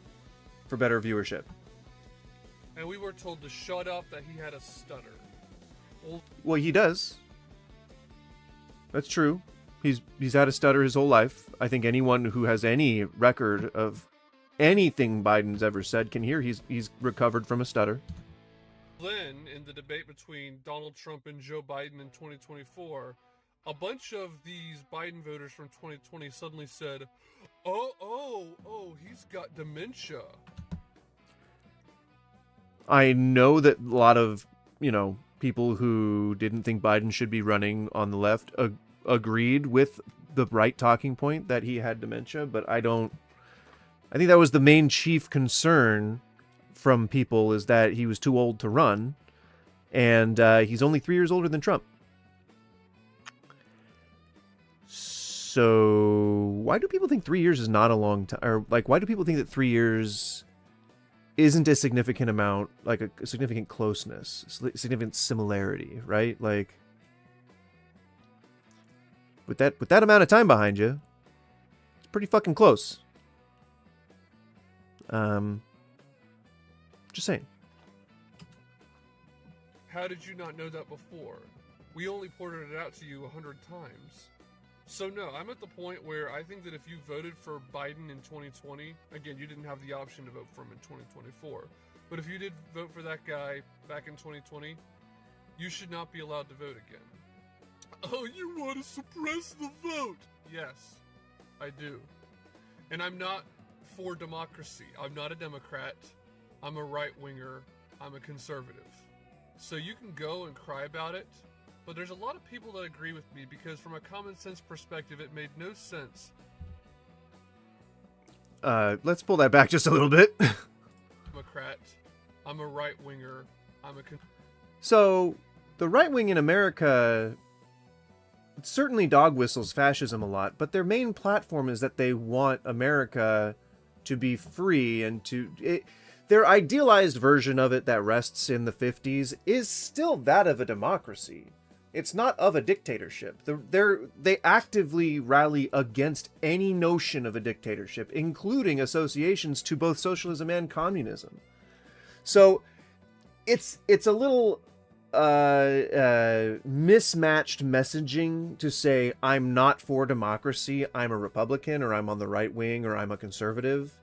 for better viewership. And we were told to shut up, that he had a stutter. Well, he does. That's true. He's had a stutter his whole life. I think anyone who has any record of anything Biden's ever said can hear he's recovered from a stutter. Then, in the debate between Donald Trump and Joe Biden in 2024, a bunch of these Biden voters from 2020 suddenly said, oh, he's got dementia. I know that a lot of, people who didn't think Biden should be running on the left agreed with the right talking point that he had dementia, but I think that was the main chief concern from people, is that he was too old to run, and he's only 3 years older than Trump. So why do people think 3 years is not a long time? Or why do people think that 3 years isn't a significant amount, like a significant closeness, significant similarity, right? Like, with that amount of time behind you, it's pretty fucking close. Just saying. How did you not know that before? We only pointed it out to you 100 times. So no, I'm at the point where I think that if you voted for Biden in 2020, again, you didn't have the option to vote for him in 2024, but if you did vote for that guy back in 2020, you should not be allowed to vote again. Oh, you want to suppress the vote? Yes, I do. And I'm not for democracy. I'm not a Democrat. I'm a right-winger. I'm a conservative. So you can go and cry about it, but there's a lot of people that agree with me, because from a common sense perspective, it made no sense. Let's pull that back just a little bit. Democrat. I'm a right-winger. So, the right wing in America certainly dog whistles fascism a lot, but their main platform is that they want America to be free and their idealized version of it that rests in the 50s is still that of a democracy. It's not of a dictatorship. They actively rally against any notion of a dictatorship, including associations to both socialism and communism. So it's a little mismatched messaging to say I'm not for democracy, I'm a Republican, or I'm on the right wing, or I'm a conservative.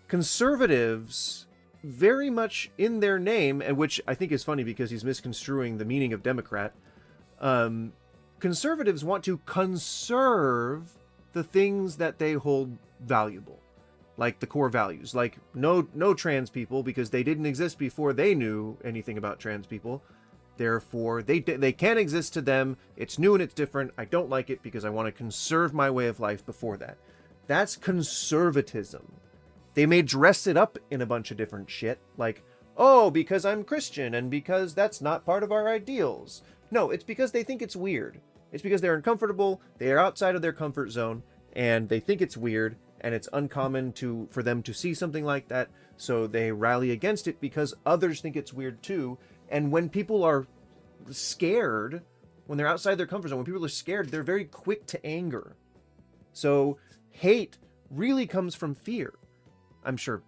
Conservatives, very much in their name, and which I think is funny because he's misconstruing the meaning of Democrat. Conservatives want to conserve the things that they hold valuable, like the core values, like no trans people, because they didn't exist before they knew anything about trans people. Therefore, they can't exist to them. It's new and it's different. I don't like it because I want to conserve my way of life before that. That's conservatism. They may dress it up in a bunch of different shit, like, oh, because I'm Christian and because that's not part of our ideals. No, it's because they think it's weird. It's because they're uncomfortable, they are outside of their comfort zone, and they think it's weird, and it's uncommon for them to see something like that, so they rally against it because others think it's weird too. And when people are scared, when they're outside their comfort zone, when people are scared, they're very quick to anger. So hate really comes from fear. I'm sure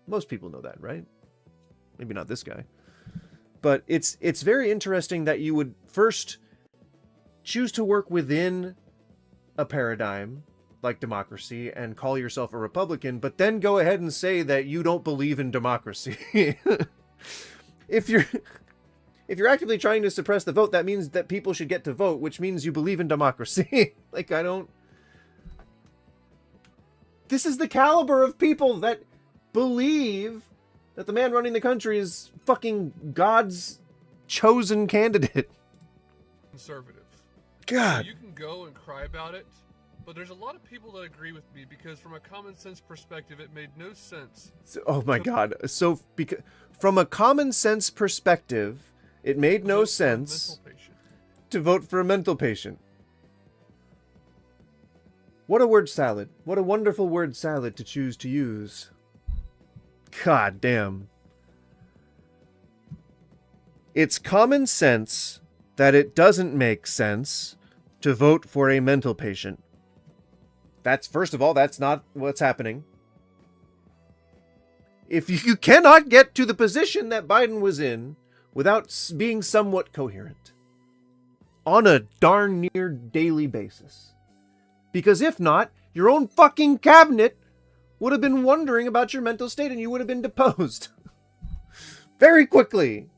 most people know that, right? Maybe not this guy. But it's very interesting that you would first choose to work within a paradigm like democracy and call yourself a Republican, but then go ahead and say that you don't believe in democracy. If you're actively trying to suppress the vote, that means that people should get to vote, which means you believe in democracy. Like, I don't... This is the caliber of people that believe that the man running the country is fucking God's chosen candidate. Conservative. God. So you can go and cry about it, but there's a lot of people that agree with me because from a common sense perspective, it made no sense. Oh my God. So, from a common sense perspective, it made no sense to vote for a mental patient. What a word salad. What a wonderful word salad to choose to use. God damn. It's common sense that it doesn't make sense to vote for a mental patient. That's, first of all, that's not what's happening. If you cannot get to the position that Biden was in without being somewhat coherent on a darn near daily basis. Because if not, your own fucking cabinet would have been wondering about your mental state and you would have been deposed. Very quickly.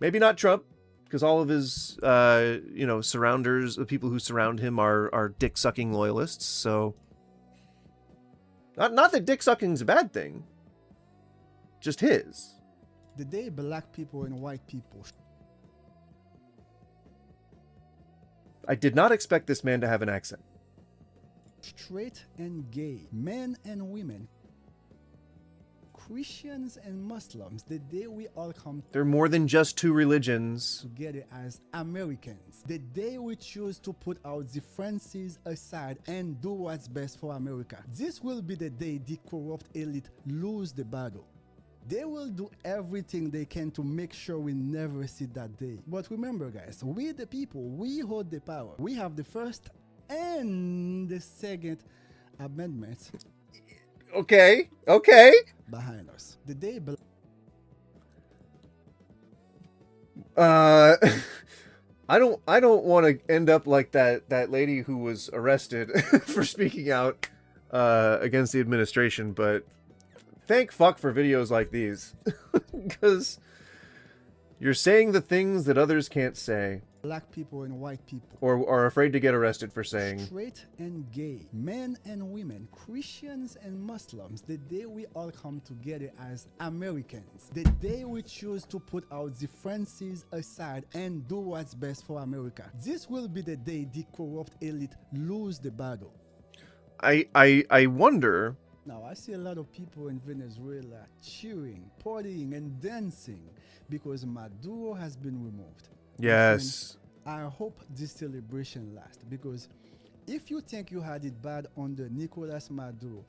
Maybe not Trump, because all of his, surrounders, the people who surround him are dick-sucking loyalists, so... Not that dick-sucking's a bad thing. Just his. The day black people and white people... I did not expect this man to have an accent. Straight and gay, men and women, Christians and Muslims, the day we all come They're more than just two religions. together as Americans, the day we choose to put our differences aside and do what's best for America. This will be the day the corrupt elite lose the battle. They will do everything they can to make sure we never see that day. But remember, guys, we the people, we hold the power. We have the First and the Second Amendments. Okay. Behind us. The day... I don't want to end up like that lady who was arrested for speaking out against the administration, but thank fuck for videos like these. Because you're saying the things that others can't say. Black people and white people. Or are afraid to get arrested for saying. Straight and gay, men and women, Christians and Muslims, the day we all come together as Americans. The day we choose to put our differences aside and do what's best for America. This will be the day the corrupt elite lose the battle. I wonder... Now, I see a lot of people in Venezuela cheering, partying, and dancing because Maduro has been removed. Yes. And I hope this celebration lasts because if you think you had it bad under Nicolas Maduro,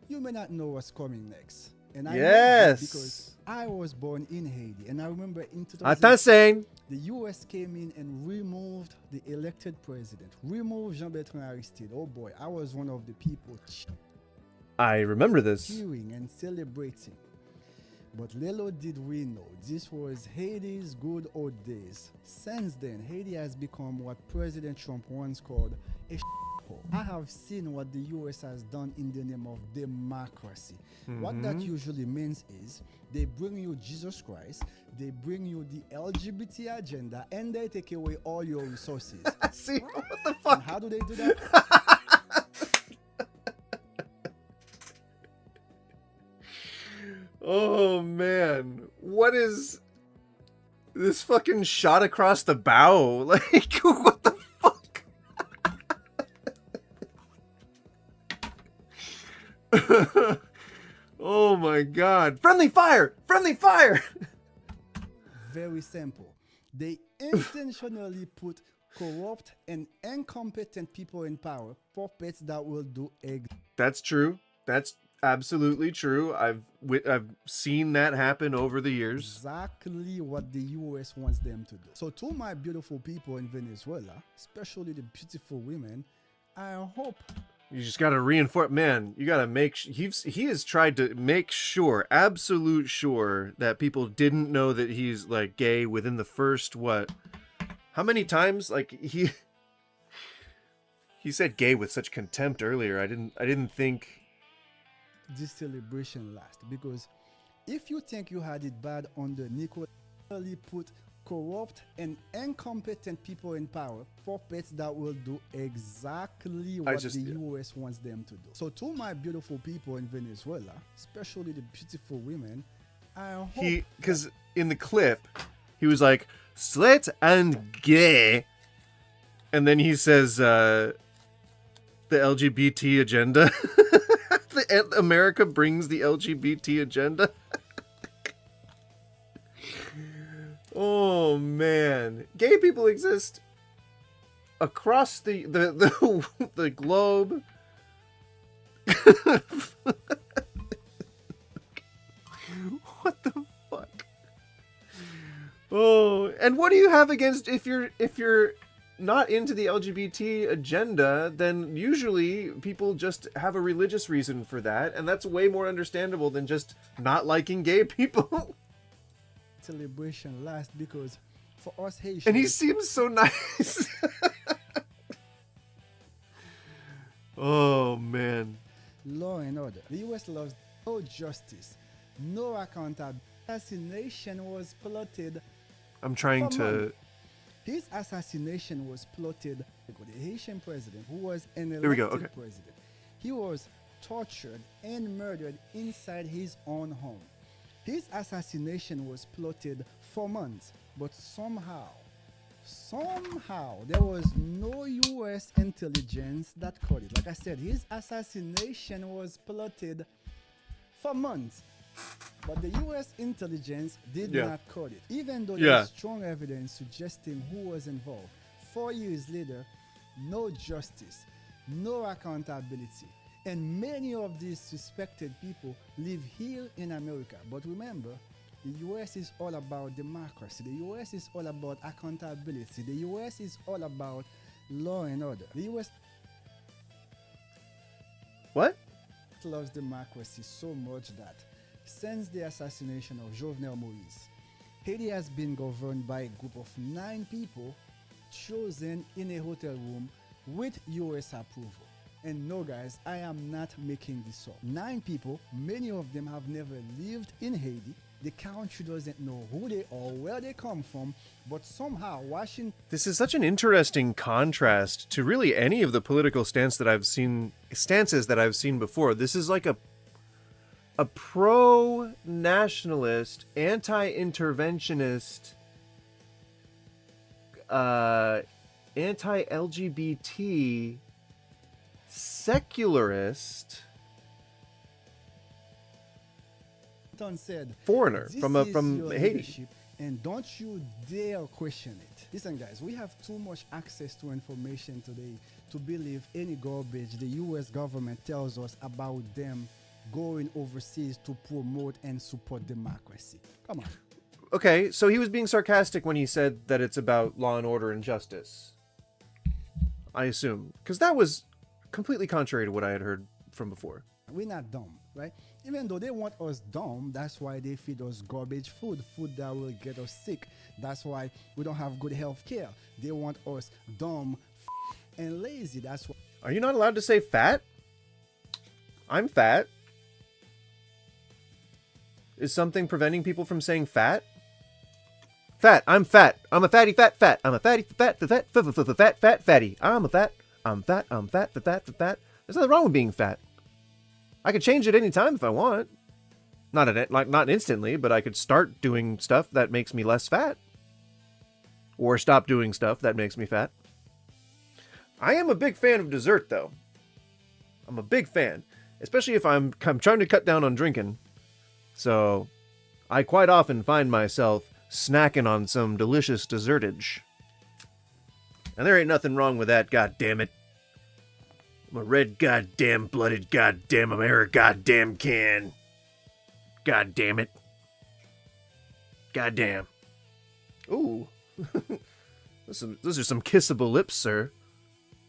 you may not know what's coming next. And I know this because I was born in Haiti, and I remember in 2000, the U.S. came in and removed the elected president, removed Jean-Bertrand Aristide. Oh boy, I was one of the people I remember this. cheering and celebrating. But little did we know, this was Haiti's good old days. Since then, Haiti has become what President Trump once called a shithole. I have seen what the US has done in the name of democracy. What that usually means is they bring you Jesus Christ, they bring you the LGBT agenda, and they take away all your resources. See, what the fuck? And how do they do that? Oh man, what is this fucking shot across the bow? Like, what the fuck? Oh my God. Friendly fire! Friendly fire! Very simple. They intentionally put corrupt and incompetent people in power, puppets that will do That's true. That's absolutely true. I've seen that happen over the years. exactly what the US wants them to do. So to my beautiful people in Venezuela, especially the beautiful women, I hope You just got to reinforce, man. You got to make. He has tried to make sure, absolute sure, that people didn't know that he's like gay within the first what? How many times? Like he said gay with such contempt earlier. I didn't think this celebration last, because if you think you had it bad under Nicolas, put corrupt and incompetent people in power, puppets that will do exactly what the US wants them to do. So to my beautiful people in Venezuela, especially the beautiful women, I hope because in the clip he was like slit and gay, and then he says the LGBT agenda. America brings the LGBT agenda. Oh man, gay people exist across the globe. What the fuck? Oh, and what do you have against if you're not into the LGBT agenda? Then usually people just have a religious reason for that, and that's way more understandable than just not liking gay people. Celebration last, because for us Haitians, and he seems so nice. Oh man, law and order. The US loves no justice, no accountability. Assassination was plotted. I'm trying to. His assassination was plotted with the Haitian president, who was an elected president. He was tortured and murdered inside his own home. His assassination was plotted for months, but somehow there was no US intelligence that caught it. Like I said, his assassination was plotted for months, but the US intelligence did not caught it, even though there was strong evidence suggesting who was involved. 4 years later, no justice, no accountability. And many of these suspected people live here in America. But remember, the US is all about democracy. The US is all about accountability. The US is all about law and order. The US loves democracy so much that since the assassination of Jovenel Moïse, Haiti has been governed by a group of 9 people chosen in a hotel room with US approval. And no guys, I am not making this up. 9 people, many of them have never lived in Haiti. The country doesn't know who they are, where they come from, but somehow Washington... This is such an interesting contrast to really any of the political stances that I've seen before. This is like a pro-nationalist, anti-interventionist, anti-LGBT, secularist said, foreigner from Haiti, and don't you dare question it. Listen guys, we have too much access to information today to believe any garbage the US government tells us about them going overseas to promote and support democracy. Come on. Okay, so he was being sarcastic when he said that it's about law and order and justice, I assume, because that was completely contrary to what I had heard from before. We're not dumb, right? Even though they want us dumb, that's why they feed us garbage food that will get us sick. That's why we don't have good health care. They want us dumb and lazy. That's why. Are you not allowed to say fat? I'm fat. Is something preventing people from saying fat? Fat. I'm fat. I'm a fatty fat fat. I'm a fatty fat fat fatty. I'm fat. There's nothing wrong with being fat. I could change it anytime if I want. Not instantly, but I could start doing stuff that makes me less fat. Or stop doing stuff that makes me fat. I am a big fan of dessert, though. I'm a big fan. especially if I'm trying to cut down on drinking. So I quite often find myself snacking on some delicious dessertage. And there ain't nothing wrong with that, goddammit. I'm a red goddamn blooded goddamn America goddamn can. Goddammit. Goddamn. Ooh. Those are some kissable lips, sir.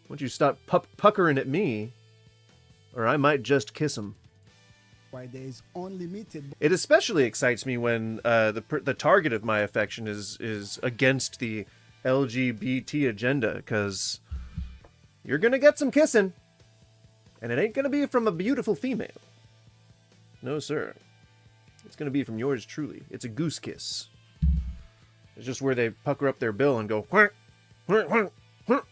Why don't you stop puckering at me, or I might just kiss them. Why there is unlimited. It especially excites me when the target of my affection is against the LGBT agenda, because you're gonna get some kissing, and it ain't gonna be from a beautiful female. No, sir. It's gonna be from yours truly. It's a goose kiss. It's just where they pucker up their bill and go, "Quack, quack, quack, quack."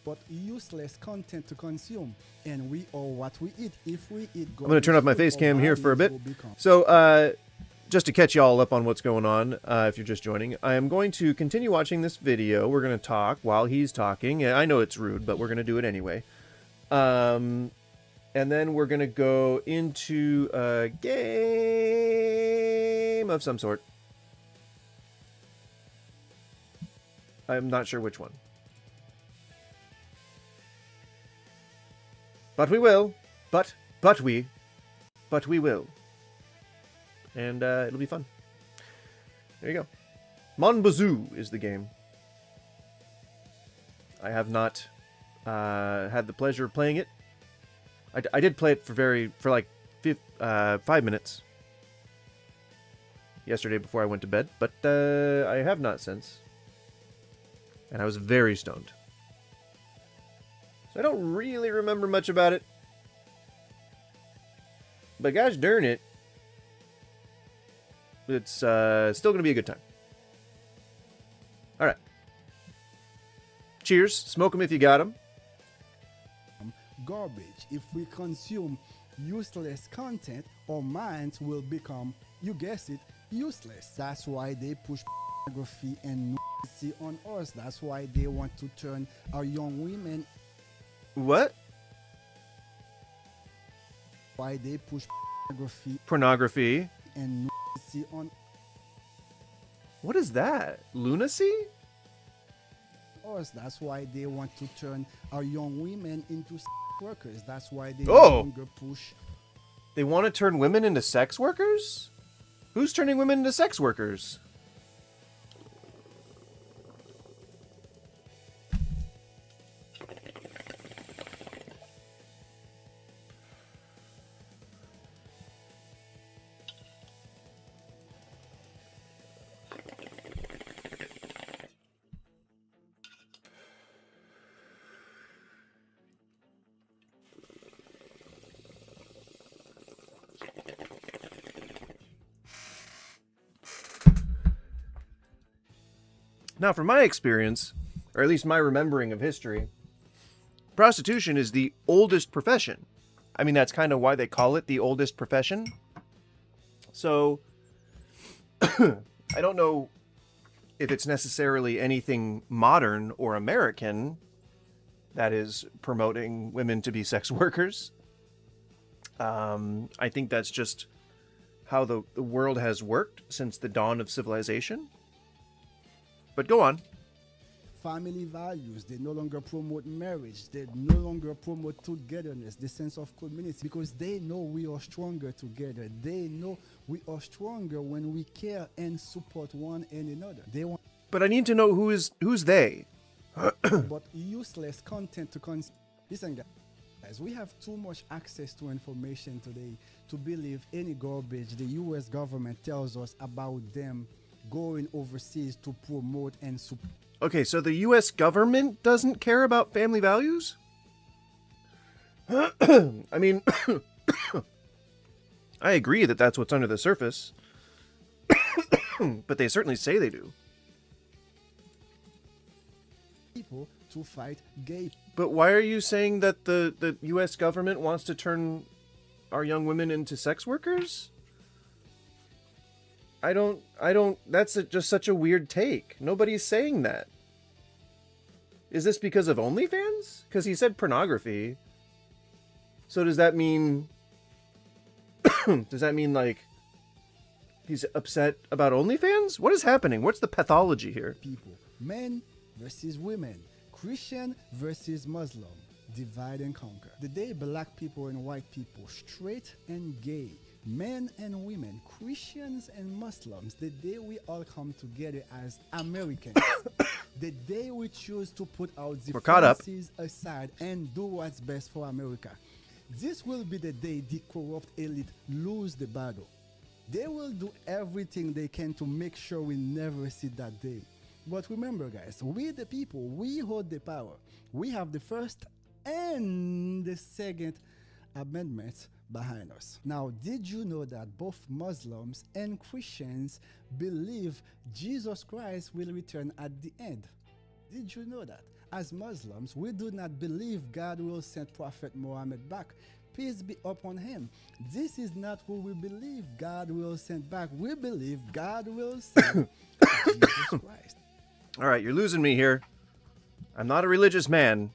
But useless content to consume, and we are what we eat. If we eat, I'm going to turn off my face cam here for a bit. So, just to catch you all up on what's going on, if you're just joining, I am going to continue watching this video. We're going to talk while he's talking. I know it's rude, but we're going to do it anyway. And then we're going to go into a game of some sort. I'm not sure which one. But we will. But we will. And it'll be fun. There you go. Mon Bazoo is the game. I have not had the pleasure of playing it. I did play it for like 5 minutes yesterday before I went to bed, but I have not since. And I was very stoned. So I don't really remember much about it. But gosh darn it, it's still going to be a good time. Alright. Cheers. Smoke them if you got them. Garbage. If we consume useless content, our minds will become, you guessed it, useless. That's why they push pornography and nudity on us. That's why they want to turn our young women. What? Why they push pornography and nudity on. What is that? Lunacy? Us. That's why they want to turn our young women into workers. That's why they no longer push. They want to turn women into sex workers? Who's turning women into sex workers? Now, from my experience, or at least my remembering of history, prostitution is the oldest profession. I mean, that's kind of why they call it the oldest profession. So, I don't know if it's necessarily anything modern or American that is promoting women to be sex workers. I think that's just how the world has worked since the dawn of civilization. But go on. Family values, they no longer promote marriage, they no longer promote togetherness, the sense of community, because they know we are stronger together. They know we are stronger when we care and support one and another. They want. But I need to know who's they. But useless content to consume. Listen, guys, we have too much access to information today to believe any garbage the U.S. government tells us about them going overseas to promote and support. Okay, so the U.S. government doesn't care about family values? I mean, I agree that that's what's under the surface. But they certainly say they do. People to fight gay. But why are you saying that the U.S. government wants to turn our young women into sex workers? I don't, that's just such a weird take. Nobody's saying that. Is this because of OnlyFans? Because he said pornography. So does that mean... does that mean, like, he's upset about OnlyFans? What is happening? What's the pathology here? People, men versus women, Christian versus Muslim, divide and conquer. The day black people and white people, straight and gay, men and women, Christians and Muslims, the day we all come together as Americans, the day we choose to put our differences aside and do what's best for America, this will be the day the corrupt elite lose the battle. They will do everything they can to make sure we never see that day. But remember, guys, we the people, we hold the power. We have the First and the Second Amendments behind us. Now, did you know that both Muslims and Christians believe Jesus Christ will return at the end? Did you know that? As Muslims, we do not believe God will send Prophet Muhammad back. Peace be upon him. This is not who we believe God will send back. We believe God will send Jesus Christ. All right, you're losing me here. I'm not a religious man.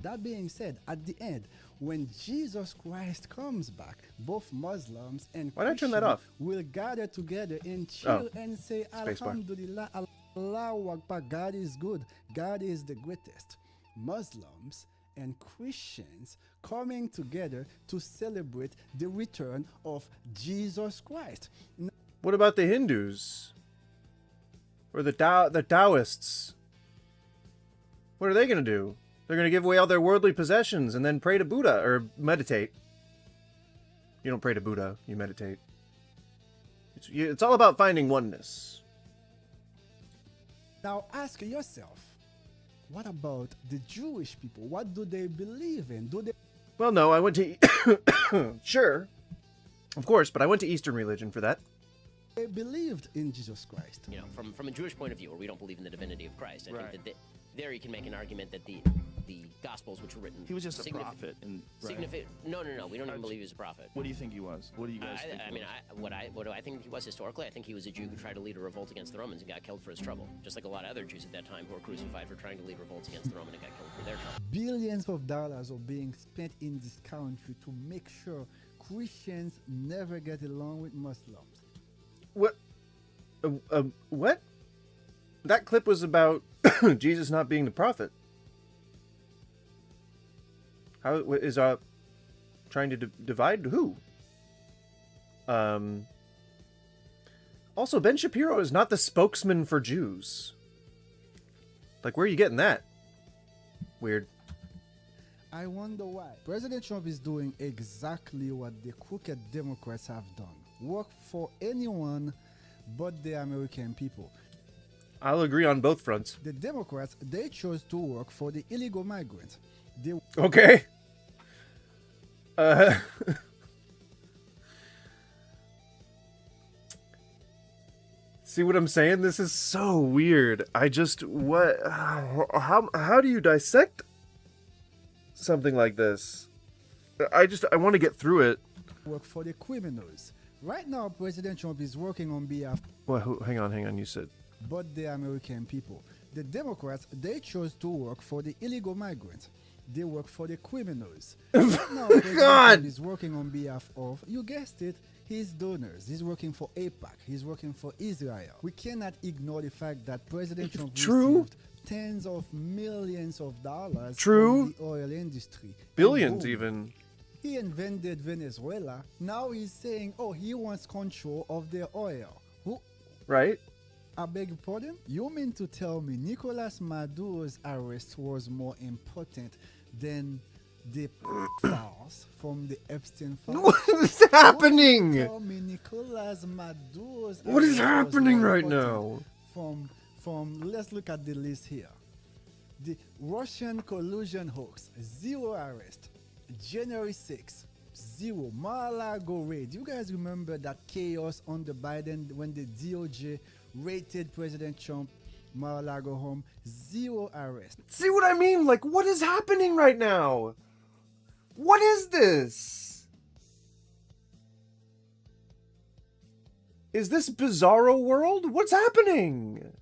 That being said, at the end, when Jesus Christ comes back, both Muslims and Christians will gather together and cheer and say, Alhamdulillah, Allahu Akbar, God is good, God is the greatest. Muslims and Christians coming together to celebrate the return of Jesus Christ. What about the Hindus? Or the Taoists? What are they going to do? They're going to give away all their worldly possessions and then pray to Buddha, or meditate. You don't pray to Buddha, you meditate. It's all about finding oneness. Now ask yourself, what about the Jewish people? What do they believe in? Do they... Well, no, I went to... Sure, of course, but I went to Eastern religion for that. They believed in Jesus Christ. You know, from a Jewish point of view, where we don't believe in the divinity of Christ, I think that there you can make an argument that the Gospels, which were written... He was just a prophet. No, we don't even believe he was a prophet. What do you think he was? What do you guys think? What do I think he was historically? I think he was a Jew who tried to lead a revolt against the Romans and got killed for his trouble. Just like a lot of other Jews at that time who were crucified for trying to lead revolts against the Romans and got killed for their trouble. Billions of dollars are being spent in this country to make sure Christians never get along with Muslims. What? What? That clip was about Jesus not being the prophet. How is trying to divide who? Also, Ben Shapiro is not the spokesman for Jews. Like, where are you getting that? Weird. I wonder why. President Trump is doing exactly what the crooked Democrats have done. Work for anyone but the American people. I'll agree on both fronts. The Democrats, they chose to work for the illegal migrants. Okay. See what I'm saying? This is so weird. How do you dissect something like this? I want to get through it. Work for the criminals. Right now, President Trump is working on behalf... Well, hang on, you said... But the American people. The Democrats, they chose to work for the illegal migrants. They work for the criminals. Right now, President Trump is working on behalf of, you guessed it, his donors. He's working for AIPAC. He's working for Israel. We cannot ignore the fact that President Trump received tens of millions of dollars from the oil industry. Billions even. He invented Venezuela. Now he's saying, he wants control of their oil. Right? I beg your pardon? You mean to tell me Nicolas Maduro's arrest was more important than the files from the Epstein files? What is happening? Tell me Nicolas Maduro's what is happening right now? From let's look at the list here. The Russian collusion hoax, 0 arrest. January 6, 0. Mar-a-Lago raid. You guys remember that chaos under Biden when the DOJ raided President Trump Mar-a-Lago home? 0 arrest. See what I mean? Like, what is happening right now? What is this? Is this bizarro world? What's happening?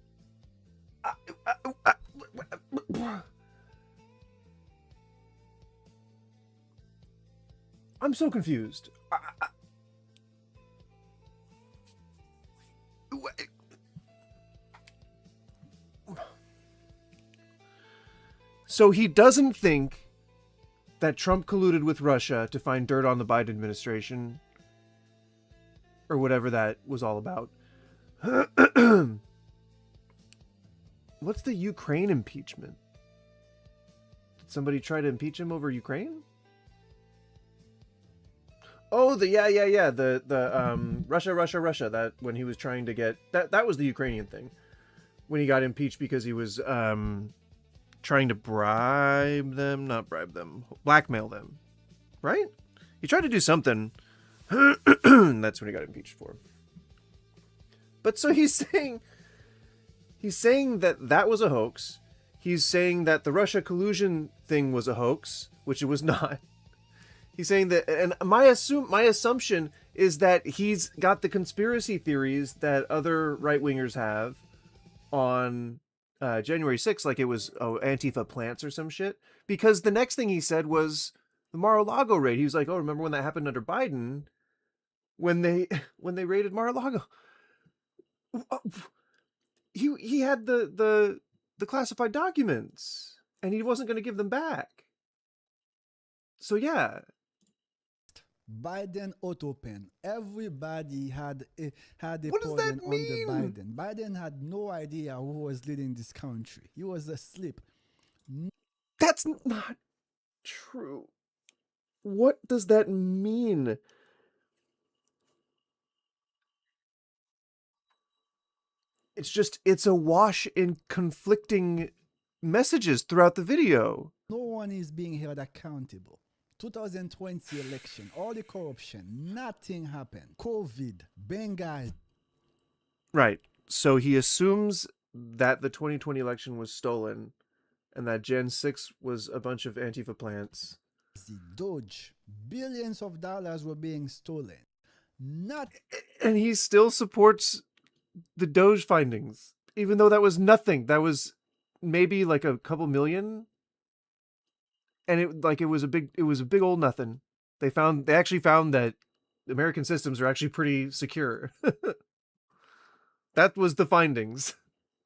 I'm so confused. So he doesn't think that Trump colluded with Russia to find dirt on the Biden administration, or whatever that was all about. What's the Ukraine impeachment? Did somebody try to impeach him over Ukraine? Oh, the Russia. That when he was trying to get that was the Ukrainian thing. When he got impeached because he was trying to blackmail them, right? He tried to do something. That's when he got impeached for. But so he's saying that was a hoax. He's saying that the Russia collusion thing was a hoax, which it was not. He's saying that, and my assumption is that he's got the conspiracy theories that other right-wingers have on January 6th, like it was Antifa plants or some shit. Because the next thing he said was the Mar-a-Lago raid. He was like, "Oh, remember when that happened under Biden? When they raided Mar-a-Lago? He had the classified documents, and he wasn't going to give them back. So yeah." Biden open. Everybody had a What does that polling mean? under Biden. Biden had no idea who was leading this country. He was asleep. That's not true. What does that mean? It's a wash in conflicting messages throughout the video. No one is being held accountable. 2020 election, all the corruption, nothing happened. COVID, Benghazi. Right. So he assumes that the 2020 election was stolen and that Gen 6 was a bunch of Antifa plants. Doge, billions of dollars were being stolen. And he still supports the Doge findings, even though that was nothing. That was maybe like a couple million. And it was a big old nothing. They actually found that American systems are actually pretty secure. That was the findings.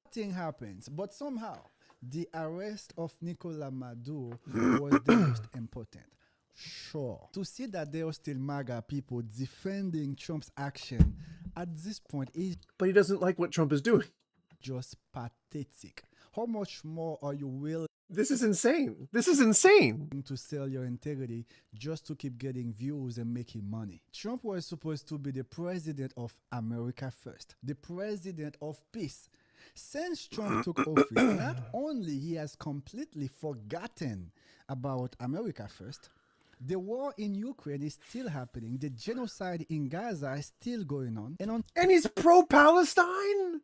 Nothing happens, but somehow the arrest of Nicolas Maduro was the most important. Sure, to see that there are still MAGA people defending Trump's action at this point is... But he doesn't like what Trump is doing. Just pathetic. How much more are you willing... This is insane. This is insane. ...to sell your integrity just to keep getting views and making money? Trump was supposed to be the president of America first, the president of peace. Since Trump took office, not only he has completely forgotten about America first, the war in Ukraine is still happening, the genocide in Gaza is still going on, and he's pro-Palestine?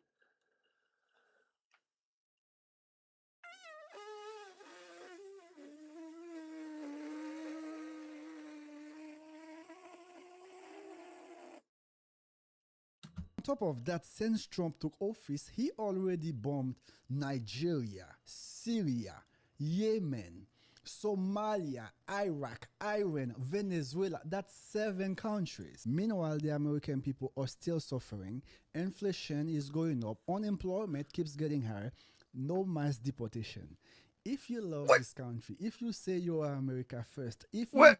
On top of that, since Trump took office, he already bombed Nigeria, Syria, Yemen, Somalia, Iraq, Iran, Venezuela. That's 7 countries. Meanwhile, the American people are still suffering. Inflation is going up. Unemployment keeps getting higher. No mass deportation. If you love this country, if you say you are America first, if you...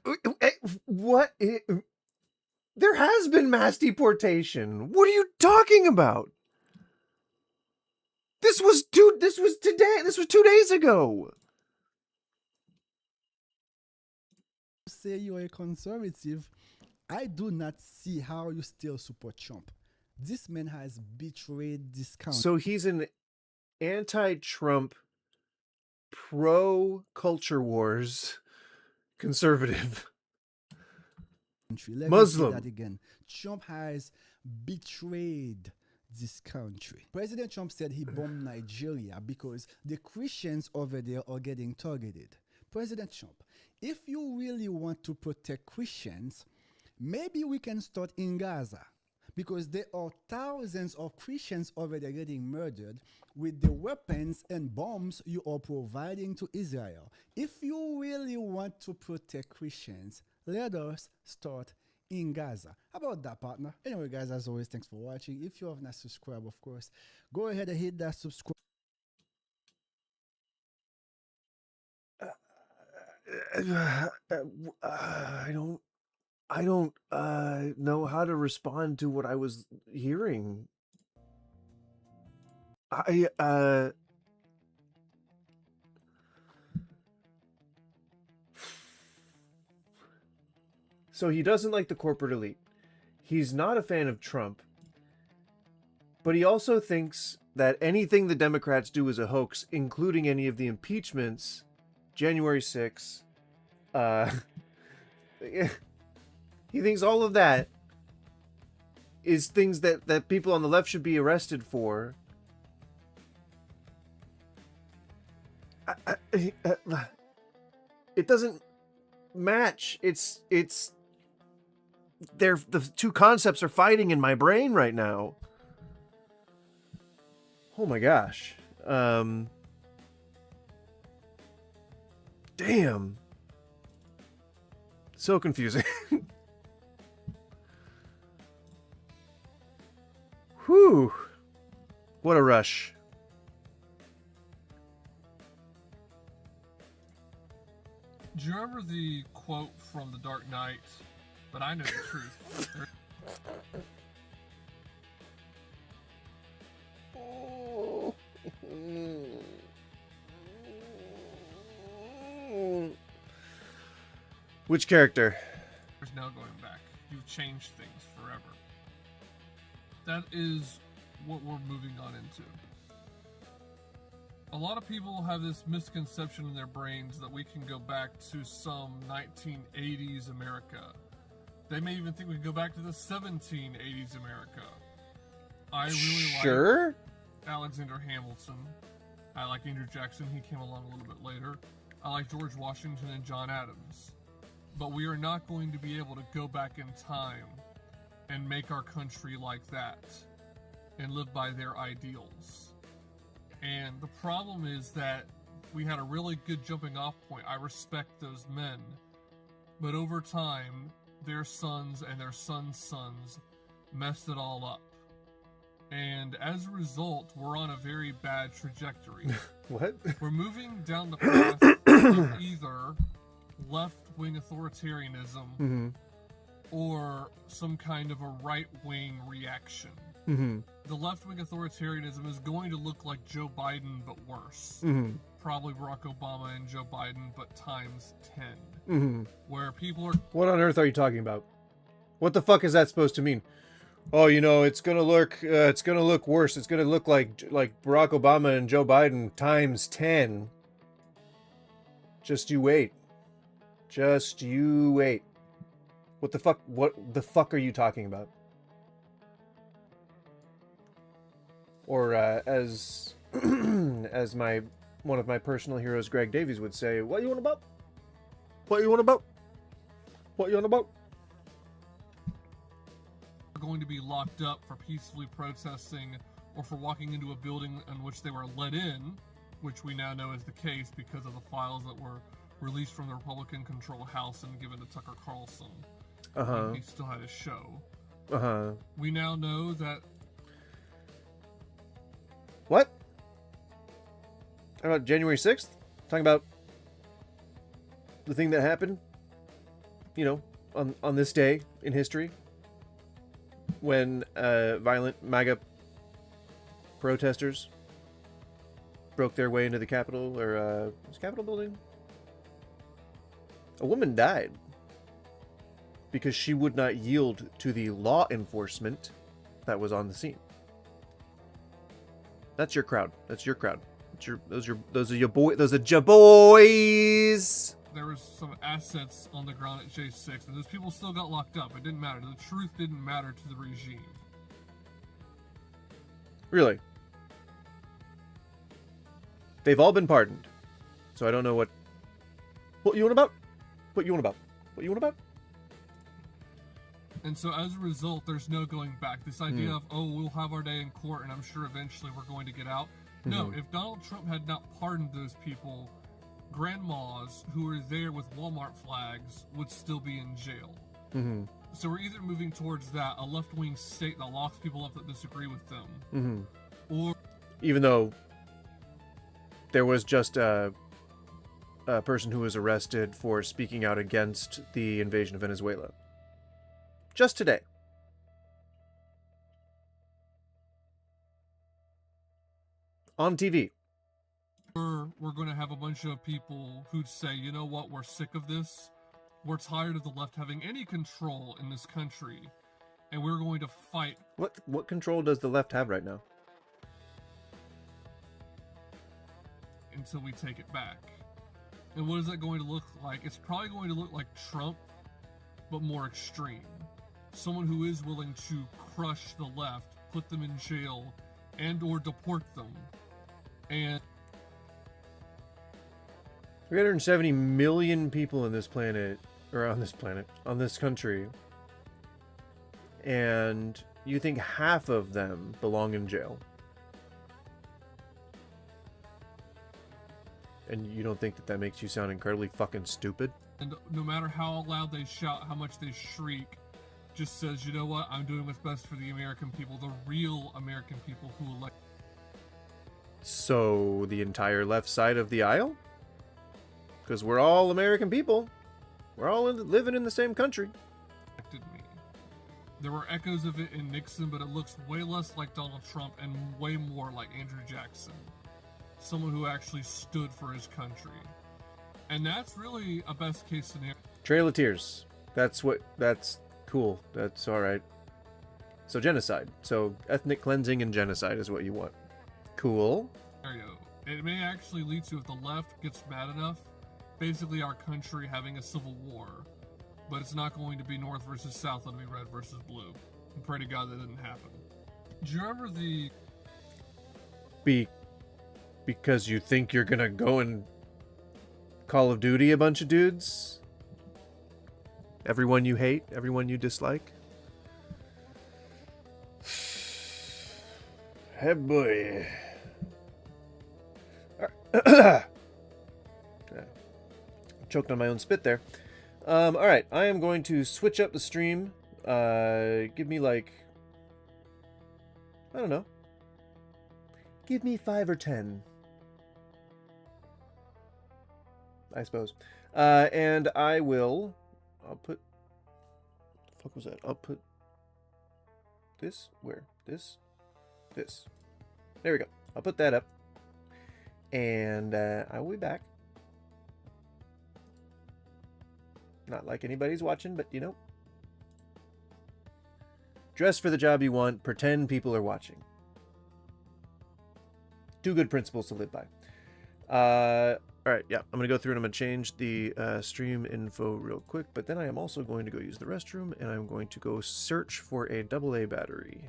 What? There has been mass deportation. What are you talking about? This was today. This was 2 days ago. Say you're a conservative, I do not see how you still support Trump. This man has betrayed this country. So he's an anti-Trump, pro-culture wars conservative. Muslim. That again. Trump has betrayed this country. President Trump said he bombed Nigeria because the Christians over there are getting targeted. President Trump, if you really want to protect Christians, maybe we can start in Gaza, because there are thousands of Christians over there getting murdered with the weapons and bombs you are providing to Israel. If you really want to protect Christians, let us start in Gaza. How about that, partner? Anyway, guys, as always, thanks for watching. If you have not subscribed, of course, go ahead and hit that subscribe. I don't know how to respond to what I was hearing. So he doesn't like the corporate elite. He's not a fan of Trump. But he also thinks that anything the Democrats do is a hoax, including any of the impeachments, January 6th. He thinks all of that is things that people on the left should be arrested for. It doesn't match. The two concepts are fighting in my brain right now. Oh my gosh. Damn. So confusing. Whew. What a rush. Do you remember the quote from The Dark Knight? But I know the truth. Which character? There's no going back. You've changed things forever. That is what we're moving on into. A lot of people have this misconception in their brains that we can go back to some 1980s America. They may even think we can go back to the 1780s America. I really like Alexander Hamilton. I like Andrew Jackson. He came along a little bit later. I like George Washington and John Adams. But we are not going to be able to go back in time and make our country like that and live by their ideals. And the problem is that we had a really good jumping off point. I respect those men. But over time, their sons and their sons' sons messed it all up. And as a result, we're on a very bad trajectory. What? We're moving down the path of either left-wing authoritarianism or some kind of a right-wing reaction. The left-wing authoritarianism is going to look like Joe Biden, but worse. Probably Barack Obama and Joe Biden, but times 10. Where people are... What on earth are you talking about? What the fuck is that supposed to mean? Oh, you know, it's gonna look worse. It's gonna look like Barack Obama and Joe Biden times 10. Just you wait. Just you wait. What the fuck are you talking about? Or as one of my personal heroes, Greg Davies, would say, "What you on about? What you on about? What you on about?" Are going to be locked up for peacefully protesting or for walking into a building in which they were let in, which we now know is the case because of the files that were released from the Republican-controlled House and given to Tucker Carlson. He still had his show. We now know that... What? Talking about January 6th? Talking about the thing that happened, you know, on this day in history, when violent MAGA protesters broke their way into the Capitol, or was Capitol building? A woman died because she would not yield to the law enforcement that was on the scene. That's your crowd. That's your crowd. Those are your boys. There was some assets on the ground at J6, and those people still got locked up. It didn't matter. The truth didn't matter to the regime. Really? They've all been pardoned. So I don't know what you want about? What you want about? What you want about? And so as a result, there's no going back. This idea of, oh, we'll have our day in court and I'm sure eventually we're going to get out. No, if Donald Trump had not pardoned those people, grandmas who are there with Walmart flags would still be in jail. Mm-hmm. So we're either moving towards that, a left-wing state that locks people up that disagree with them, Mm-hmm. or even though there was just a person who was arrested for speaking out against the invasion of Venezuela. Just today. On TV. we're going to have a bunch of people who'd say, you know what, we're sick of this. We're tired of the left having any control in this country, and we're going to fight. What control does the left have right now? Until we take it back. And what is that going to look like? It's probably going to look like Trump, but more extreme. Someone who is willing to crush the left, put them in jail, and or deport them. And 370 million people on this planet, or on this country, and you think half of them belong in jail? And you don't think that that makes you sound incredibly fucking stupid? And no matter how loud they shout, how much they shriek, just says, you know what, I'm doing what's best for the American people, the real American people who elect. So, the entire left side of the aisle? Because we're all American people. We're all living in the same country. Me. There were echoes of it in Nixon, but it looks way less like Donald Trump and way more like Andrew Jackson. Someone who actually stood for his country. And that's really a best case scenario. Trail of Tears. That's cool. That's alright. So genocide. So ethnic cleansing and genocide is what you want. Cool. It may actually lead to, if the left gets mad enough, basically our country having a civil war. But it's not going to be North versus South, it'll be red versus blue. And pray to God that didn't happen. Do you remember the... Because you think you're gonna go and Call of Duty a bunch of dudes? Everyone you hate? Everyone you dislike? Hey boy. Choked on my own spit there. Alright, I am going to switch up the stream. Give me like... I don't know. Give me 5 or 10. I suppose. And I will... I'll put... What the fuck was that? I'll put... This? Where? This? This. There we go. I'll put that up. And I will be back. Not like anybody's watching, but you know. Dress for the job you want. Pretend people are watching. 2 good principles to live by. Alright, yeah. I'm going to go through and I'm going to change the stream info real quick. But then I am also going to go use the restroom. And I'm going to go search for a AA battery.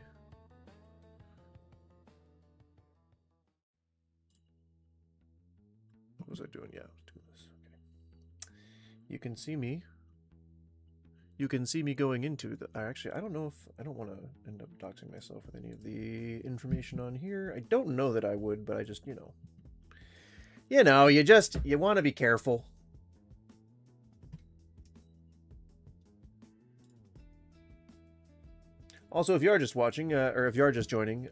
What was I doing? Yeah, I was doing this. Okay. You can see me. You can see me going into the... Actually, I don't know if... I don't want to end up doxing myself with any of the information on here. I don't know that I would, but I just, you know. You know, you want to be careful. Also, if you are just watching, or if you are just joining,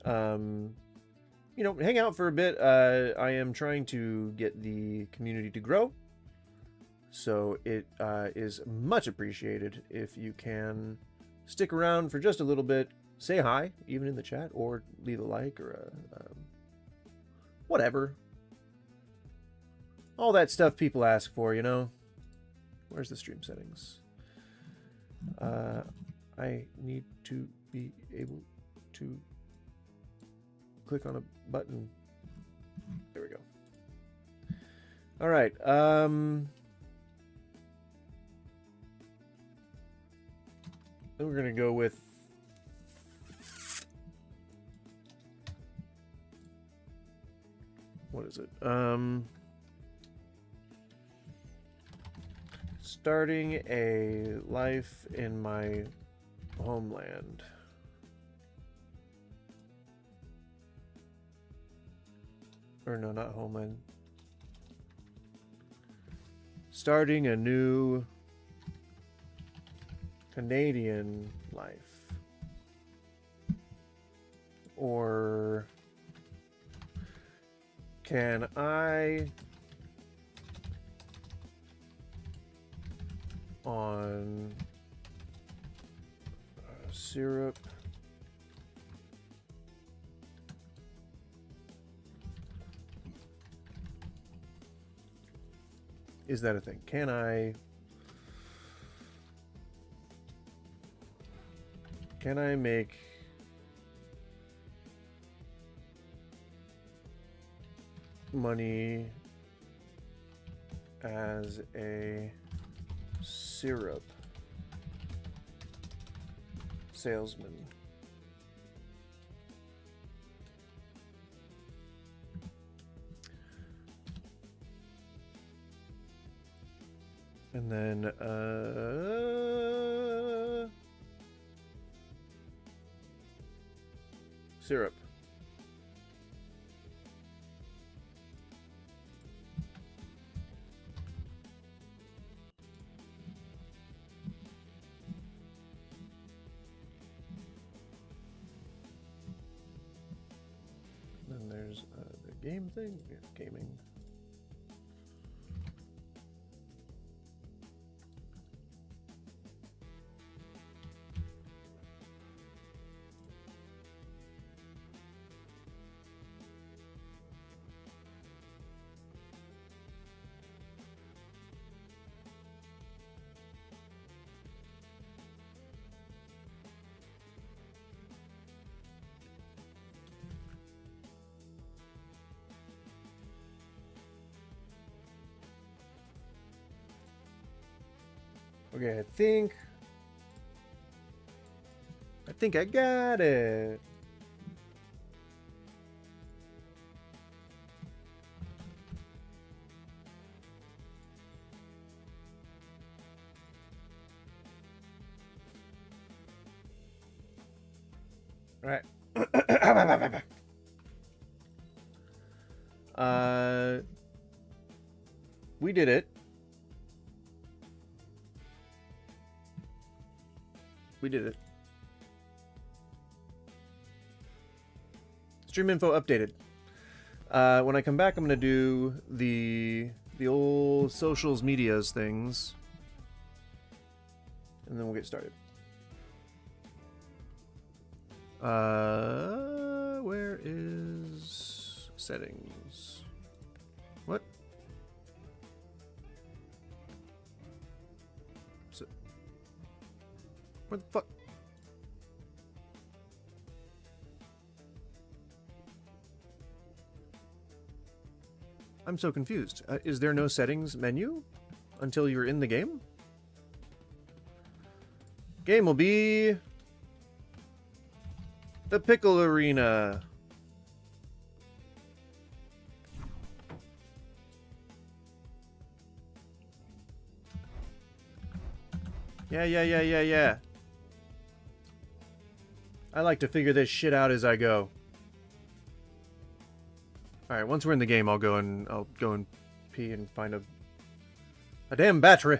you know, hang out for a bit. I am trying to get the community to grow. So it is much appreciated if you can stick around for just a little bit, say hi, even in the chat, or leave a like or whatever. All that stuff people ask for, you know. Where's the stream settings? I need to be able to click on a button. There we go. All right. Then we're going to go with... What is it? Starting a life in my homeland. Or no, not homeland. Starting a new Canadian life. Or can I on syrup is that a thing? Can I make money as a syrup salesman? And then syrup. Then there's the game thing. Yeah, gaming. Okay, I think I got it. All right. We did it. We did it. Stream info updated. When I come back, I'm gonna do the old socials medias things, and then we'll get started. Where is settings? What? So, where the fuck? I'm so confused. Is there no settings menu until you're in the game? Game will be the Pickle Arena. Yeah. I like to figure this shit out as I go. All right, once we're in the game, I'll go and pee and find a damn battery.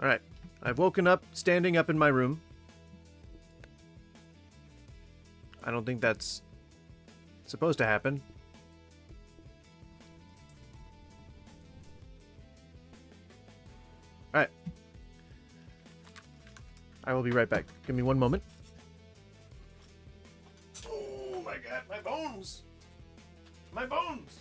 All right, I've woken up, standing up in my room. I don't think that's supposed to happen. All right. I will be right back. Give me one moment. Oh my god, my bones! My bones!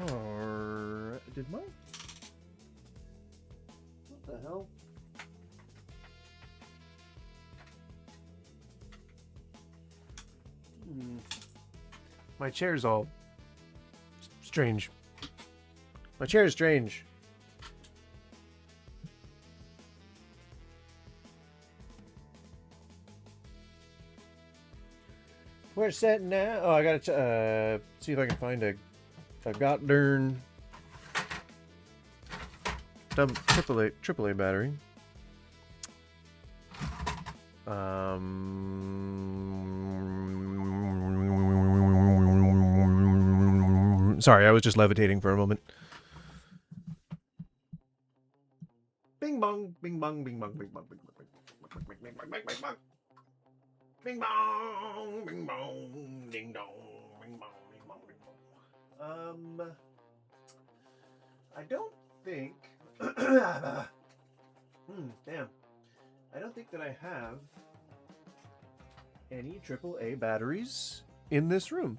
Alright, did my... What the hell? My chair's all strange. My chair is strange. Where's that now? Oh, I gotta see if I can find a goddamn AAA battery. Sorry, I was just levitating for a moment. Bing bong, bing bong, bing bong, bing bong, bing bong, bing bong, bing bong, bing bong. Bing bong, bing bong, ding dong, bing bong, bing bong, bing bong. I don't think. Damn. I don't think that I have any AAA batteries in this room.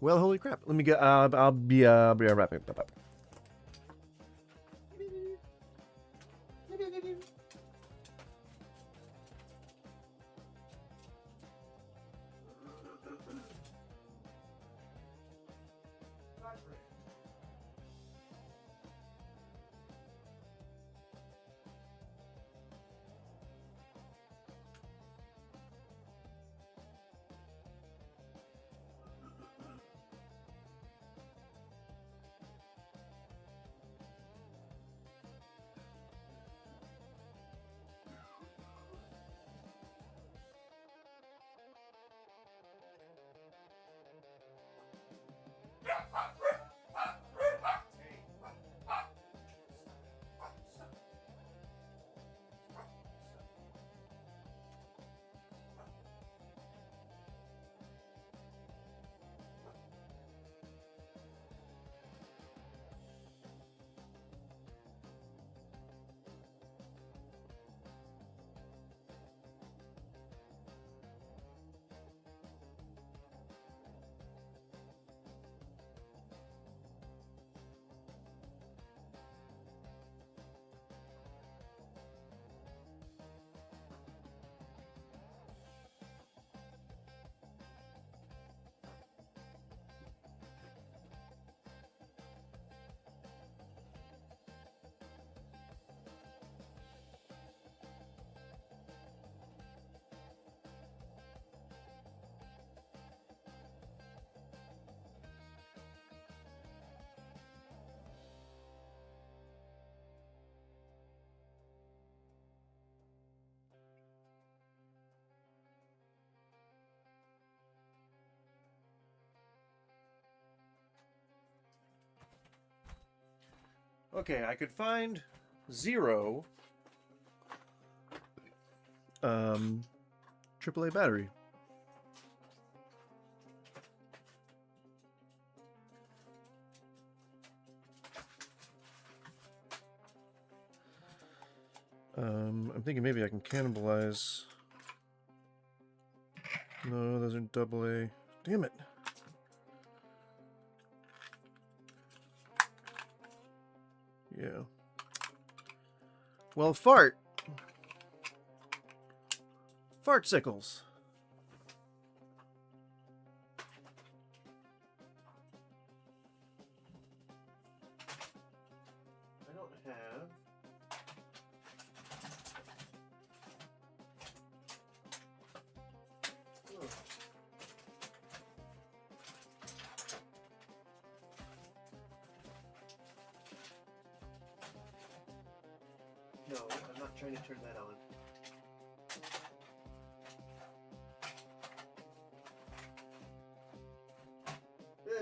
Well, holy crap! Let me get. I'll be right back. Okay, I could find 0 AAA battery. I'm thinking maybe I can cannibalize. No, those are AA. Damn it. Yeah. Well, fartsickles. I don't have. Oh. No, I'm not trying to turn that on.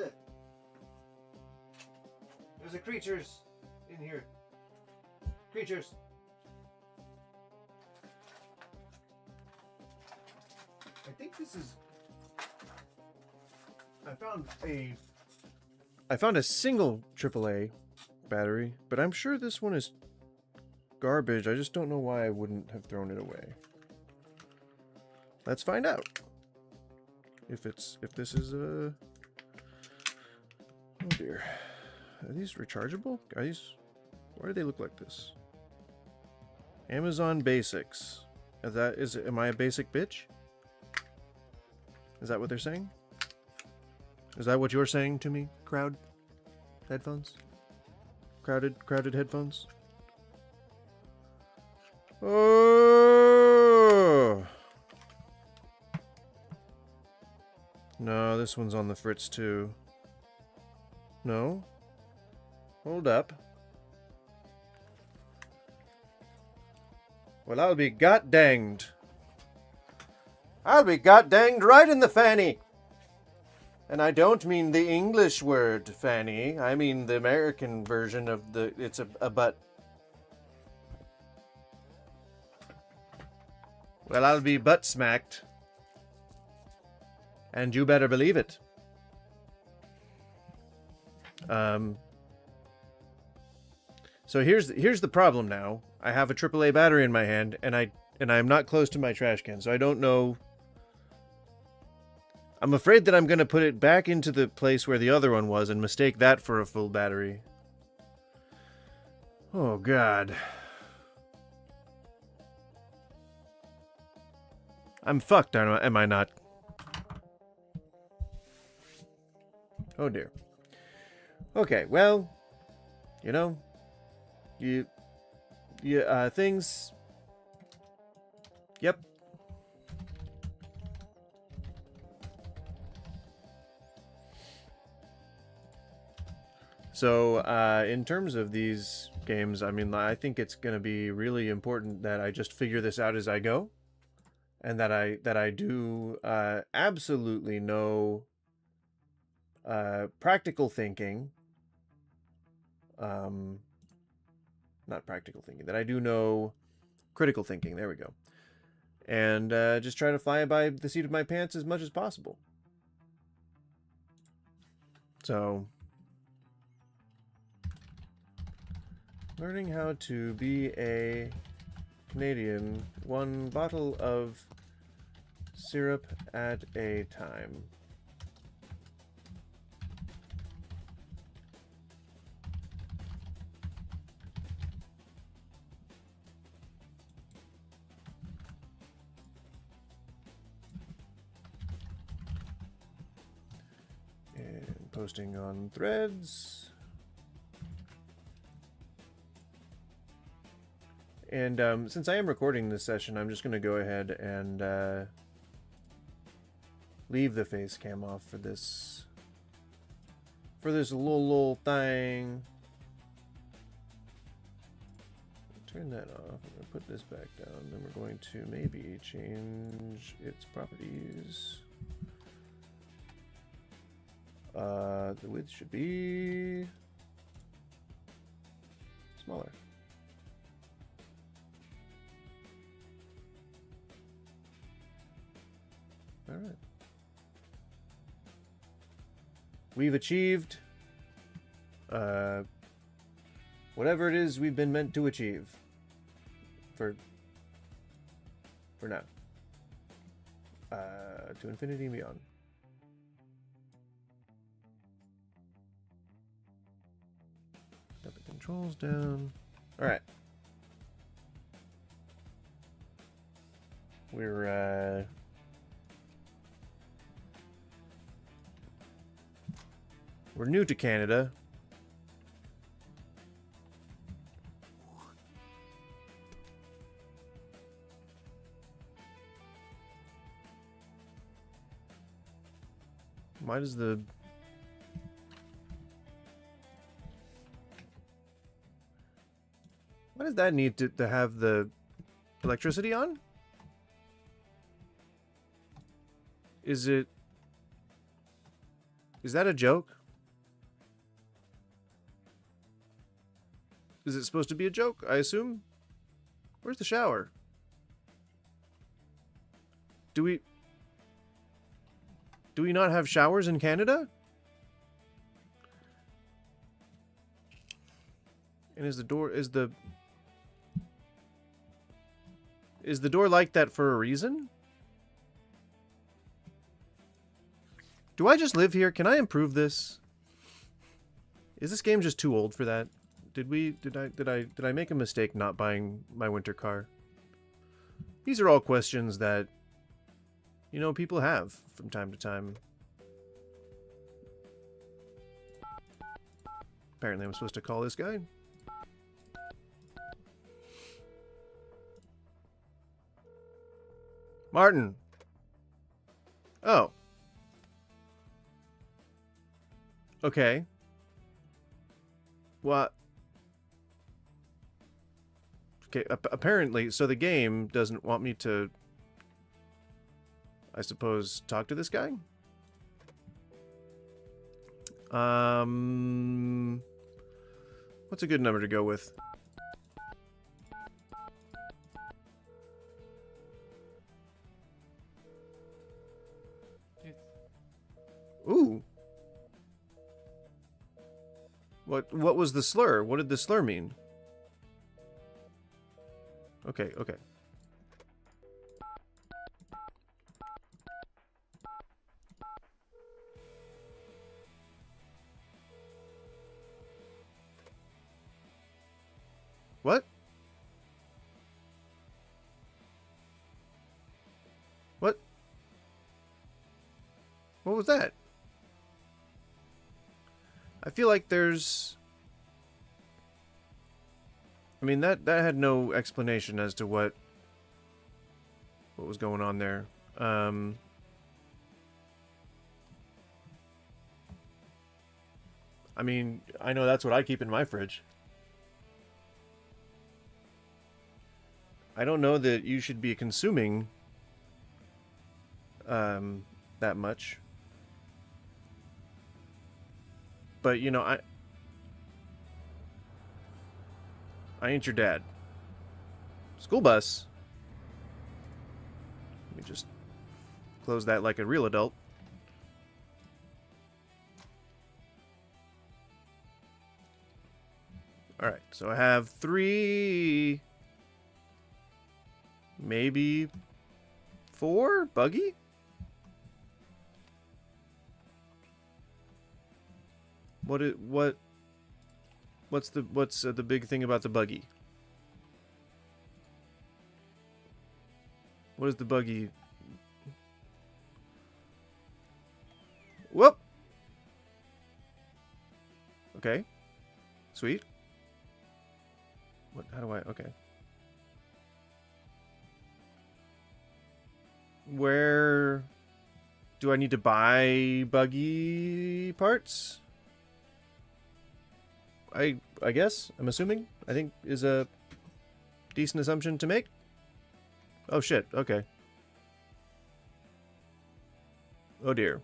Ugh. There's a creatures in here. Creatures. I think this is. I found a single AAA battery, but I'm sure this one is garbage. I just don't know why I wouldn't have thrown it away. Let's find out if this is Oh dear. Are these rechargeable? Are these... Why do they look like this? Amazon Basics. Am I a basic bitch? Is that what they're saying? Is that what you're saying to me, crowd? Headphones? Crowded headphones? Oh! No, this one's on the fritz too. No? Hold up. Well, I'll be got-danged. I'll be got-danged right in the fanny. And I don't mean the English word fanny. I mean the American version of the... It's a butt. Well, I'll be butt-smacked. And you better believe it. So here's the problem now. I have a AAA battery in my hand, and I'm not close to my trash can, so I don't know. I'm afraid that I'm going to put it back into the place where the other one was and mistake that for a full battery. Oh, God. I'm fucked, am I not? Oh, dear. Okay, well, you know, things... Yep. So, in terms of these games, I mean, I think it's going to be really important that I just figure this out as I go, and that I do absolutely no practical thinking. Not practical thinking. That I do no critical thinking. There we go. And just try to fly by the seat of my pants as much as possible. So, learning how to be a Canadian, one bottle of syrup at a time. And posting on Threads. And since I am recording this session, I'm just going to go ahead and leave the face cam off for this little thing. Turn that off. I'm going to put this back down. Then we're going to maybe change its properties. The width should be smaller. All right. We've achieved whatever it is we've been meant to achieve for now. To infinity and beyond. Got the controls down. All right. We're new to Canada. Why does that need to have the electricity on? Is that a joke? Is it supposed to be a joke, I assume? Where's the shower? Do we not have showers in Canada? And is the door like that for a reason? Do I just live here? Can I improve this? Is this game just too old for that? Did I make a mistake not buying my winter car? These are all questions that, you know, people have from time to time. Apparently I'm supposed to call this guy. Martin. Oh. Okay. What? Okay, apparently, so the game doesn't want me to, I suppose, talk to this guy? What's a good number to go with? Ooh. What was the slur? What did the slur mean? Okay, okay. What? What? What was that? I feel like there's... I mean, that had no explanation as to what was going on there. I mean, I know that's what I keep in my fridge. I don't know that you should be consuming that much. But, you know, I ain't your dad. School bus. Let me just close that like a real adult. Alright, so I have 3... maybe 4 buggy? What's the big thing about the buggy? What is the buggy? Whoop. Okay. Sweet. What? How do I? Okay. Where do I need to buy buggy parts? I guess, I'm assuming, I think is a decent assumption to make. Oh shit, okay. Oh dear.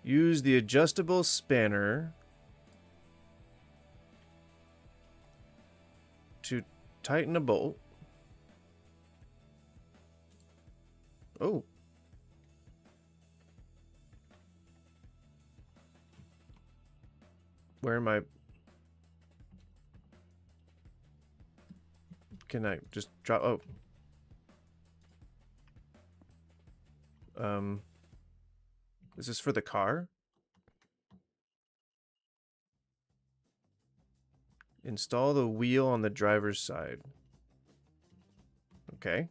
Use the adjustable spanner to tighten a bolt. Oh. Where am I? Can I just drop? Oh. Is this for the car? Install the wheel on the driver's side. Okay.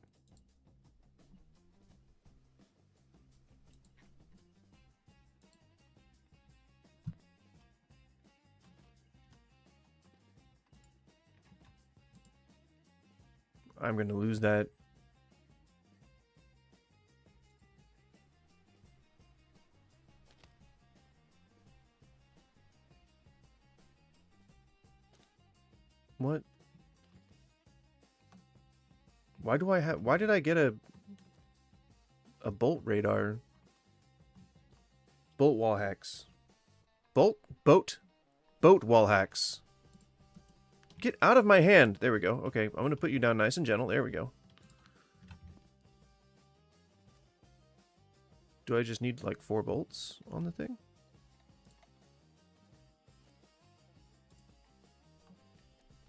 I'm going to lose that. What? Why did I get a bolt radar? Bolt wall hacks. Boat wall hacks. Get out of my hand. There we go. Okay, I'm going to put you down nice and gentle. There we go. Do I just need like 4 bolts on the thing?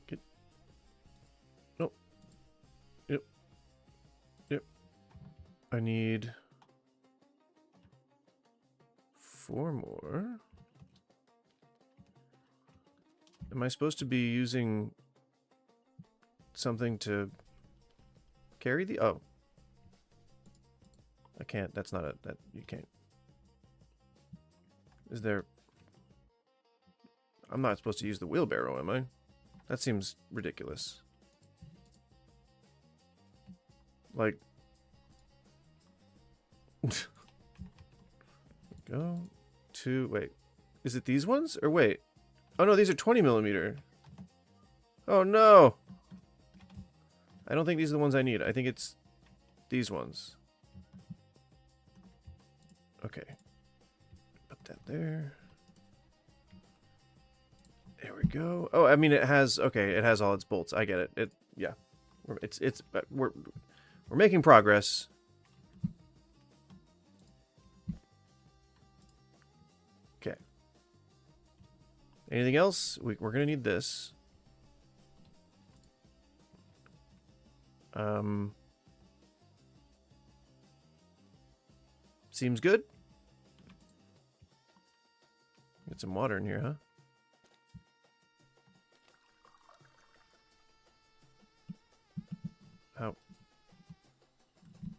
Get... Nope. Yep. Yep. I need 4 4 more. Am I supposed to be using something to carry the... Oh. I can't. That's not a... That you can't. Is there... I'm not supposed to use the wheelbarrow, am I? That seems ridiculous. Like... Go to... Wait. Is it these ones? Or wait. Oh no, these are 20 millimeter. Oh no! I don't think these are the ones I need. I think it's these ones. Okay. Put that there. There we go. Oh, I mean it has... Okay, it has all its bolts. I get it. Yeah. We're making progress. Okay. Anything else? We're gonna need this. Seems good. Get some water in here, huh? How?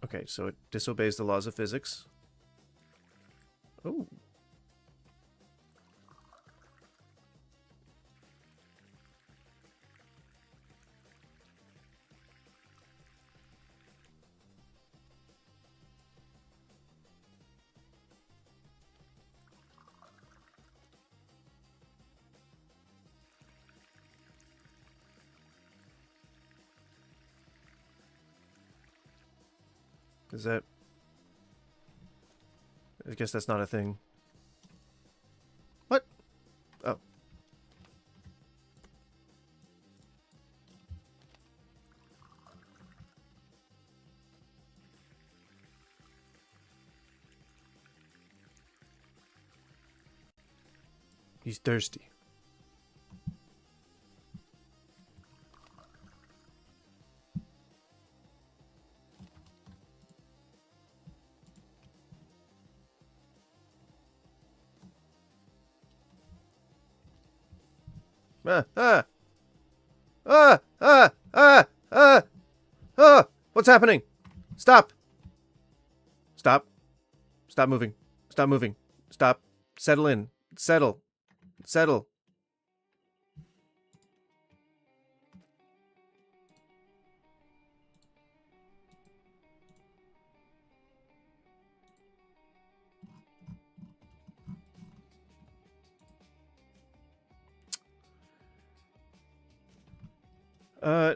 Okay, so it disobeys the laws of physics. Oh. Is that... I guess that's not a thing. What? Oh. He's thirsty. What's happening? Stop. Stop. Stop moving. Stop moving. Stop. Settle in. Settle. Settle.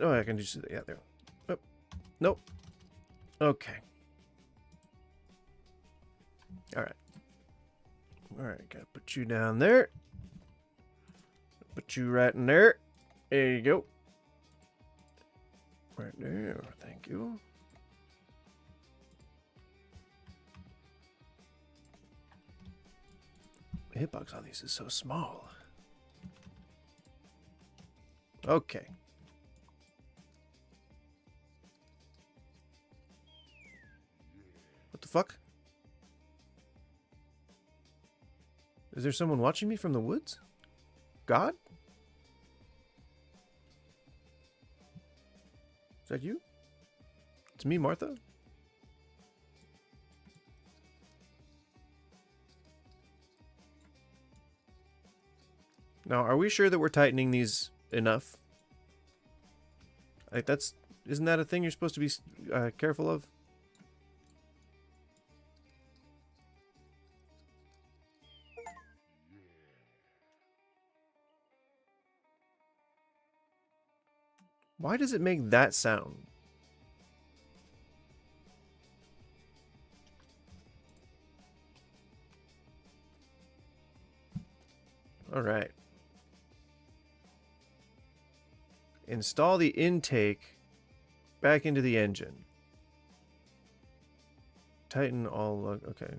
No, I can just... Yeah, there. Oh, nope. Okay. Alright. Alright, gotta put you down there. Put you right in there. There you go. Right there. Thank you. The hitbox on these is so small. Okay. What the fuck? Is there someone watching me from the woods? God? Is that you? It's me, Martha? Now, are we sure that we're tightening these enough? Like, isn't that a thing you're supposed to be careful of? Why does it make that sound? All right. Install the intake back into the engine. Tighten all lug. Okay.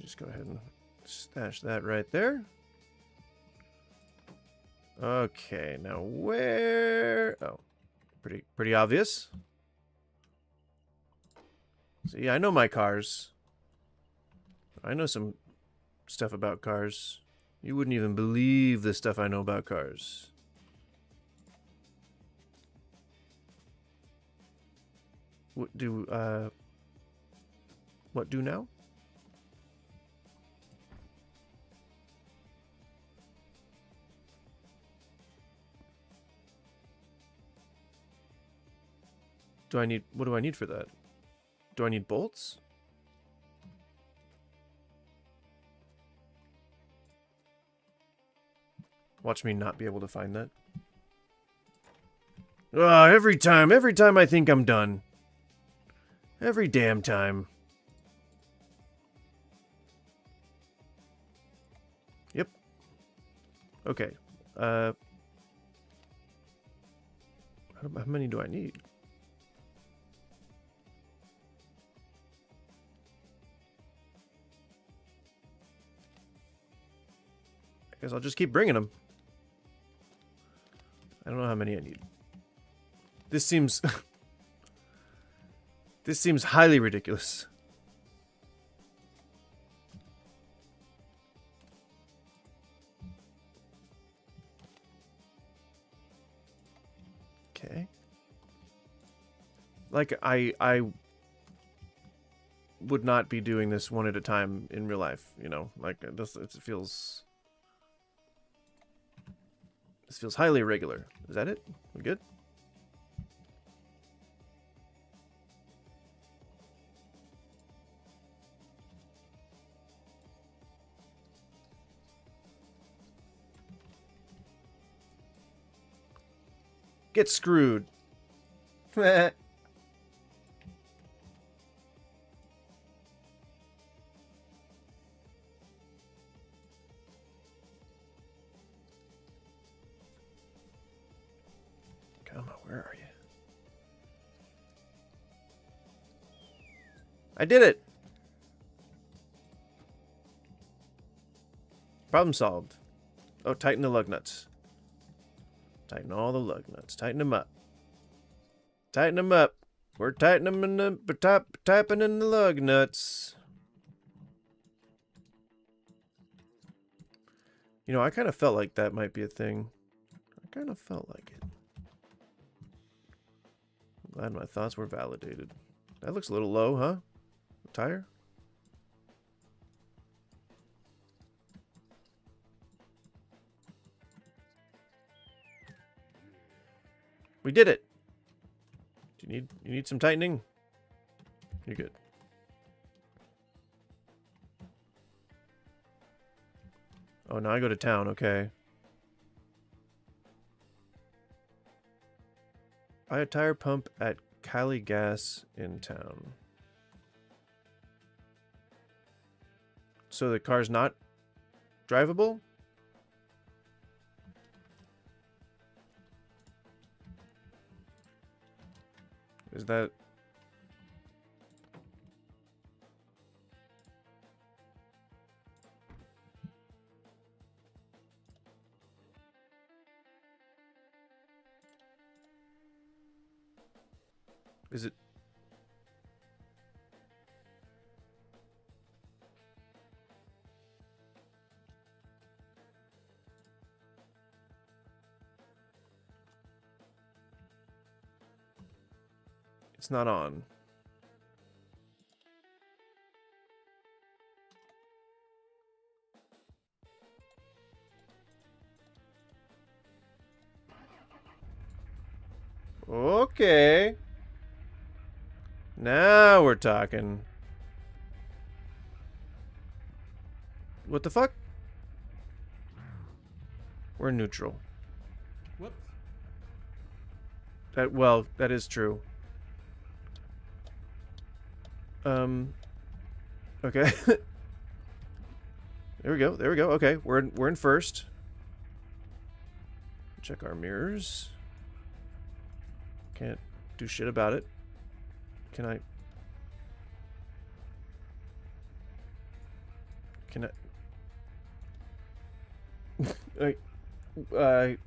Just go ahead and stash that right there. Okay, now where? Oh, pretty obvious. See, I know my cars. I know some stuff about cars. You wouldn't even believe the stuff I know about cars. What do now? What do I need for that? Do I need bolts? Watch me not be able to find that. Every time I think I'm done. Every damn time. Yep. Okay. How many do I need? I guess I'll just keep bringing them. I don't know how many I need. This seems... this seems highly ridiculous. Okay. Like, I would not be doing this one at a time in real life, you know? Like, this feels... This feels highly irregular. Is that it? We good? Get screwed. Come on, where are you? I did it! Problem solved. Oh, tighten the lug nuts. Tighten all the lug nuts. Tighten them up. Tighten them up. We're tightening them in the typing in the lug nuts. You know, I kind of felt like that might be a thing. I kind of felt like it. I'm glad my thoughts were validated. That looks a little low, huh? Tire? We did it. Do you need some tightening? You're good. Oh, now I go to town, okay. Buy a tire pump at Cali Gas in town. So the car's not drivable? Is that... Is it... It's not on. Okay. Now we're talking. What the fuck? We're neutral. Whoops. Well, that is true. Okay. There we go. There we go. Okay, we're in first. Check our mirrors. Can't do shit about it. Can I?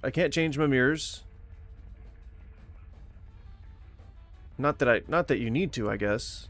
I can't change my mirrors. Not that you need to, I guess.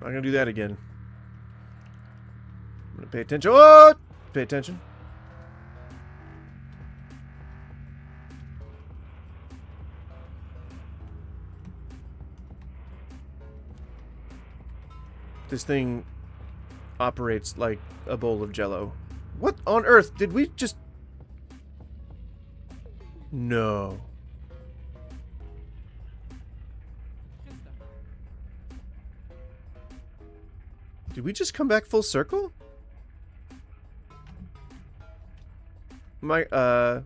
I'm not gonna do that again. I'm gonna pay attention. Oh! Pay attention. This thing operates like a bowl of jello. What on earth did we just... No. Did we just come back full circle? My, I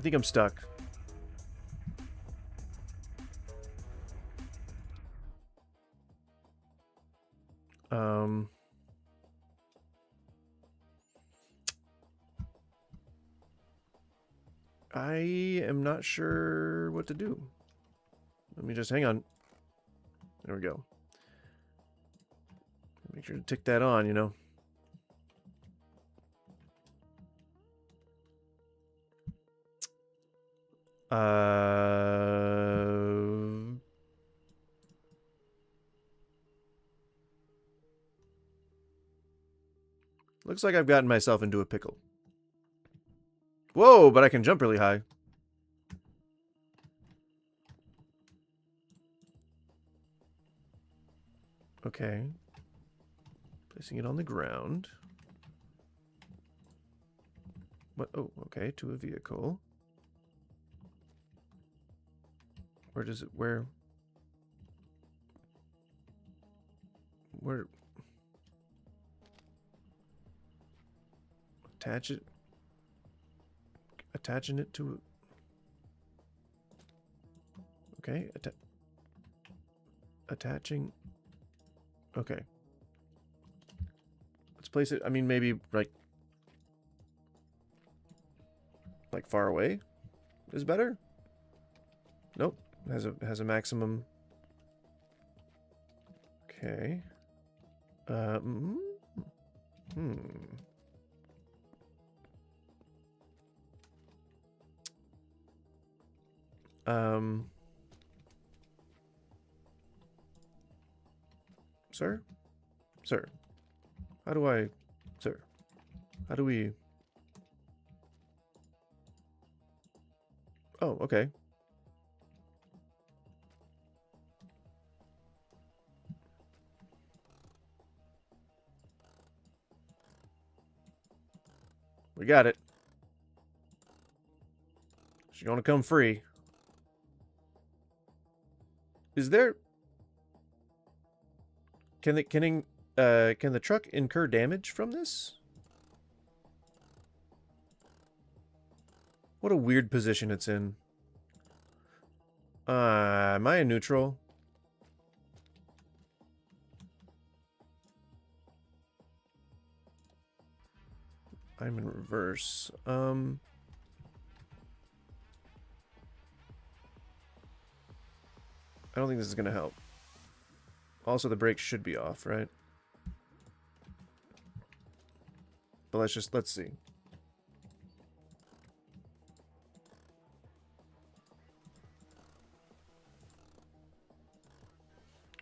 think I'm stuck. I am not sure what to do. Let me just hang on. There we go. Make sure to tick that on, you know. Looks like I've gotten myself into a pickle. Whoa, but I can jump really high. Okay. Placing it on the ground. What? Oh, okay. To a vehicle. Where does it... Where... Attach it. Attaching it to... Okay. Attaching... Okay. Let's place it... I mean, maybe, like far away is better? Nope. Has a maximum... Okay. Sir? Sir. How do I... Sir. How do we... Oh, okay. We got it. She's gonna come free. Is there... Can the truck incur damage from this? What a weird position it's in. Am I in neutral? I'm in reverse. I don't think this is gonna help. Also, the brakes should be off, right? But let's see.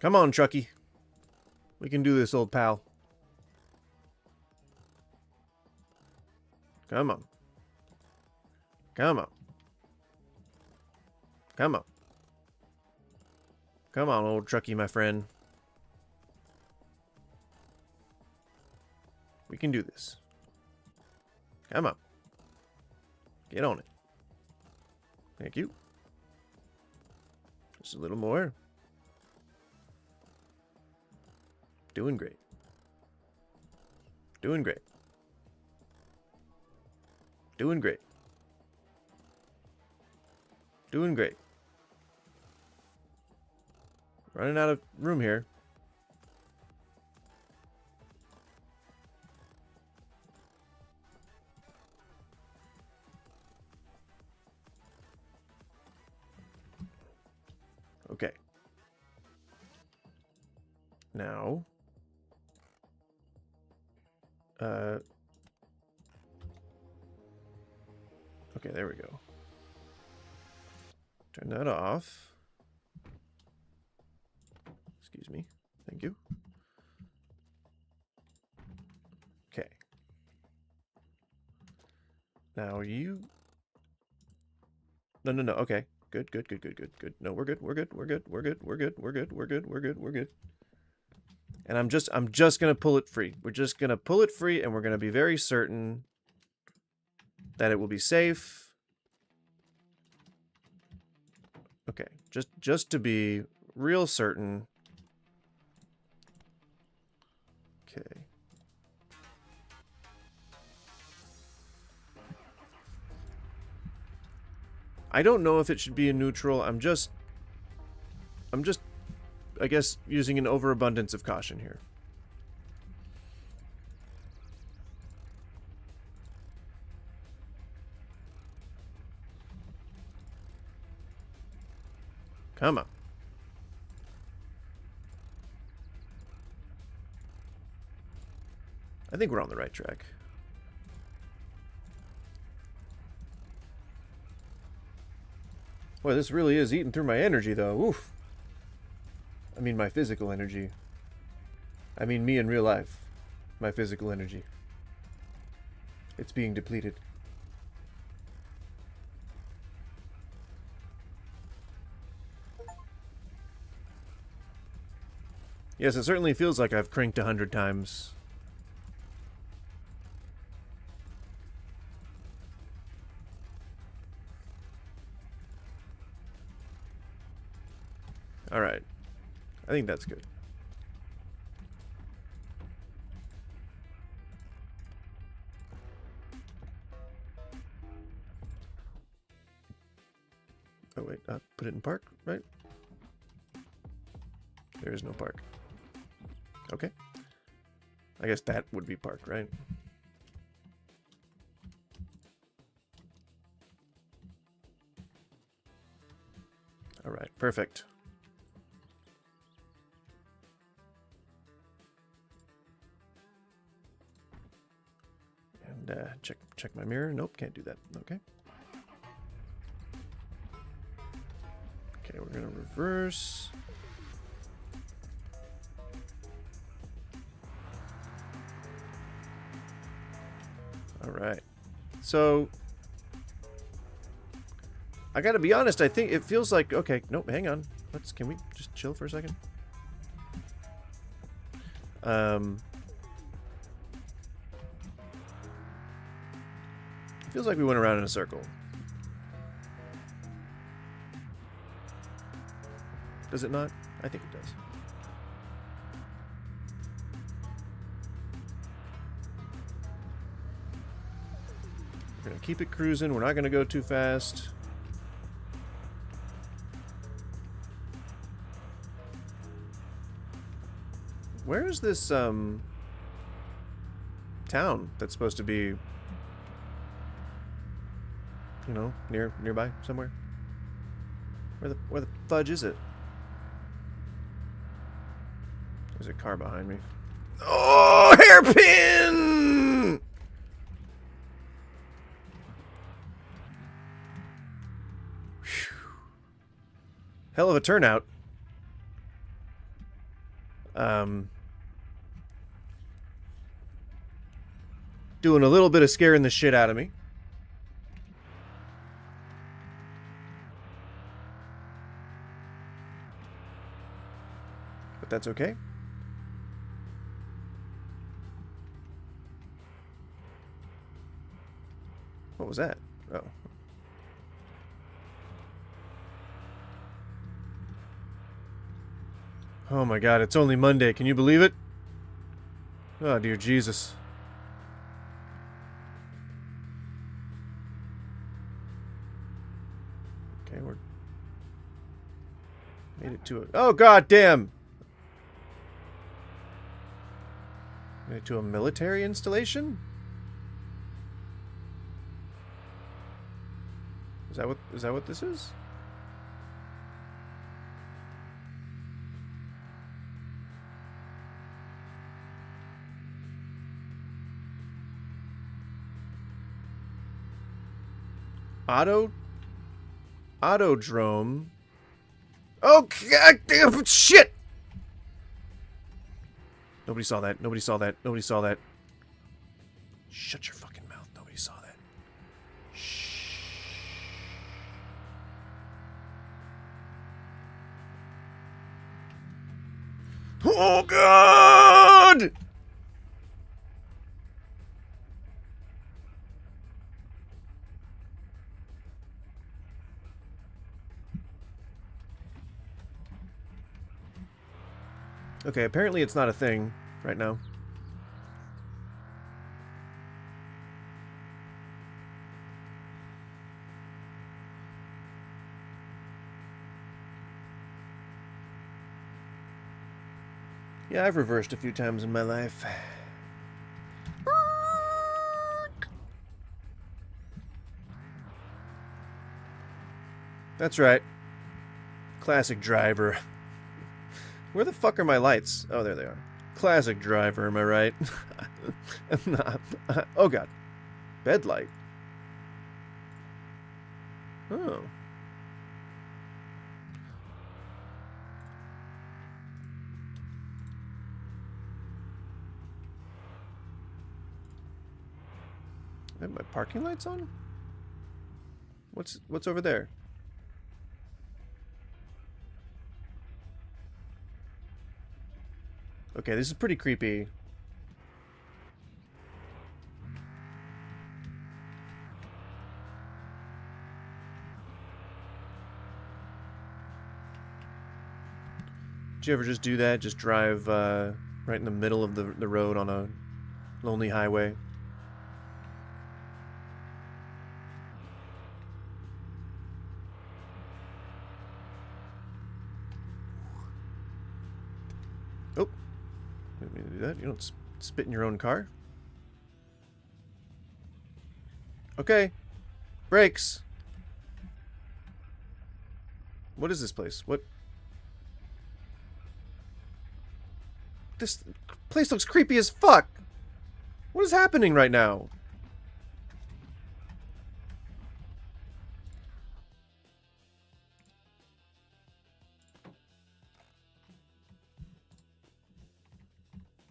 Come on, Chucky. We can do this, old pal. Come on. Come on. Come on. Come on, old Chucky, my friend. We can do this. Come on. Get on it. Thank you. Just a little more. Doing great. Doing great. Doing great. Doing great. Running out of room here. Okay. Now, Okay, there we go. Turn that off. Excuse me. Thank you. Okay. Now you... No. Okay. Good. No, we're good. We're good. And I'm just gonna pull it free. We're just gonna pull it free, and we're gonna be very certain that it will be safe. Okay, just to be real certain. Okay. I don't know if it should be in neutral. I'm just I guess using an overabundance of caution here. Come on. I think we're on the right track. Boy, this really is eating through my energy, though. Oof. I mean, my physical energy. I mean, me in real life. My physical energy. It's being depleted. Yes, it certainly feels like I've cranked 100 times. Alright. I think that's good. Oh wait, put it in park, right? There is no park. Okay. I guess that would be park, right? Alright, perfect. And check my mirror. Nope, can't do that. Okay. Okay, we're gonna reverse. All right. So I gotta be honest. I think it feels like okay. Nope. Hang on. Can we just chill for a second? It feels like we went around in a circle. Does it not? I think it does. We're gonna keep it cruising. We're not gonna go too fast. Where is this town that's supposed to be, you know, nearby somewhere? Where the fudge is it? There's a car behind me. Oh, hairpin! Whew. Hell of a turnout. Doing a little bit of scaring the shit out of me. But that's okay. What was that? Oh. Oh my god, it's only Monday. Can you believe it? Oh dear Jesus. Okay, we're... Made it to a... Oh god damn! Made it to a military installation? Is that what this is? Autodrome. Oh, God damn shit! Nobody saw that. Nobody saw that. Nobody saw that. Shut your fucking mouth. Nobody saw that. Shh. Oh, God! Okay, apparently it's not a thing right now. Yeah, I've reversed a few times in my life. That's right. Classic driver. Where the fuck are my lights? Oh, there they are. Classic driver, am I right? Oh, God. Bed light. Oh. I have my parking lights on? What's over there? Okay, this is pretty creepy. Did you ever just do that? Just drive right in the middle of the road on a lonely highway? Oh. Didn't mean to do that. You don't spit in your own car. Okay. Brakes. What is this place? What? This place looks creepy as fuck. What is happening right now?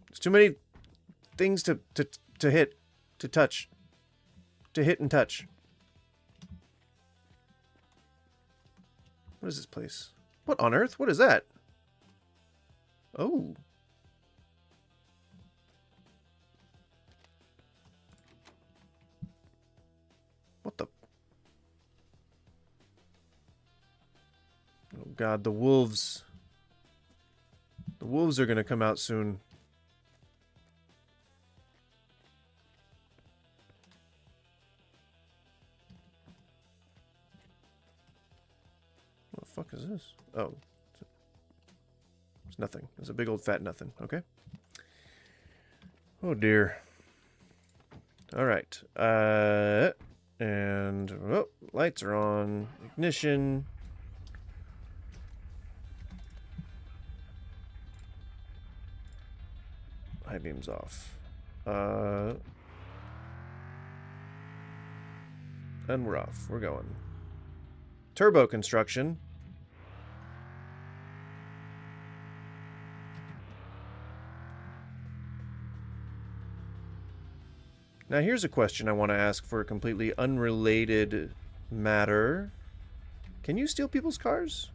There's too many things to hit, to touch, to hit and touch. What is this place? What on earth? What is that? Oh. What the? Oh God, the wolves. The wolves are gonna come out soon. What the fuck is this? Oh. It's nothing. It's a big old fat nothing. Okay. Oh dear. Alright. And oh, lights are on. Ignition. High beam's off. And we're off. We're going. Turbo construction. Now here's a question I want to ask for a completely unrelated matter. Can you steal people's cars?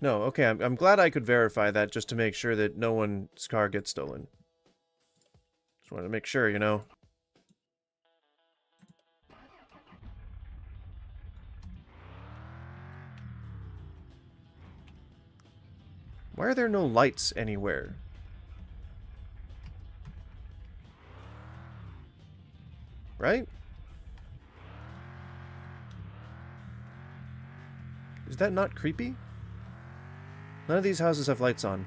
No, okay, I'm glad I could verify that just to make sure that no one's car gets stolen. Just wanted to make sure, you know. Why are there no lights anywhere? Right? Is that not creepy? None of these houses have lights on.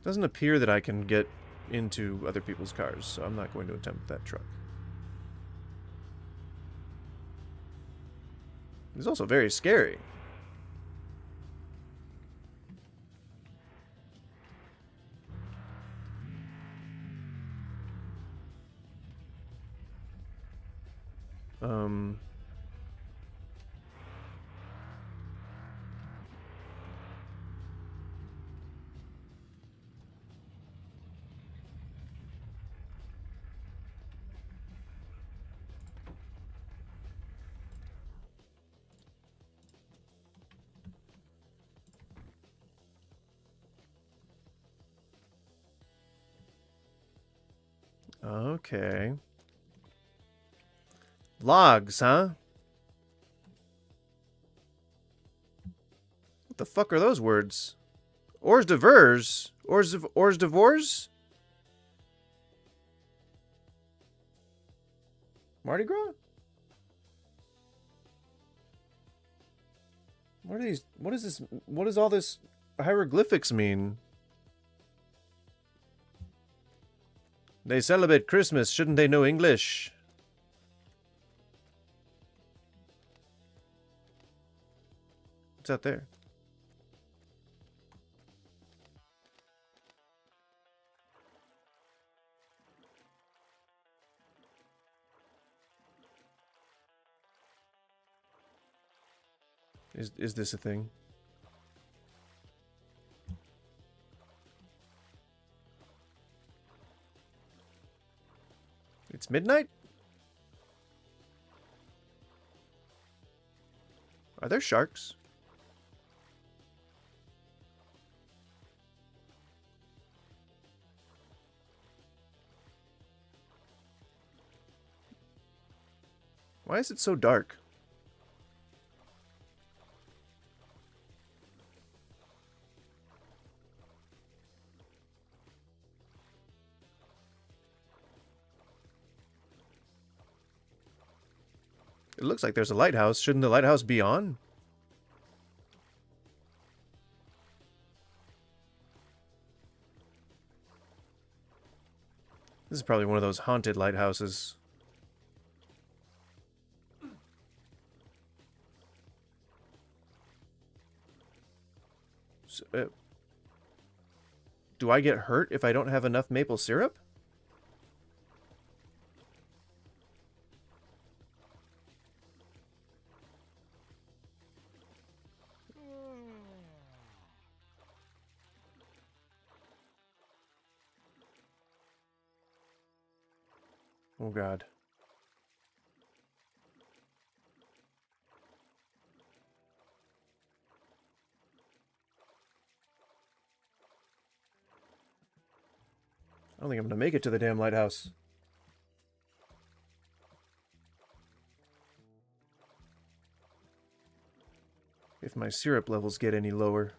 Doesn't appear that I can get into other people's cars, so I'm not going to attempt that truck. It's also very scary. Okay. Logs, huh? What the fuck are those words? Hors d'oeuvres? Hors d'oeuvres? Mardi Gras? What are these? What is this? What does all this hieroglyphics mean? They celebrate Christmas. Shouldn't they know English? What's out there? Is this a thing? It's midnight? Are there sharks? Why is it so dark? It looks like there's a lighthouse. Shouldn't the lighthouse be on? This is probably one of those haunted lighthouses. So, do I get hurt if I don't have enough maple syrup? Oh God. I don't think I'm gonna make it to the damn lighthouse. If my syrup levels get any lower.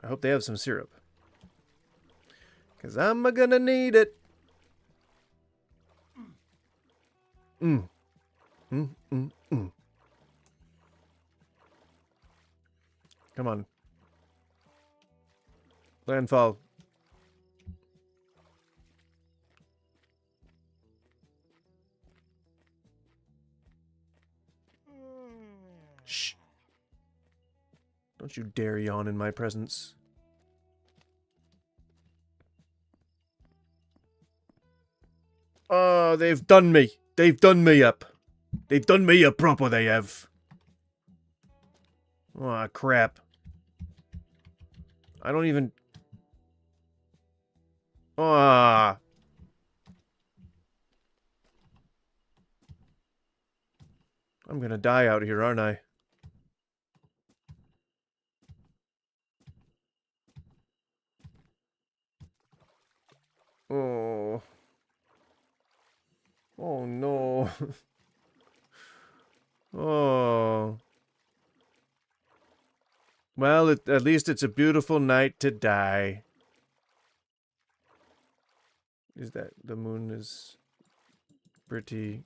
I hope they have some syrup. 'Cause I'm gonna need it. Come on. Landfall. Shh. Don't you dare yawn in my presence. Oh, they've done me. They've done me up. They've done me up proper, they have. Oh, crap. I don't even... Ah. I'm gonna die out here, aren't I? Oh. Oh, no. Oh. Well, at least it's a beautiful night to die. Is that... the moon is pretty...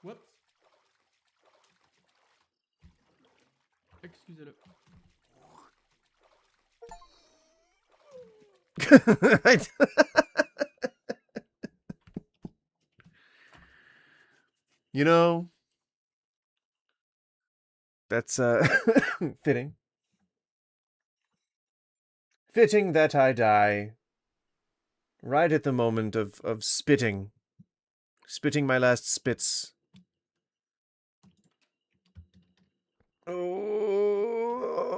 Whoops. Excusez-le. You know, that's fitting. Fitting that I die right at the moment of spitting my last spits. Oh,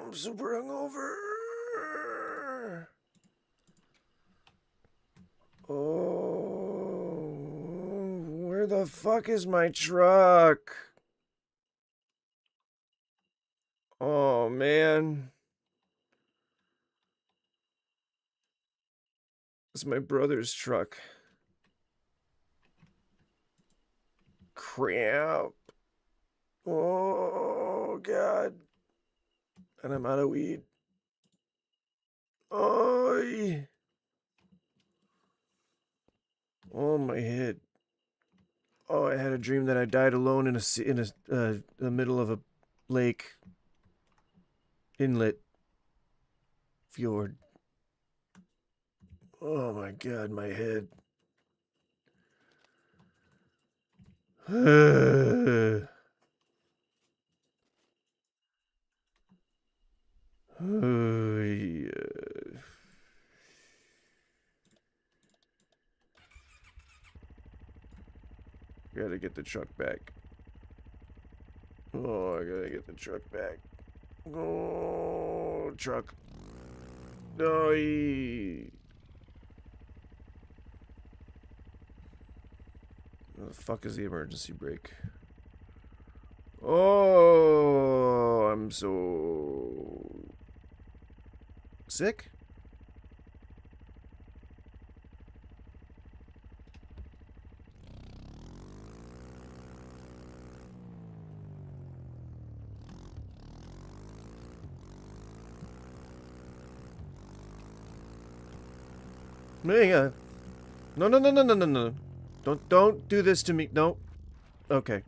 I'm super hungover. Oh, where the fuck is my truck? Oh, man. It's my brother's truck. Crap. Oh, God. And I'm out of weed. Oh, my head. Oh, I had a dream that I died alone in the middle of a lake, inlet, fjord. Oh my God, my head. Yeah. Gotta get the truck back. Oh, I gotta get the truck back. Oh, truck. Oh, where the fuck is the emergency brake? Oh, I'm so sick. Hang on. No. Don't do this to me. No. Okay.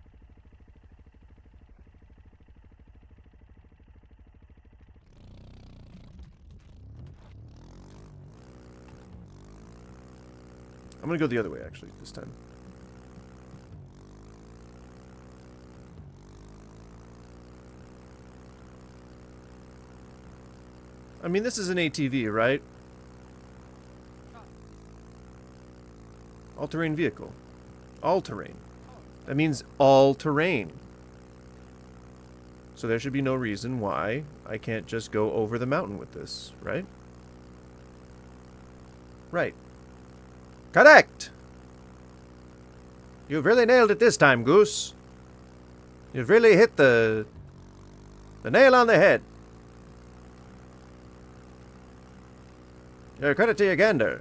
I'm gonna go the other way, actually, this time. I mean, this is an ATV, right? All-terrain vehicle. All-terrain. That means all-terrain. So there should be no reason why I can't just go over the mountain with this, right? Right. Correct! You've really nailed it this time, Goose. You've really hit the nail on the head. Credit to your gander.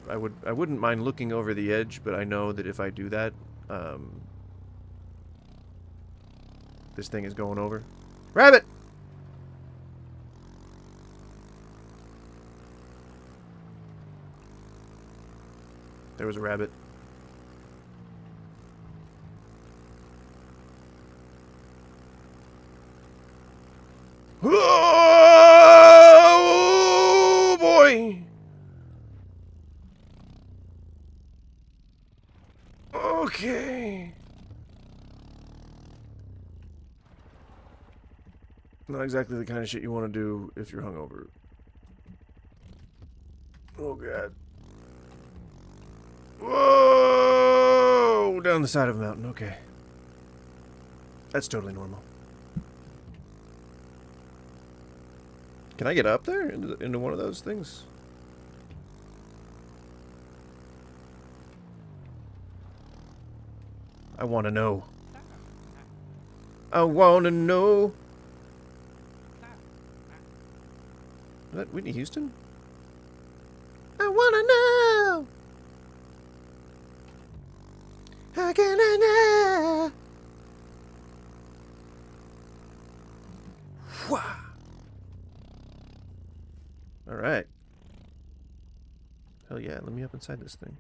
I wouldn't mind looking over the edge, but I know that if I do that, this thing is going over. Rabbit! There was a rabbit. Oh boy! Okay. Not exactly the kind of shit you want to do if you're hungover. Oh God. Whoa! Down the side of a mountain, okay. That's totally normal. Can I get up there into one of those things? I want to know. I want to know. Is that Whitney Houston? I want to know. How can I know? Wah. let me up inside this thing.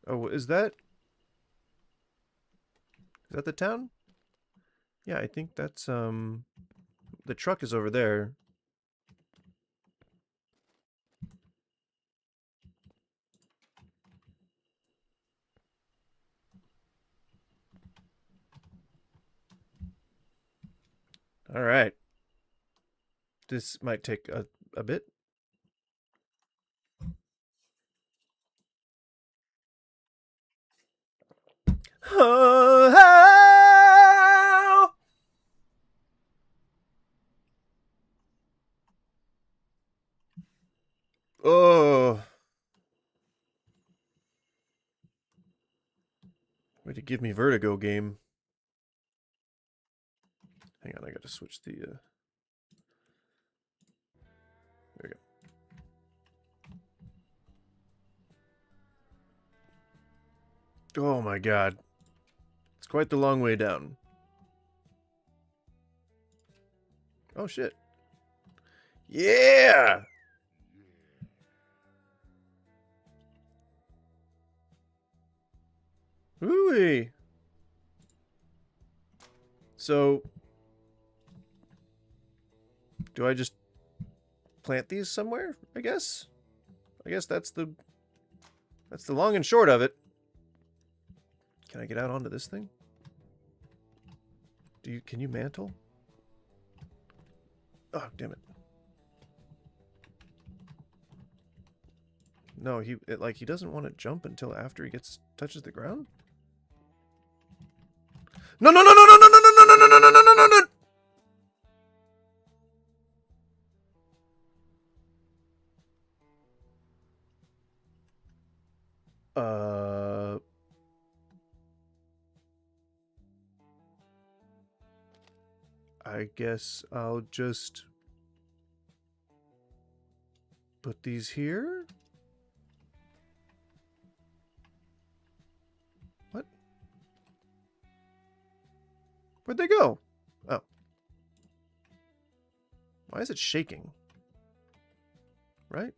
Oh, is that the town? Yeah, I think that's, the truck is over there. All right. This might take a bit. Oh. Way to give me vertigo, game. Hang on, I gotta switch the, There we go. Oh my god. It's quite the long way down. Oh shit. Yeah! Ooh-wee. So, do I just plant these somewhere, I guess? I guess that's the long and short of it. Can I get out onto this thing? Can you mantle? Oh, damn it. No, he doesn't want to jump until after he touches the ground? No, no, no, no, no, no, no, no, no, no, no, no, no, no, no, no. I guess I'll just put these here. What? Where'd they go? Oh. Why is it shaking? Right?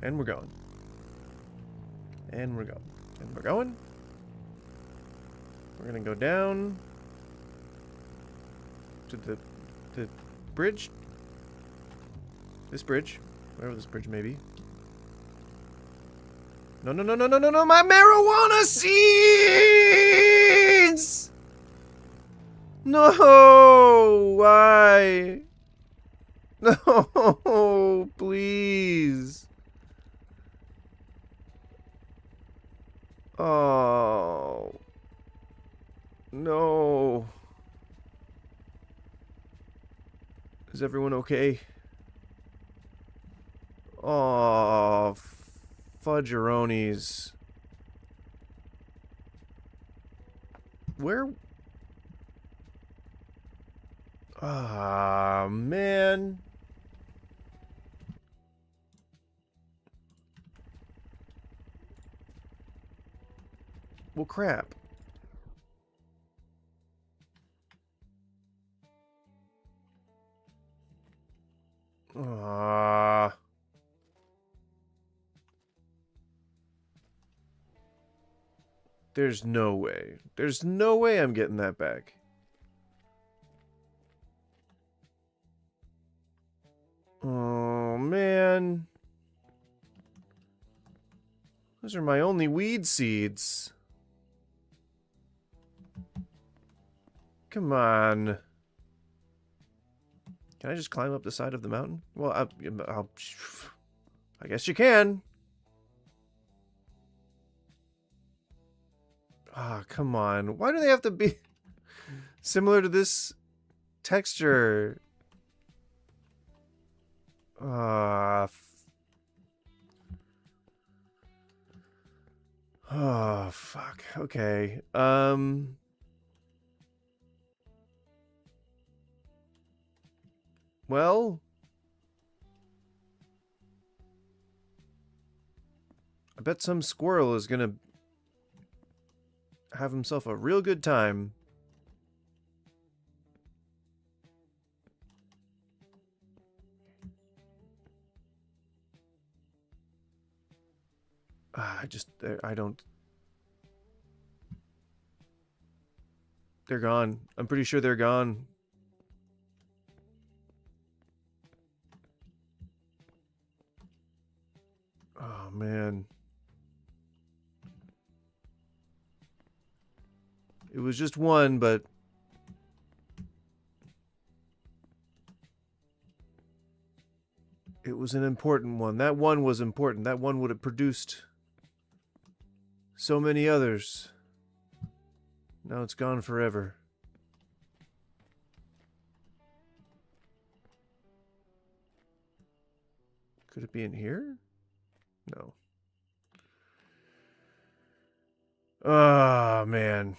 And we're going. And we're going. And we're going. We're gonna go down to the bridge. This bridge. Wherever this bridge may be. No, no, no, no, no, no, no, my marijuana seeds! No! Why? No, please. Oh. No. Is everyone okay? Oh, fudgeronis. Where? Ah, man. Well, crap. Ah. There's no way. There's no way I'm getting that back. Oh, man. Those are my only weed seeds. Come on. Can I just climb up the side of the mountain? Well, I guess you can. Ah, come on. Why do they have to be similar to this texture? Oh, fuck. Okay. Well, I bet some squirrel is gonna have himself a real good time. I don't. They're gone. I'm pretty sure they're gone. Oh, man. It was just one, but... it was an important one. That one was important. That one would have produced so many others. Now it's gone forever. Could it be in here? No. Oh, man.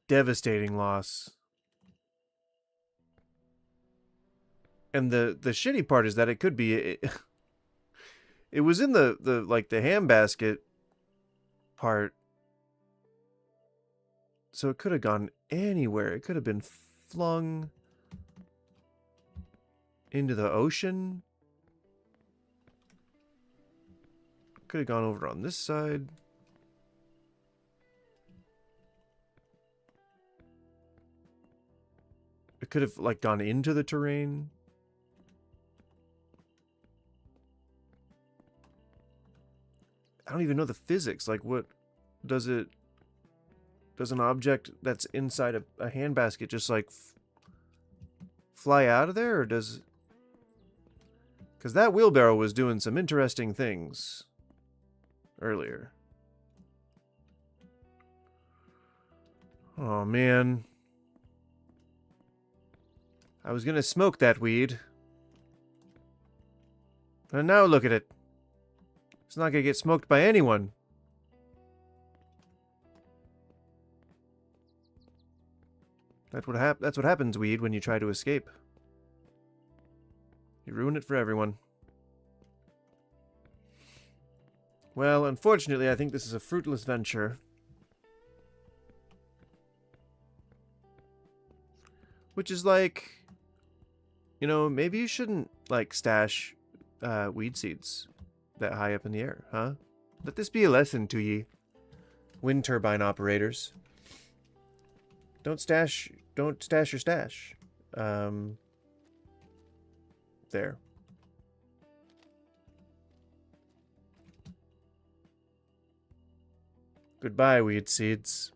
Devastating loss. And the shitty part is that it could be... it was in the handbasket part. So it could have gone anywhere. It could have been flung into the ocean. Could have gone over on this side. It could have like gone into the terrain. I don't even know the physics. Like, what does it... does an object that's inside a handbasket just like fly out of there, or does... because that wheelbarrow was doing some interesting things earlier. Oh, man. I was gonna smoke that weed. And now look at it. It's not gonna get smoked by anyone. That's what happens, weed, when you try to escape. You ruin it for everyone. Well, unfortunately, I think this is a fruitless venture. Which is like... you know, maybe you shouldn't, like, stash weed seeds that high up in the air, huh? Let this be a lesson to ye, wind turbine operators. Don't stash your stash. There. Goodbye, weed seeds.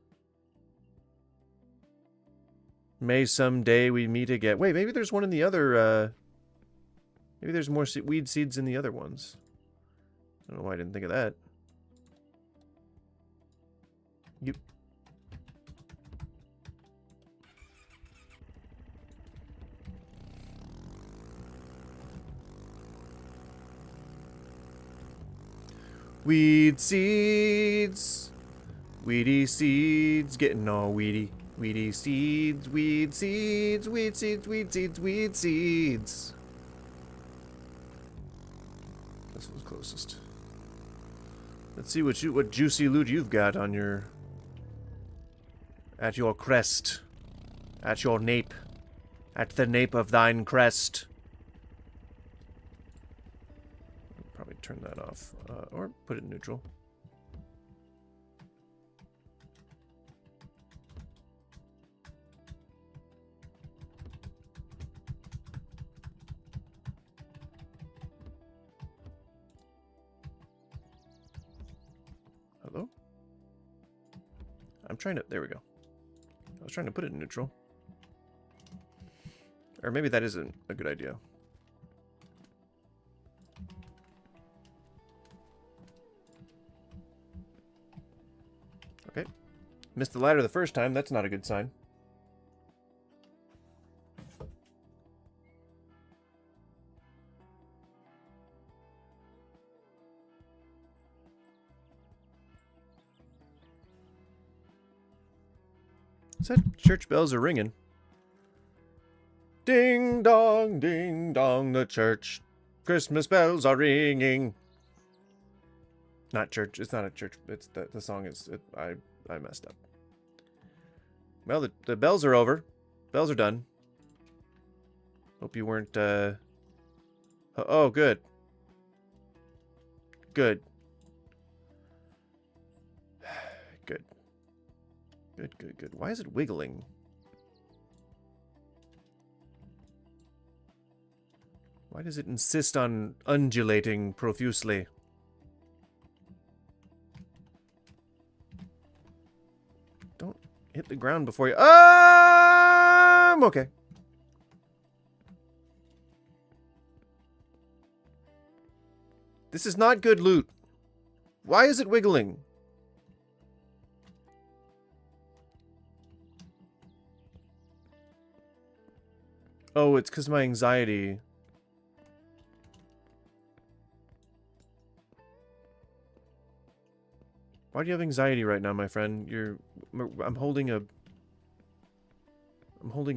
May someday we meet again. Wait, maybe there's one in the other, maybe there's more weed seeds in the other ones. I don't know why I didn't think of that. Yep. Weed seeds. Weedy seeds. Getting all weedy. Weedy seeds. Weed seeds. Weed seeds. Weed seeds. Weed seeds. This was closest. Let's see what juicy loot you've got on your... at your crest. At your nape. At the nape of thine crest. Probably turn that off. Or put it in neutral. Hello? I'm trying to... there we go. I was trying to put it in neutral. Or maybe that isn't a good idea. Okay. Missed the ladder the first time. That's not a good sign. Said church bells are ringing. Ding dong, the church. Christmas bells are ringing. Not church. It's not a church. It's the song is. I messed up. Well, the bells are over. Bells are done. Hope you weren't. Oh, good. Good. Good. Good. Why is it wiggling? Why does it insist on undulating profusely? Don't hit the ground before you... okay. This is not good loot. Why is it wiggling? Oh, it's because of my anxiety. Why do you have anxiety right now, my friend? I'm holding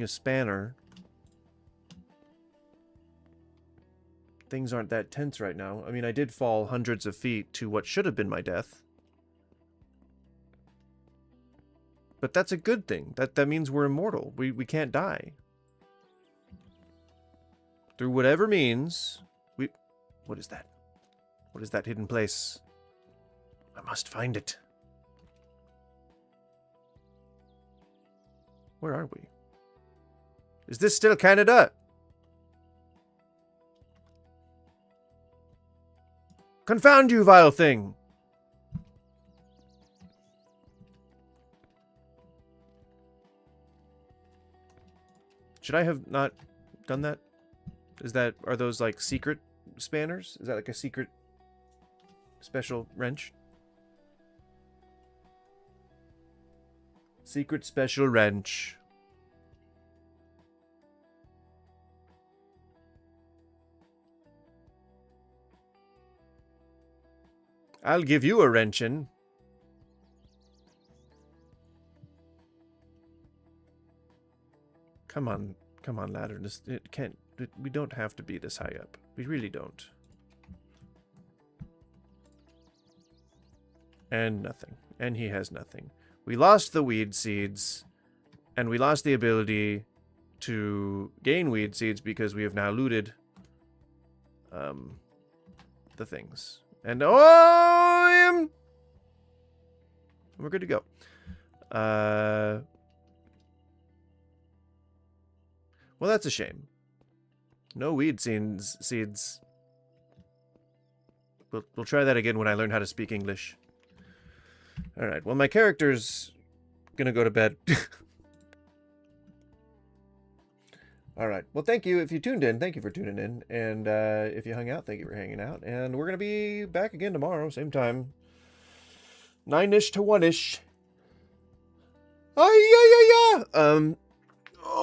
a spanner. Things aren't that tense right now. I mean, I did fall hundreds of feet to what should have been my death. But that's a good thing. That means we're immortal. We can't die. Through whatever means, what is that? What is that hidden place? I must find it. Where are we? Is this still Canada? Confound you, vile thing! Should I have not done that? Are those like secret spanners? Is that like a secret special wrench? Secret special wrench. I'll give you a wrenching. Come on, ladder. We don't have to be this high up. We really don't. And nothing. And he has nothing. We lost the weed seeds, and we lost the ability to gain weed seeds because we have now looted the things. And we're good to go. Well, that's a shame. No weed seeds. We'll try that again when I learn how to speak English. Alright, well, my character's gonna go to bed. Alright, well, thank you. If you tuned in, thank you for tuning in. And if you hung out, thank you for hanging out. And we're gonna be back again tomorrow, same time. 9-ish to 1-ish. Oh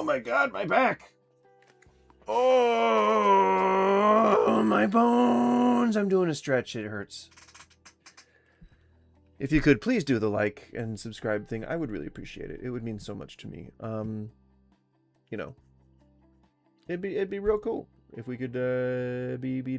my god, my back. Oh, my bones. I'm doing a stretch. It hurts. If you could, please do the like and subscribe thing. I would really appreciate it. It would mean so much to me. You know, it'd be real cool if we could be